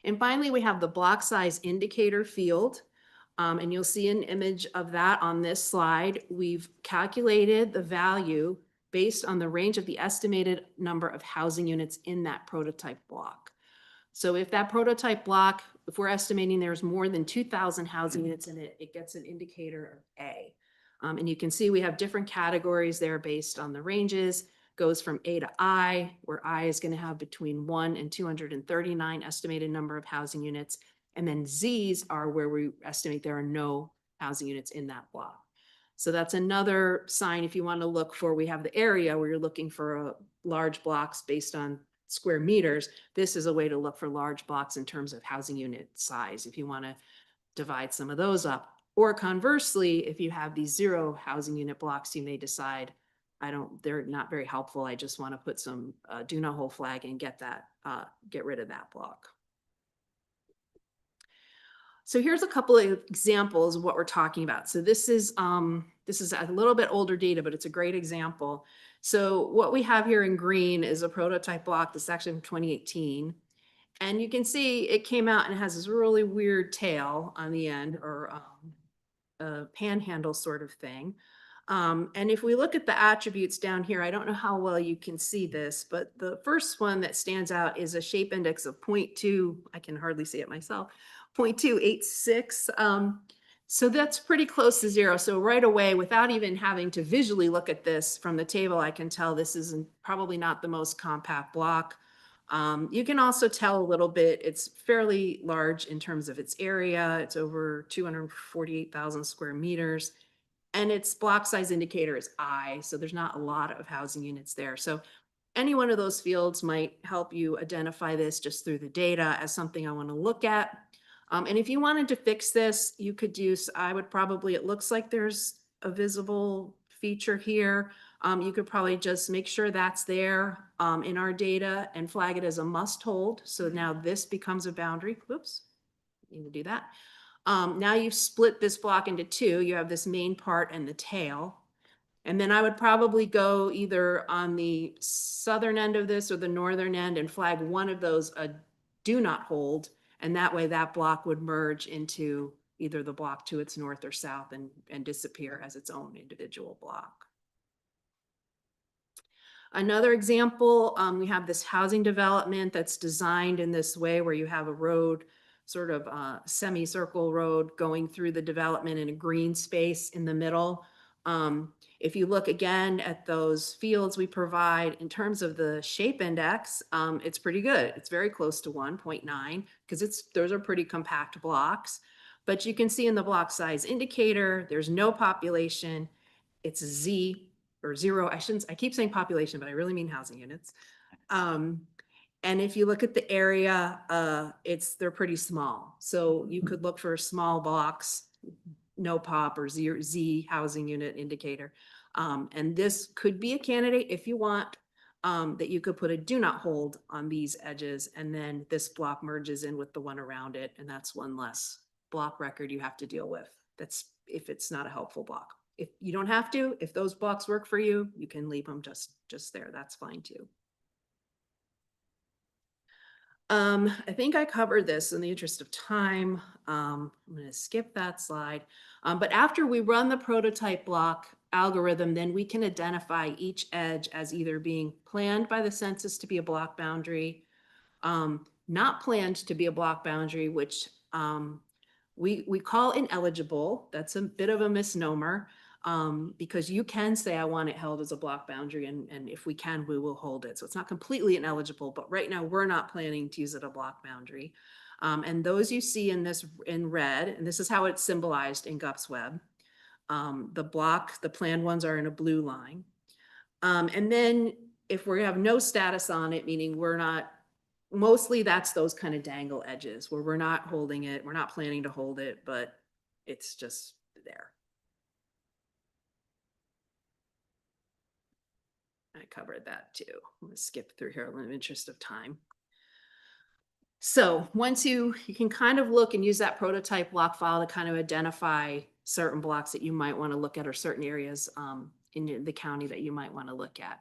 And finally, we have the block size indicator field. And you'll see an image of that on this slide. We've calculated the value based on the range of the estimated number of housing units in that prototype block. So if that prototype block, if we're estimating there's more than 2,000 housing units in it, it gets an indicator of A. And you can see we have different categories there based on the ranges. Goes from A to I, where I is going to have between 1 and 239 estimated number of housing units. And then Z's are where we estimate there are no housing units in that block. So that's another sign if you want to look for, we have the area where you're looking for large blocks based on square meters. This is a way to look for large blocks in terms of housing unit size if you want to divide some of those up. Or conversely, if you have these 0 housing unit blocks, you may decide, they're not very helpful. I just want to put some do not hold flag and get rid of that block. So here's a couple of examples of what we're talking about. So this is a little bit older data, but it's a great example. So what we have here in green is a prototype block that's actually from 2018. And you can see it came out and it has this really weird tail on the end, or a panhandle sort of thing. And if we look at the attributes down here, I don't know how well you can see this, but the first one that stands out is a shape index of 0.2. I can hardly see it myself. 0.286. So that's pretty close to 0. So right away, without even having to visually look at this from the table, I can tell this is probably not the most compact block. You can also tell a little bit, it's fairly large in terms of its area. It's over 248,000 square meters. And its block size indicator is I, so there's not a lot of housing units there. So any one of those fields might help you identify this just through the data as something I want to look at. And if you wanted to fix this, you could use, it looks like there's a visible feature here. You could probably just make sure that's there in our data and flag it as a must hold. So now this becomes a boundary. Whoops, you can do that. Now you've split this block into 2. You have this main part and the tail. And then I would probably go either on the southern end of this or the northern end and flag one of those a do not hold. And that way that block would merge into either the block to its north or south and disappear as its own individual block. Another example, we have this housing development that's designed in this way where you have a road sort of semicircle road going through the development in a green space in the middle. If you look again at those fields we provide in terms of the shape index, it's pretty good. It's very close to 1.9 because those are pretty compact blocks. But you can see in the block size indicator, there's no population. It's Z or zero. I keep saying population, but I really mean housing units. And if you look at the area, they're pretty small. So you could look for small blocks, no pop or Z housing unit indicator. And this could be a candidate if you want, that you could put a do not hold on these edges, and then this block merges in with the one around it. And that's one less block record you have to deal with. That's if it's not a helpful block. If you don't have to, if those blocks work for you, you can leave them just there. That's fine too. I think I covered this in the interest of time. I'm going to skip that slide. But after we run the prototype block algorithm, then we can identify each edge as either being planned by the census to be a block boundary, not planned to be a block boundary, which we call ineligible. That's a bit of a misnomer. Because you can say, I want it held as a block boundary, and if we can, we will hold it. So it's not completely ineligible, but right now we're not planning to use it a block boundary. And those you see in red, and this is how it's symbolized in GUPS Web. The planned ones are in a blue line. And then if we have no status on it, meaning we're not, mostly that's those kind of dangle edges where we're not holding it, we're not planning to hold it, but it's just there. I covered that too. I'm going to skip through here in the interest of time. So once you can kind of look and use that prototype block file to kind of identify certain blocks that you might want to look at, or certain areas in the county that you might want to look at.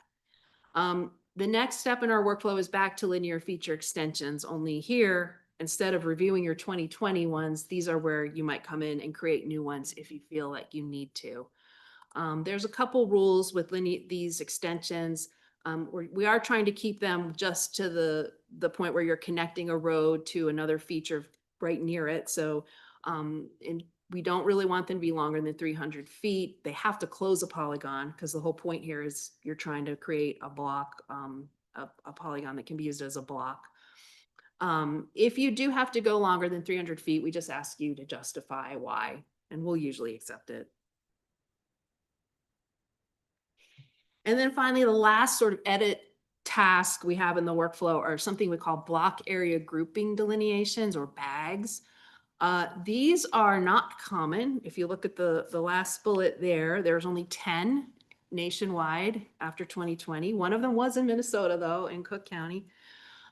The next step in our workflow is back to linear feature extensions. Only here, instead of reviewing your 2020 ones, these are where you might come in and create new ones if you feel like you need to. There's a couple rules with these extensions. We are trying to keep them just to the point where you're connecting a road to another feature right near it. So and we don't really want them to be longer than 300 feet. They have to close a polygon because the whole point here is you're trying to create a block, a polygon that can be used as a block. If you do have to go longer than 300 feet, we just ask you to justify why, and we'll usually accept it. And then finally, the last sort of edit task we have in the workflow are something we call block area grouping delineations, or BAGs. These are not common. If you look at the last bullet there's only 10 nationwide after 2020. One of them was in Minnesota though, in Cook County.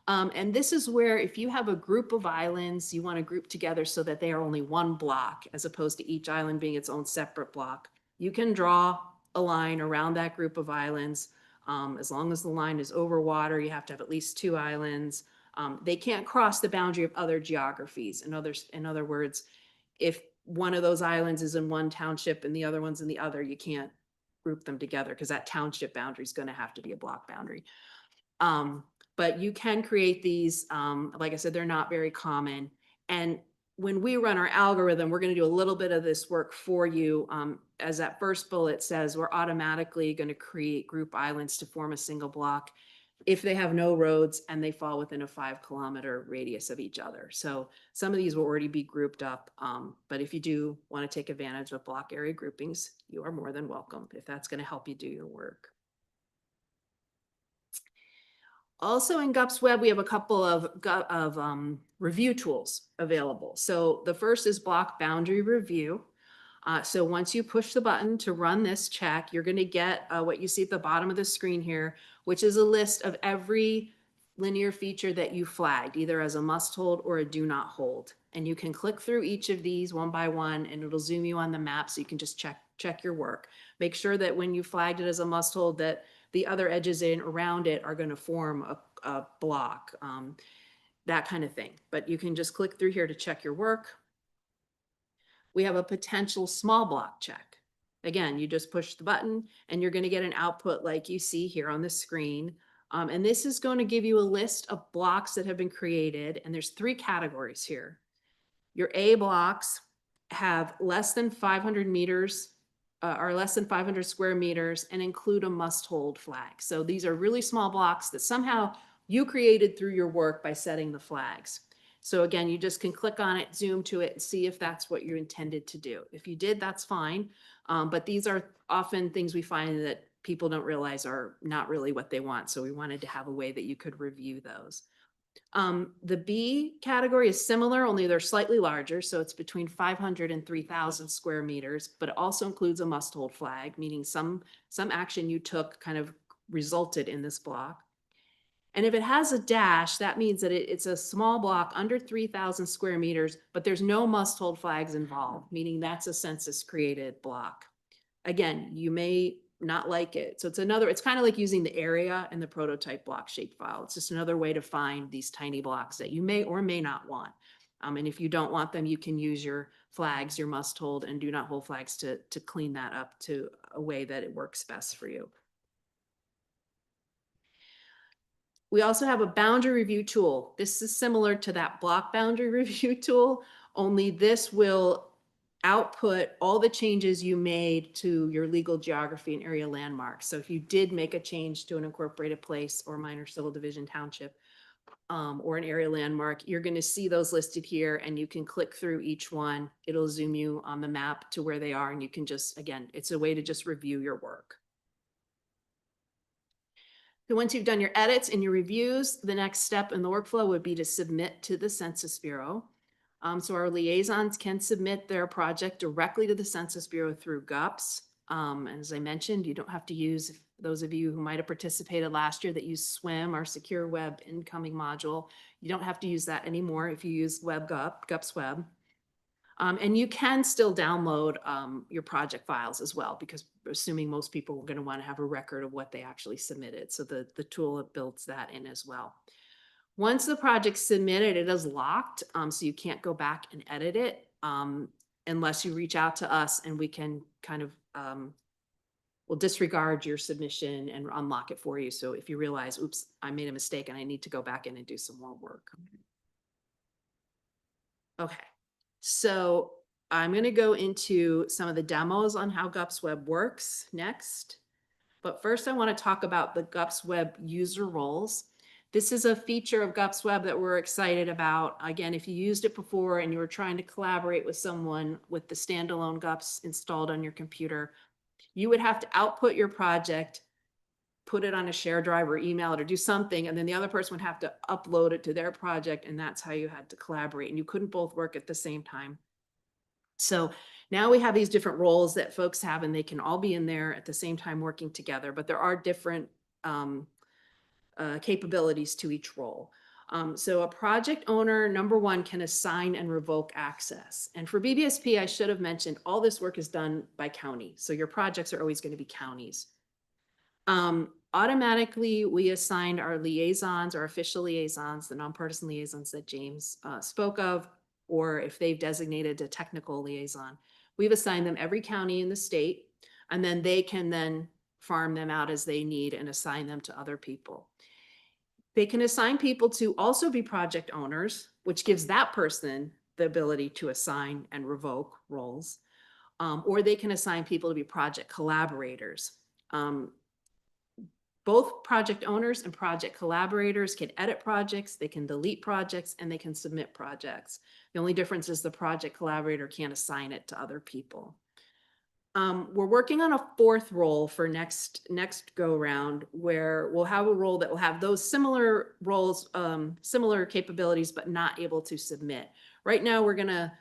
And this is where if you have a group of islands, you want to group together so that they are only one block as opposed to each island being its own separate block. You can draw a line around that group of islands. As long as the line is over water, you have to have at least 2 islands. They can't cross the boundary of other geographies. In other words, if one of those islands is in one township and the other one's in the other, you can't group them together because that township boundary is going to have to be a block boundary. But you can create these, like I said, they're not very common. And when we run our algorithm, we're going to do a little bit of this work for you. As that first bullet says, we're automatically going to create group islands to form a single block if they have no roads and they fall within a 5-kilometer radius of each other. So some of these will already be grouped up. But if you do want to take advantage of block area groupings, you are more than welcome if that's going to help you do your work. Also in GUPS Web, we have a couple of review tools available. So the first is block boundary review. So once you push the button to run this check, you're going to get what you see at the bottom of the screen here, which is a list of every linear feature that you flagged, either as a must hold or a do not hold. And you can click through each of these one by one, and it'll zoom you on the map so you can just check your work. Make sure that when you flagged it as a must hold, that the other edges in around it are going to form a block, that kind of thing. But you can just click through here to check your work. We have a potential small block check. Again, you just push the button and you're going to get an output like you see here on the screen. And this is going to give you a list of blocks that have been created. And there's 3 categories here. Your A blocks have less than 500 meters, are less than 500 square meters and include a must-hold flag. So these are really small blocks that somehow you created through your work by setting the flags. So again, you just can click on it, zoom to it, and see if that's what you intended to do. If you did, that's fine. But these are often things we find that people don't realize are not really what they want. So we wanted to have a way that you could review those. The B category is similar, only they're slightly larger. So it's between 500 and 3,000 square meters, but it also includes a must-hold flag, meaning some action you took kind of resulted in this block. And if it has a dash, that means that it's a small block under 3,000 square meters, but there's no must-hold flags involved, meaning that's a census-created block. Again, you may not like it. So it's kind of like using the area and the prototype block shapefile. It's just another way to find these tiny blocks that you may or may not want. And if you don't want them, you can use your flags, your must-hold and do not hold flags to clean that up to a way that it works best for you. We also have a boundary review tool. This is similar to that block boundary review tool, only this will output all the changes you made to your legal geography and area landmarks. So if you did make a change to an incorporated place or minor civil division township or an area landmark, you're going to see those listed here and you can click through each one. It'll zoom you on the map to where they are and you can just, again, it's a way to just review your work. So once you've done your edits and your reviews, the next step in the workflow would be to submit to the Census Bureau. So our liaisons can submit their project directly to the Census Bureau through GUPS. And as I mentioned, you don't have to use, those of you who might have participated last year that use SWIM, our secure web incoming module, you don't have to use that anymore if you use GUPS Web. And you can still download your project files as well, because assuming most people are going to want to have a record of what they actually submitted. So the tool builds that in as well. Once the project's submitted, it is locked, so you can't go back and edit it unless you reach out to us and we can kind of, we'll disregard your submission and unlock it for you. So if you realize, oops, I made a mistake and I need to go back in and do some more work. Okay. So I'm going to go into some of the demos on how GUPS Web works next. But first I want to talk about the GUPS Web user roles. This is a feature of GUPS Web that we're excited about. Again, if you used it before and you were trying to collaborate with someone with the standalone GUPS installed on your computer, you would have to output your project, put it on a share drive or email it or do something, and then the other person would have to upload it to their project, and that's how you had to collaborate, and you couldn't both work at the same time. So now we have these different roles that folks have, and they can all be in there at the same time working together, but there are different capabilities to each role. So a project owner, number one, can assign and revoke access. And for BBSP, I should have mentioned all this work is done by county. So your projects are always going to be counties. Automatically, we assigned our liaisons, our official liaisons, the nonpartisan liaisons that James spoke of, or if they've designated a technical liaison, we've assigned them every county in the state, and then they can then farm them out as they need and assign them to other people. They can assign people to also be project owners, which gives that person the ability to assign and revoke roles, or they can assign people to be project collaborators. Both project owners and project collaborators can edit projects, they can delete projects, and they can submit projects. The only difference is the project collaborator can't assign it to other people. We're working on a fourth role for next go round, where we'll have a role that will have those similar roles, similar capabilities, but not able to submit. Right now, we're going to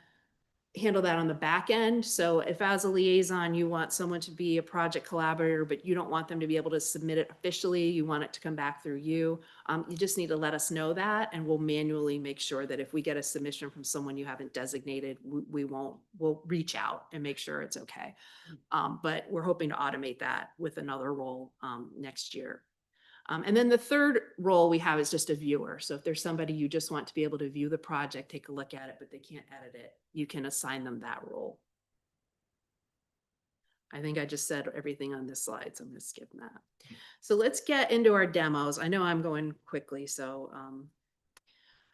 handle that on the back end. So if as a liaison, you want someone to be a project collaborator, but you don't want them to be able to submit it officially, you want it to come back through you, you just need to let us know that, and we'll manually make sure that if we get a submission from someone you haven't designated, we'll reach out and make sure it's okay. But we're hoping to automate that with another role next year. And then the third role we have is just a viewer. So if there's somebody you just want to be able to view the project, take a look at it, but they can't edit it, you can assign them that role. I think I just said everything on this slide, so I'm going to skip that. So let's get into our demos. I know I'm going quickly, so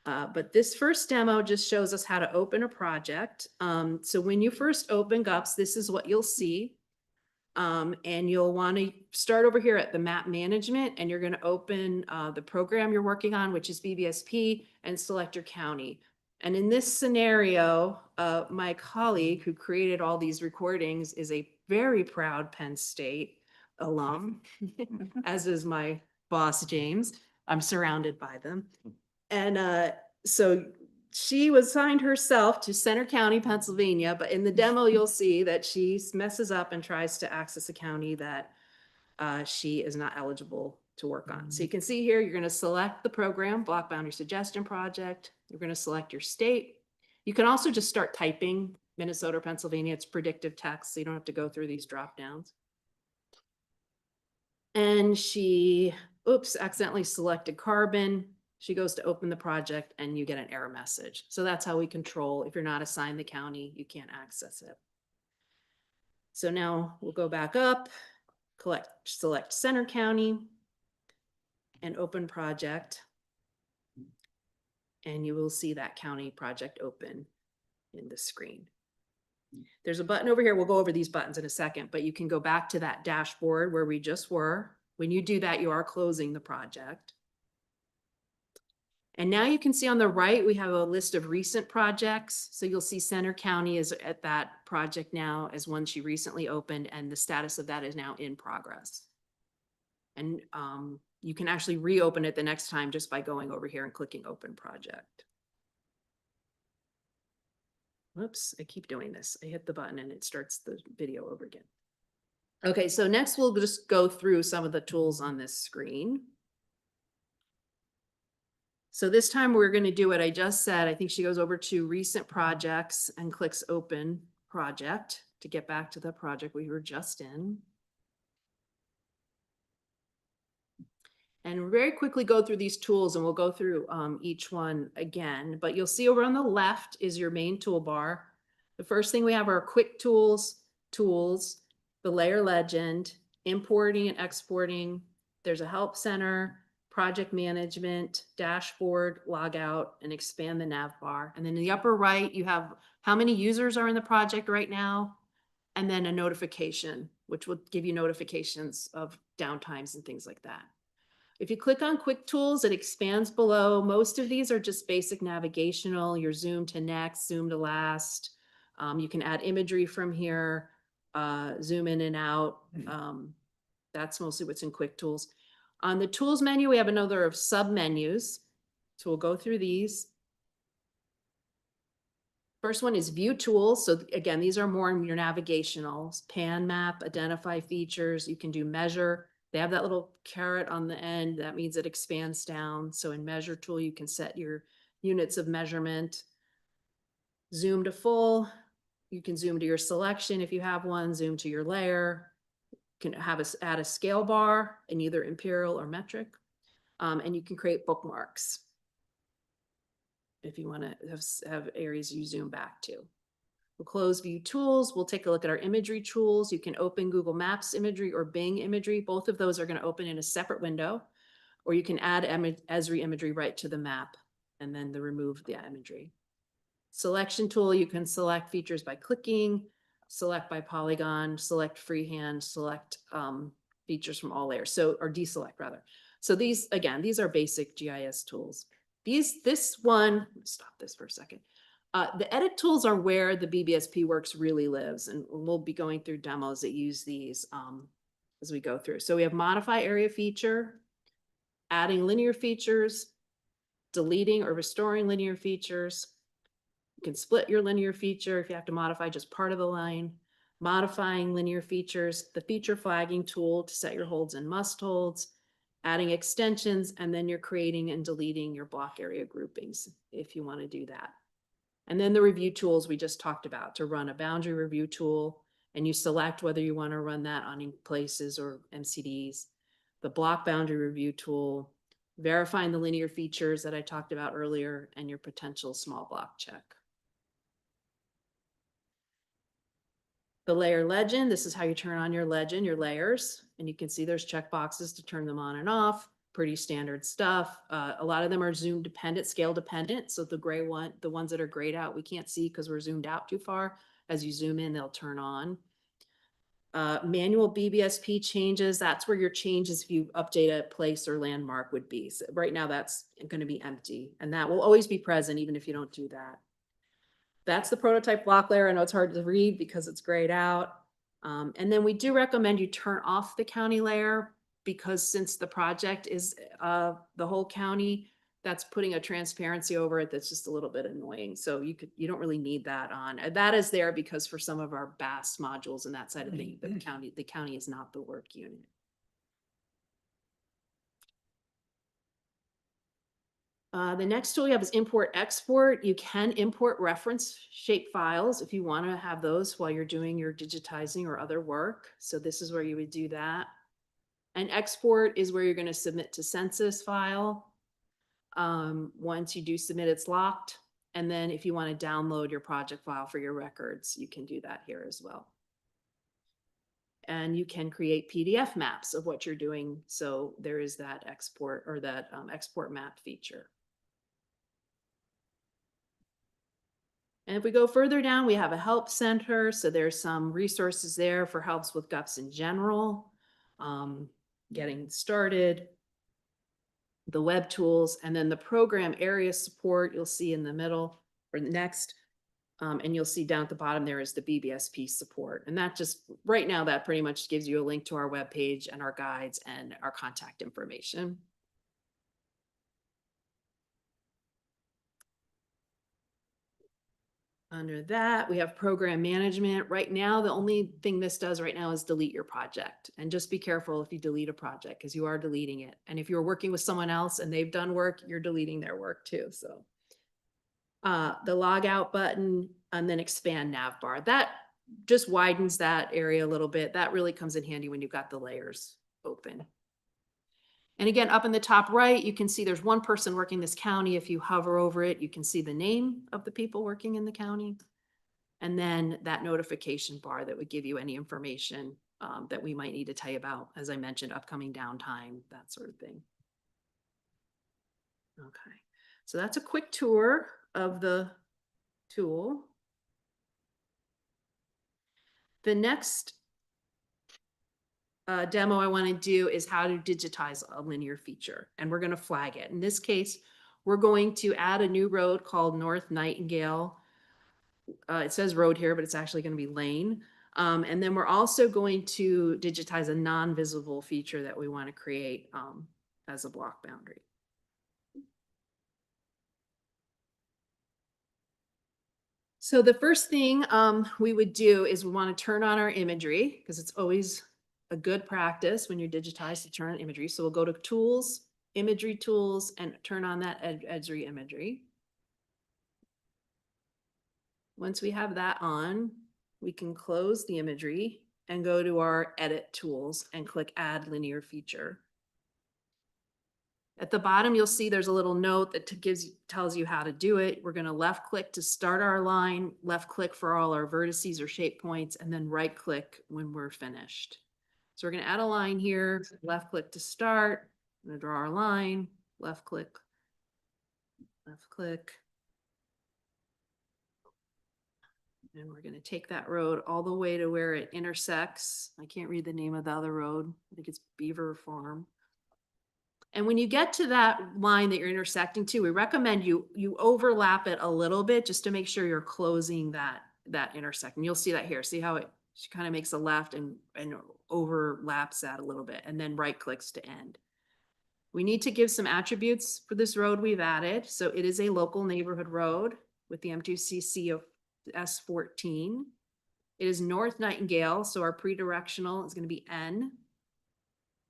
But this first demo just shows us how to open a project. So when you first open GUPS, this is what you'll see. And you'll want to start over here at the map management, and you're going to open the program you're working on, which is BBSP, and select your county. And in this scenario, my colleague who created all these recordings is a very proud Penn State alum, as is my boss, James. I'm surrounded by them. And so she was assigned herself to Center County, Pennsylvania, but in the demo, you'll see that she messes up and tries to access a county that she is not eligible to work on. So you can see here, you're going to select the program, Block Boundary Suggestion Project. You're going to select your state. You can also just start typing Minnesota or Pennsylvania. It's predictive text, so you don't have to go through these drop downs. And she, oops, accidentally selected carbon. She goes to open the project and you get an error message. So that's how we control, if you're not assigned the county, you can't access it. So now we'll go back up, select Center County and open project. And you will see that county project open in the screen. There's a button over here. We'll go over these buttons in a second, but you can go back to that dashboard where we just were. When you do that, you are closing the project. And now you can see on the right, we have a list of recent projects. So you'll see Center County is at that project now as one she recently opened, and the status of that is now in progress. And you can actually reopen it the next time just by going over here and clicking open project. Whoops, I keep doing this. I hit the button and it starts the video over again. Okay, so next we'll just go through some of the tools on this screen. So this time we're going to do what I just said. I think she goes over to recent projects and clicks open project to get back to the project we were just in. And very quickly go through these tools, and we'll go through each one again, but you'll see over on the left is your main toolbar. The first thing we have are quick tools, the layer legend, importing and exporting. There's a help center, project management, dashboard, logout, and expand the nav bar. And then in the upper right, you have how many users are in the project right now, and then a notification, which will give you notifications of downtimes and things like that. If you click on quick tools, it expands below. Most of these are just basic navigational, your zoom to next, zoom to last. You can add imagery from here, zoom in and out. That's mostly what's in quick tools. On the tools menu, we have another of sub menus. So we'll go through these. First one is view tools. So again, these are more in your navigationals. Pan map, identify features. You can do measure. They have that little caret on the end. That means it expands down. So in measure tool, you can set your units of measurement. Zoom to full. You can zoom to your selection if you have one, zoom to your layer. You can add a scale bar in either imperial or metric. And you can create bookmarks if you want to have areas you zoom back to. We'll close view tools. We'll take a look at our imagery tools. You can open Google Maps imagery or Bing imagery. Both of those are going to open in a separate window, or you can add Esri imagery right to the map and then remove the imagery. Selection tool, you can select features by clicking, select by polygon, select freehand, select features from all layers, or deselect rather. So these, again, these are basic GIS tools. This one, stop this for a second. The edit tools are where the BBSP works really lives, and we'll be going through demos that use these as we go through. So we have modify area feature, adding linear features, deleting or restoring linear features. You can split your linear feature if you have to modify just part of the line, modifying linear features, the feature flagging tool to set your holds and must holds, adding extensions, and then you're creating and deleting your block area groupings if you want to do that. And then the review tools we just talked about, to run a boundary review tool, and you select whether you want to run that on places or MCDs. The block boundary review tool, verifying the linear features that I talked about earlier, and your potential small block check. The layer legend, this is how you turn on your legend, your layers, and you can see there's check boxes to turn them on and off. pretty standard stuff. A lot of them are zoom dependent, scale dependent. So the gray one, the ones that are grayed out, we can't see because we're zoomed out too far. As you zoom in, they'll turn on. Manual BBSP changes, that's where your changes if you update a place or landmark would be. So right now that's going to be empty, and that will always be present even if you don't do that. That's the prototype block layer. I know it's hard to read because it's grayed out. And then we do recommend you turn off the county layer, because since the project is the whole county, that's putting a transparency over it that's just a little bit annoying. So you don't really need that on. That is there because for some of our BAS modules and that side of things, the county is not the work unit. The next tool we have is import export. You can import reference shape files if you want to have those while you're doing your digitizing or other work. So this is where you would do that. And export is where you're going to submit to census file. Once you do submit, it's locked. And then if you want to download your project file for your records, you can do that here as well. And you can create PDF maps of what you're doing. So there is that export or that export map feature. And if we go further down, we have a help center. So there's some resources there for helps with GUPS in general, getting started, the web tools, and then the program area support you'll see in the middle or next. And you'll see down at the bottom there is the BBSP support. And that just, right now, that pretty much gives you a link to our webpage and our guides and our contact information. Under that, we have program management. Right now, the only thing this does right now is delete your project. And just be careful if you delete a project because you are deleting it. And if you're working with someone else and they've done work, you're deleting their work too. So the log out button and then expand nav bar. That just widens that area a little bit. That really comes in handy when you've got the layers open. And again, up in the top right, you can see there's one person working this county. If you hover over it, you can see the name of the people working in the county. And then that notification bar that would give you any information that we might need to tell you about, as I mentioned, upcoming downtime, that sort of thing. Okay, so that's a quick tour of the tool. The next demo I want to do is how to digitize a linear feature, and we're going to flag it. In this case, we're going to add a new road called North Nightingale. It says road here, but it's actually going to be lane. And then we're also going to digitize a non-visible feature that we want to create as a block boundary. So the first thing we would do is we want to turn on our imagery, because it's always a good practice when you digitize to turn on imagery. So we'll go to tools, imagery tools, and turn on that Esri imagery. Once we have that on, we can close the imagery and go to our edit tools and click add linear feature. At the bottom, you'll see there's a little note that tells you how to do it. We're going to left click to start our line, left click for all our vertices or shape points, and then right click when we're finished. So we're going to add a line here, left click to start. I'm going to draw our line, left click, left click. And we're going to take that road all the way to where it intersects. I can't read the name of the other road. I think it's Beaver Farm. And when you get to that line that you're intersecting to, we recommend you overlap it a little bit just to make sure you're closing that intersection. You'll see that here. See how it kind of makes a left and overlaps that a little bit, and then right clicks to end. We need to give some attributes for this road we've added. So it is a local neighborhood road with the M2CC of S14. It is North Nightingale, so our pre-directional is going to be N.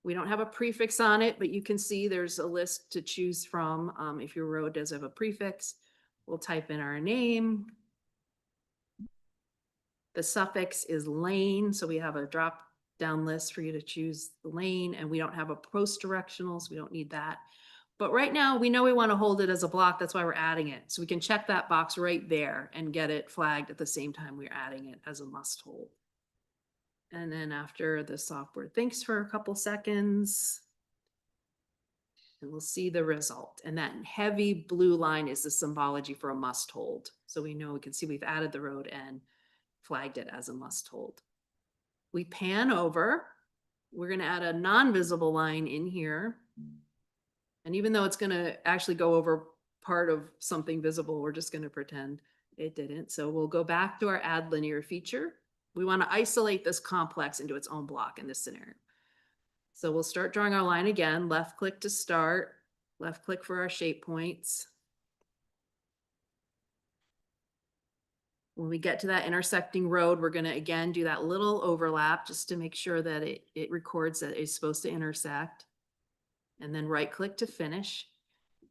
We don't have a prefix on it, but you can see there's a list to choose from. If your road does have a prefix, we'll type in our name. The suffix is lane, so we have a drop down list for you to choose the lane, and we don't have a post directional, so we don't need that. But right now we know we want to hold it as a block. That's why we're adding it. So we can check that box right there and get it flagged at the same time we're adding it as a must hold. And then after the software thinks for a couple seconds, And we'll see the result. And that heavy blue line is the symbology for a must hold. So we know, we can see we've added the road and flagged it as a must hold. We pan over, we're gonna add a non-visible line in here. And even though it's gonna actually go over part of something visible, we're just gonna pretend it didn't. So we'll go back to our add linear feature. We wanna isolate this complex into its own block in this scenario. So we'll start drawing our line again, left click to start, left click for our shape points. When we get to that intersecting road, we're gonna again do that little overlap just to make sure that it records that it's supposed to intersect. And then right click to finish.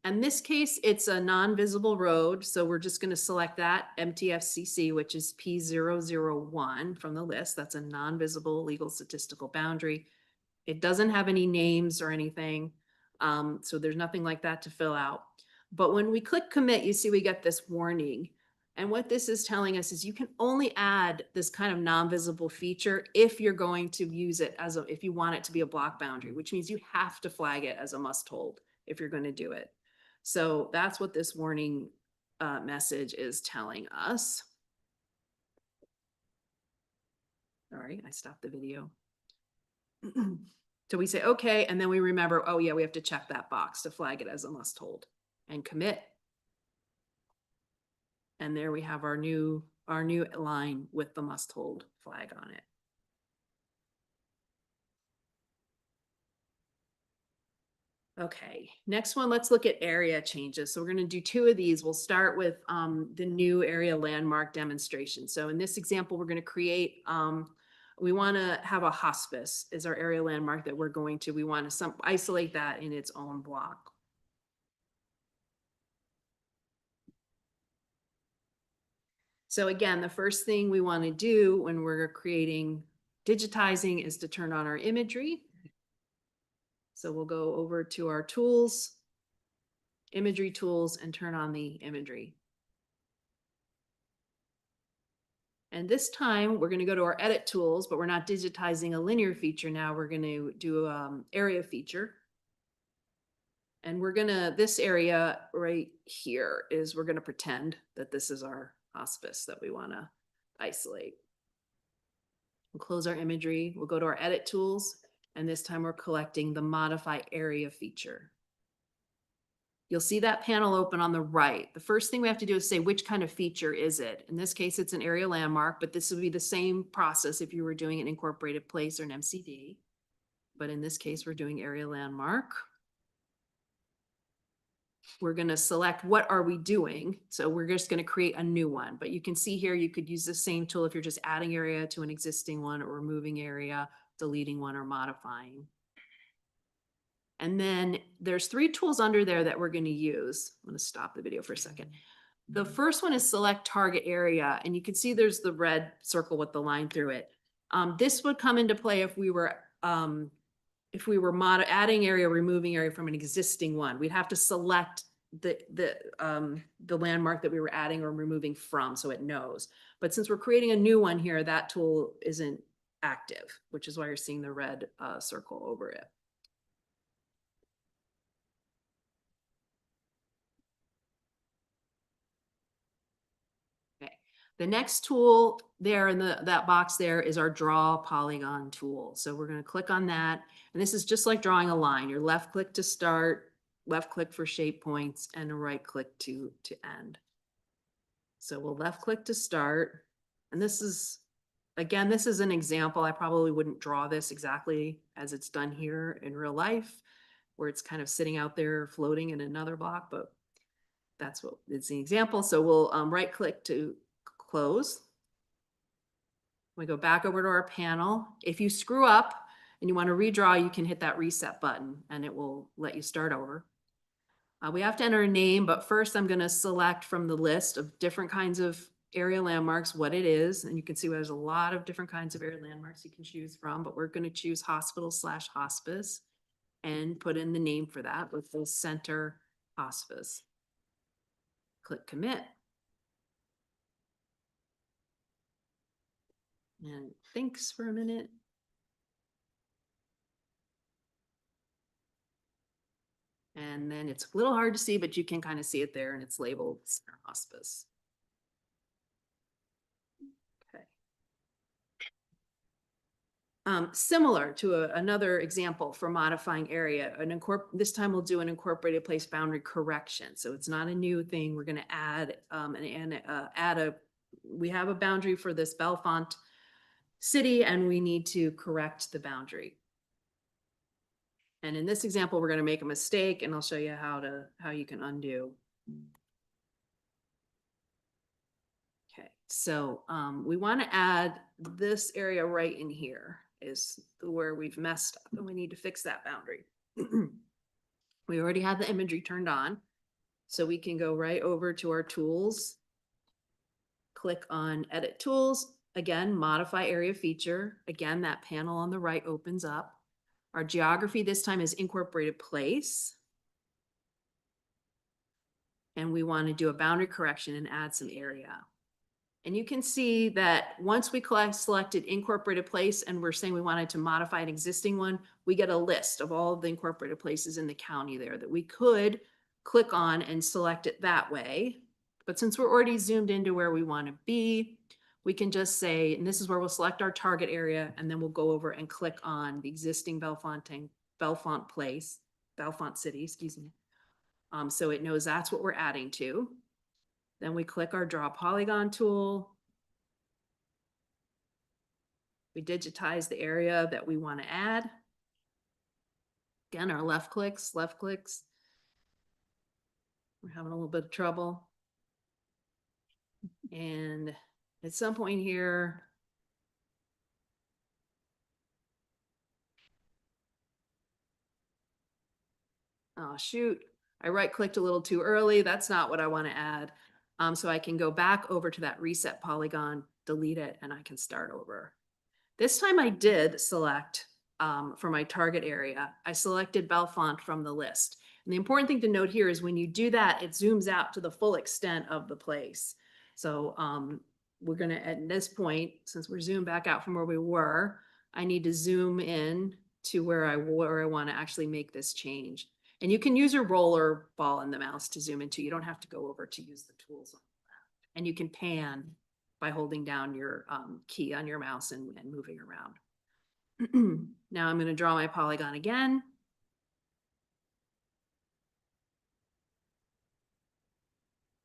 In this case, it's a non-visible road, so we're just gonna select that MTFCC, which is P001 from the list. That's a non-visible legal statistical boundary. It doesn't have any names or anything, so there's nothing like that to fill out. But when we click commit, you see we get this warning. And what this is telling us is you can only add this kind of non-visible feature if you're going to use it as if you want it to be a block boundary, which means you have to flag it as a must hold if you're going to do it. So that's what this warning message is telling us. Sorry, I stopped the video. So we say, okay, and then we remember, oh yeah, we have to check that box to flag it as a must hold and commit. And there we have our new line with the must hold flag on it. Okay, next one, let's look at area changes. So we're going to do two of these. We'll start with the new area landmark demonstration. So in this example, we're going to create, we want to have a hospice is our area landmark that we're going to, we want to isolate that in its own block. So again, the first thing we want to do when we're creating digitizing is to turn on our imagery. So we'll go over to our tools, imagery tools, and turn on the imagery. And this time we're going to go to our edit tools, but we're not digitizing a linear feature now. We're going to do area feature. And we're going to, this area right here is we're going to pretend that this is our hospice that we want to isolate. We'll close our imagery. We'll go to our edit tools. And this time we're collecting the modify area feature. You'll see that panel open on the right. The first thing we have to do is say which kind of feature is it. In this case, it's an area landmark, but this would be the same process if you were doing an incorporated place or an MCD. But in this case, we're doing area landmark. We're going to select what are we doing. So we're just going to create a new one. But you can see here, you could use the same tool if you're just adding area to an existing one or removing area, deleting one or modifying. And then there's three tools under there that we're going to use. I'm going to stop the video for a second. The first one is select target area. And you can see there's the red circle with the line through it. This would come into play if we were adding area, removing area from an existing one. We'd have to select the landmark that we were adding or removing from so it knows. But since we're creating a new one here, that tool isn't active, which is why you're seeing the red circle over it. Okay, the next tool there in that box there is our draw polygon tool. So we're going to click on that. And this is just like drawing a line. Your left click to start, left click for shape points, and a right click to end. So we'll left click to start. And this is, again, this is an example. I probably wouldn't draw this exactly as it's done here in real life, where it's kind of sitting out there floating in another block, but that's what it's the example. So we'll right click to close. We go back over to our panel. If you screw up and you want to redraw, you can hit that reset button and it will let you start over. We have to enter a name, but first I'm going to select from the list of different kinds of area landmarks what it is. And you can see there's a lot of different kinds of area landmarks you can choose from, but we're going to choose hospital/hospice and put in the name for that with the center hospice. Click commit. And thinks for a minute. And then it's a little hard to see, but you can kind of see it there and it's labeled center hospice. Okay. Similar to another example for modifying area, this time we'll do an incorporated place boundary correction. So it's not a new thing. We're going to add we have a boundary for this Bellefonte city and we need to correct the boundary. And in this example, we're going to make a mistake and I'll show you how you can undo. Okay, so we want to add this area right in here is where we've messed up and we need to fix that boundary. We already have the imagery turned on, so we can go right over to our tools, click on edit tools, again, modify area feature. Again, that panel on the right opens up. Our geography this time is incorporated place. And we want to do a boundary correction and add some area. And you can see that once we selected incorporated place and we're saying we wanted to modify an existing one, we get a list of all of the incorporated places in the county there that we could click on and select it that way. But since we're already zoomed into where we want to be, we can just say, and this is where we'll select our target area, and then we'll go over and click on the existing Bellefonte city, excuse me. So it knows that's what we're adding to. Then we click our draw polygon tool. We digitize the area that we want to add. Again, our left clicks. We're having a little bit of trouble. And at some point here, oh shoot, I right-clicked a little too early. That's not what I want to add. So I can go back over to that reset polygon, delete it, and I can start over. This time I did select for my target area. I selected Bellefonte from the list. And the important thing to note here is when you do that, it zooms out to the full extent of the place. So we're gonna, at this point, since we're zoomed back out from where we were, I need to zoom in to where I want to actually make this change. And you can use your roller ball and the mouse to zoom into. You don't have to go over to use the tools. And you can pan by holding down your key on your mouse and moving around. Now I'm going to draw my polygon again.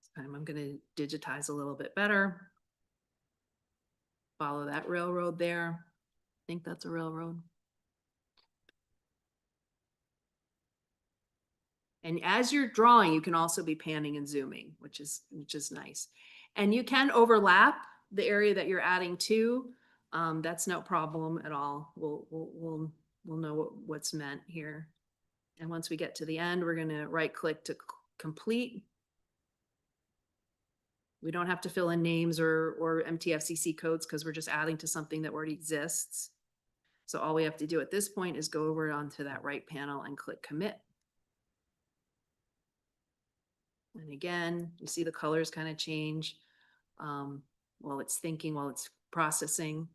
This time I'm going to digitize a little bit better. Follow that railroad there. I think that's a railroad. And as you're drawing, you can also be panning and zooming, which is nice. And you can overlap the area that you're adding to. That's no problem at all. We'll know what's meant here. And once we get to the end, we're going to right-click to complete. We don't have to fill in names or MTFCC codes because we're just adding to something that already exists. So all we have to do at this point is go over onto that right panel and click commit. And again, you see the colors kind of change while it's thinking, while it's processing.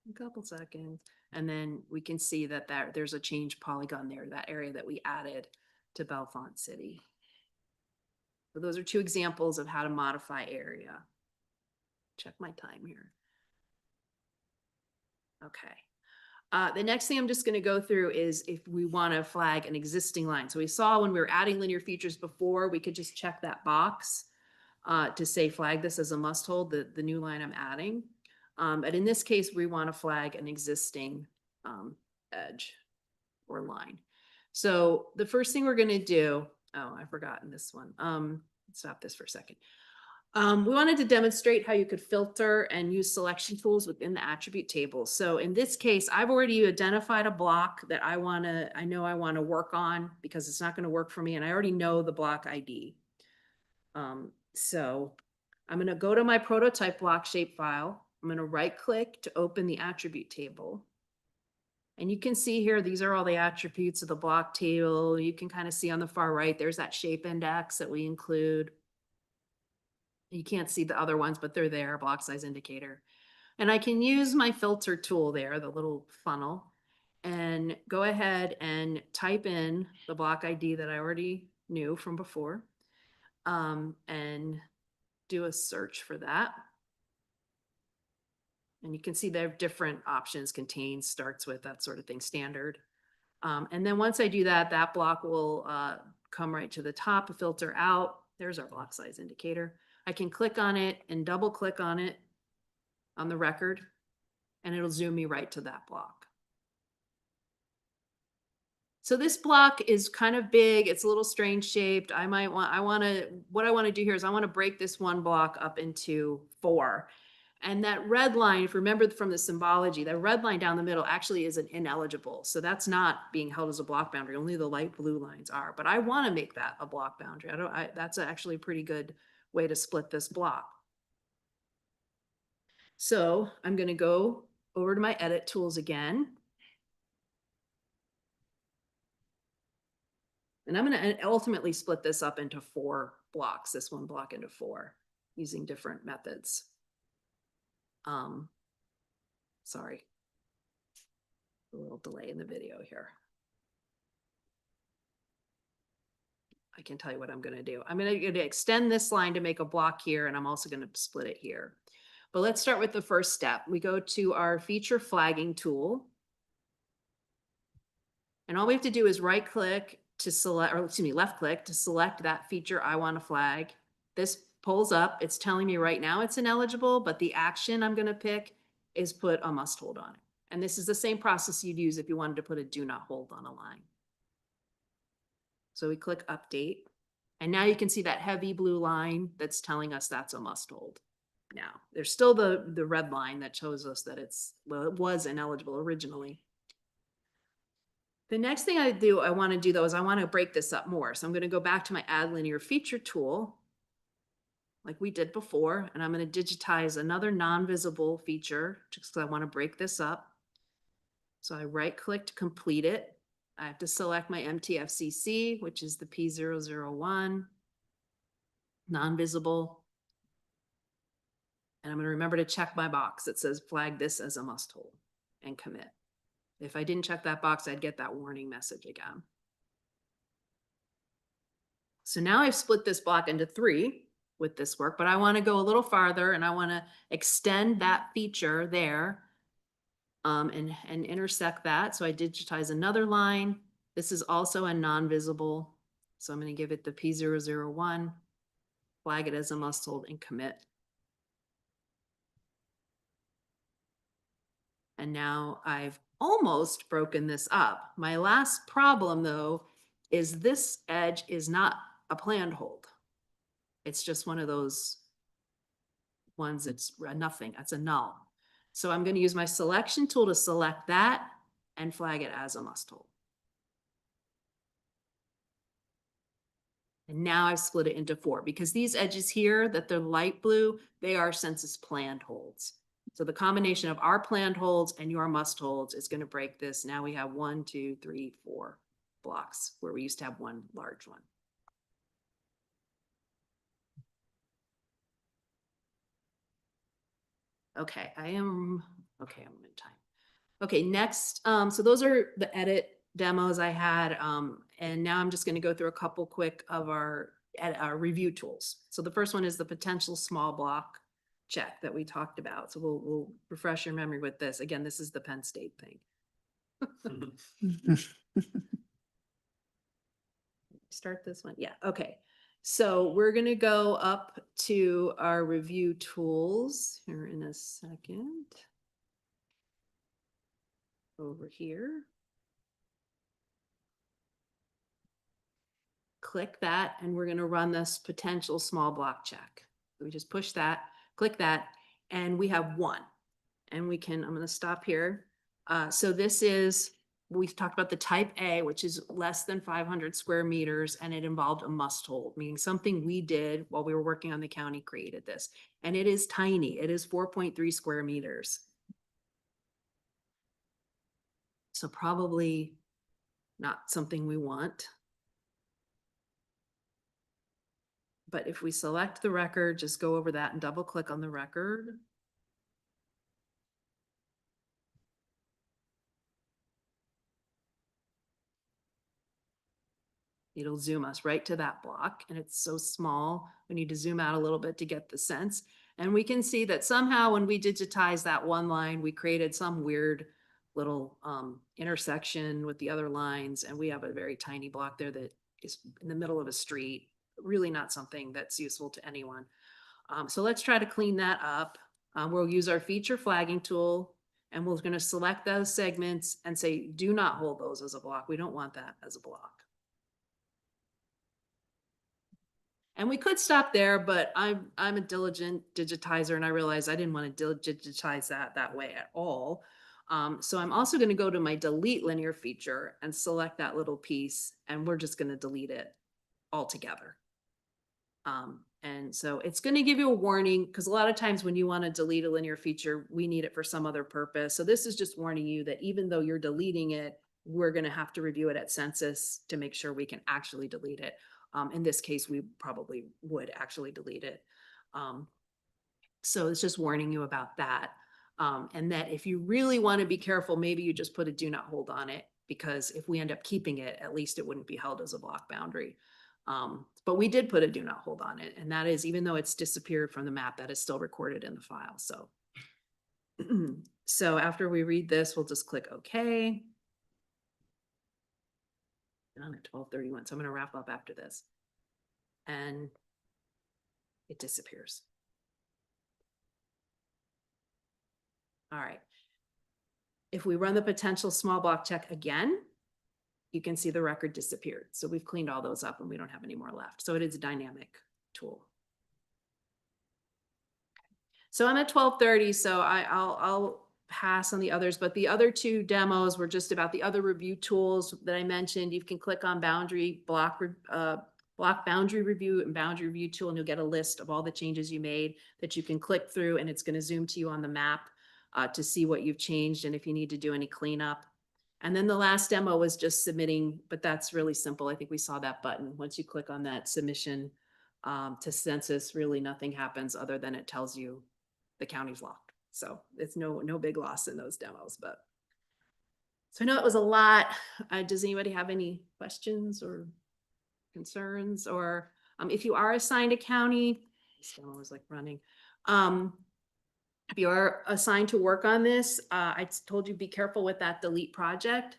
A couple seconds. And then we can see that there's a change polygon there, that area that we added to Bellefonte City. So those are two examples of how to modify area. Check my time here. Okay. The next thing I'm just going to go through is if we want to flag an existing line. So we saw when we were adding linear features before, we could just check that box to say flag this as a must hold, the new line I'm adding. But in this case, we want to flag an existing edge or line. So the first thing we're going to do, oh, I've forgotten this one. Let's stop this for a second. We wanted to demonstrate how you could filter and use selection tools within the attribute table. So in this case, I've already identified a block that I know I want to work on because it's not going to work for me. And I already know the block ID. So I'm going to go to my prototype block shape file. I'm going to right click to open the attribute table. And you can see here, these are all the attributes of the block table. You can kind of see on the far right, there's that shape index that we include. You can't see the other ones, but they're there, block size indicator. And I can use my filter tool there, the little funnel, and go ahead and type in the block ID that I already knew from before, and do a search for that. And you can see there are different options: contains, starts with, that sort of thing, standard. And then once I do that, that block will come right to the top, filter out. There's our block size indicator. I can click on it and double click on it on the record, and it'll zoom me right to that block. So this block is kind of big. It's a little strange shaped. what I want to do here is I want to break this one block up into 4. And that red line, if you remember from the symbology, that red line down the middle actually is an ineligible. So that's not being held as a block boundary. Only the light blue lines are. But I want to make that a block boundary. That's actually a pretty good way to split this block. So I'm going to go over to my edit tools again. And I'm going to ultimately split this up into 4 blocks, this one block into 4, using different methods. Sorry, a little delay in the video here. I can tell you what I'm going to do. I'm going to extend this line to make a block here, and I'm also going to split it here. But let's start with the first step. We go to our feature flagging tool. And all we have to do is right click to select, or excuse me, left click to select that feature I want to flag. This pulls up. It's telling me right now it's ineligible, but the action I'm going to pick is put a must hold on it. And this is the same process you'd use if you wanted to put a do not hold on a line. So we click update, and now you can see that heavy blue line that's telling us that's a must hold. Now there's still the red line that shows us that it was ineligible originally. The next thing I want to do though is I want to break this up more. So I'm going to go back to my add linear feature tool like we did before, and I'm going to digitize another non-visible feature just because I want to break this up. So I right click to complete it. I have to select my MTFCC, which is the P001, non-visible. And I'm going to remember to check my box that says flag this as a must hold and commit. If I didn't check that box, I'd get that warning message again. So now I've split this block into 3 with this work, but I want to go a little farther, and I want to extend that feature there and intersect that. So I digitize another line. This is also a non-visible. So I'm going to give it the P001, flag it as a must hold, and commit. And now I've almost broken this up. My last problem though is this edge is not a planned hold. It's just one of those ones that's nothing, that's a null. So I'm going to use my selection tool to select that and flag it as a must hold. And now I've split it into 4 because these edges here that they're light blue, they are census planned holds. So the combination of our planned holds and your must holds is going to break this. Now we have 1, 2, 3, 4 blocks where we used to have one large one. Okay, I'm in time. Okay, next, so those are the edit demos I had. And now I'm just going to go through a couple quick of our review tools. So the first one is the potential small block check that we talked about. So we'll refresh your memory with this. Again, this is the Penn State thing. Start this one. Yeah. Okay. So we're going to go up to our review tools here in a second. Over here. Click that, and we're going to run this potential small block check. So we just push that, click that, and we have 1. And we can, I'm going to stop here. So this is, we've talked about the type A, which is less than 500 square meters, and it involved a must hold, meaning something we did while we were working on the county created this. And it is tiny. It is 4.3 square meters. So probably not something we want. But if we select the record, just go over that and double click on the record. It'll zoom us right to that block, and it's so small. We need to zoom out a little bit to get the sense. And we can see that somehow when we digitize that one line, we created some weird little intersection with the other lines, and we have a very tiny block there that is in the middle of a street, really not something that's useful to anyone. So let's try to clean that up. We'll use our feature flagging tool, and we're going to select those segments and say, do not hold those as a block. We don't want that as a block. And we could stop there, but I'm a diligent digitizer, and I realized I didn't want to digitize that way at all. So I'm also going to go to my delete linear feature and select that little piece, and we're just going to delete it altogether. And so it's going to give you a warning, because a lot of times when you want to delete a linear feature, we need it for some other purpose. So this is just warning you that even though you're deleting it, we're going to have to review it at census to make sure we can actually delete it. In this case, we probably would actually delete it. So it's just warning you about that. And that if you really want to be careful, maybe you just put a do not hold on it, because if we end up keeping it, at least it wouldn't be held as a block boundary. But we did put a do not hold on it. And that is, even though it's disappeared from the map, that is still recorded in the file. So, so after we read this, we'll just click OK. Done at 12:31. So I'm going to wrap up after this. And it disappears. All right. If we run the potential small block check again, you can see the record disappeared. So we've cleaned all those up and we don't have any more left. So it is a dynamic tool. So I'm at 12:30, so I'll pass on the others, but the other two demos were just about the other review tools that I mentioned. You can click on block boundary review and boundary review tool, and you'll get a list of all the changes you made that you can click through, and it's going to zoom to you on the map to see what you've changed and if you need to do any cleanup. And then the last demo was just submitting, but that's really simple. I think we saw that button. Once you click on that submission to census, really nothing happens other than it tells you the county's locked. So it's no big loss in those demos, but. So I know it was a lot. Does anybody have any questions or concerns? Or if you are assigned a county, this demo was like running. If you are assigned to work on this, I told you be careful with that delete project.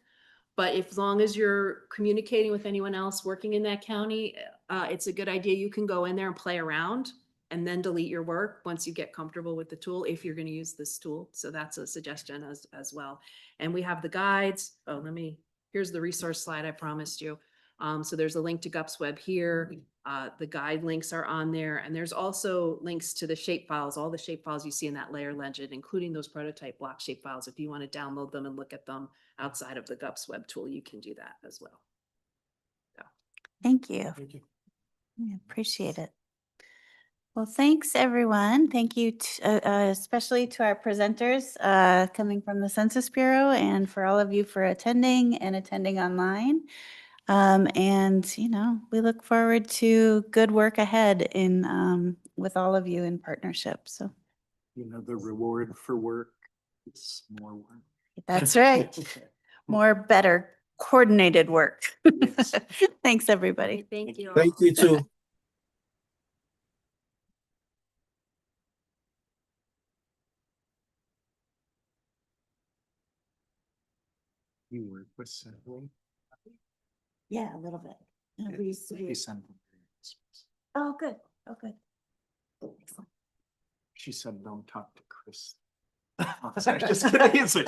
But as long as you're communicating with anyone else working in that county, it's a good idea. You can go in there and play around and then delete your work once you get comfortable with the tool, if you're going to use this tool. So that's a suggestion as well. And we have the guides. Oh, here's the resource slide I promised you. So there's a link to GUPSWeb here. The guide links are on there. And there's also links to the shapefiles, all the shapefiles you see in that layer legend, including those prototype block shapefiles. If you want to download them and look at them outside of the GUPSWeb tool, you can do that as well. So. Thank you. Thank you. I appreciate it. Well, thanks, everyone. Thank you, especially to our presenters coming from the Census Bureau, and for all of you for attending and attending online. And, we look forward to good work ahead with all of you in partnership. So, the reward for work is more work. That's right. Better coordinated work. Yes. Thanks, everybody. Thank you. Thank you too. You work with Sally? Yeah, a little bit. We sent them. Oh, good. Oh, good. Excellent. She said, don't talk to Chris. Sorry, just kidding.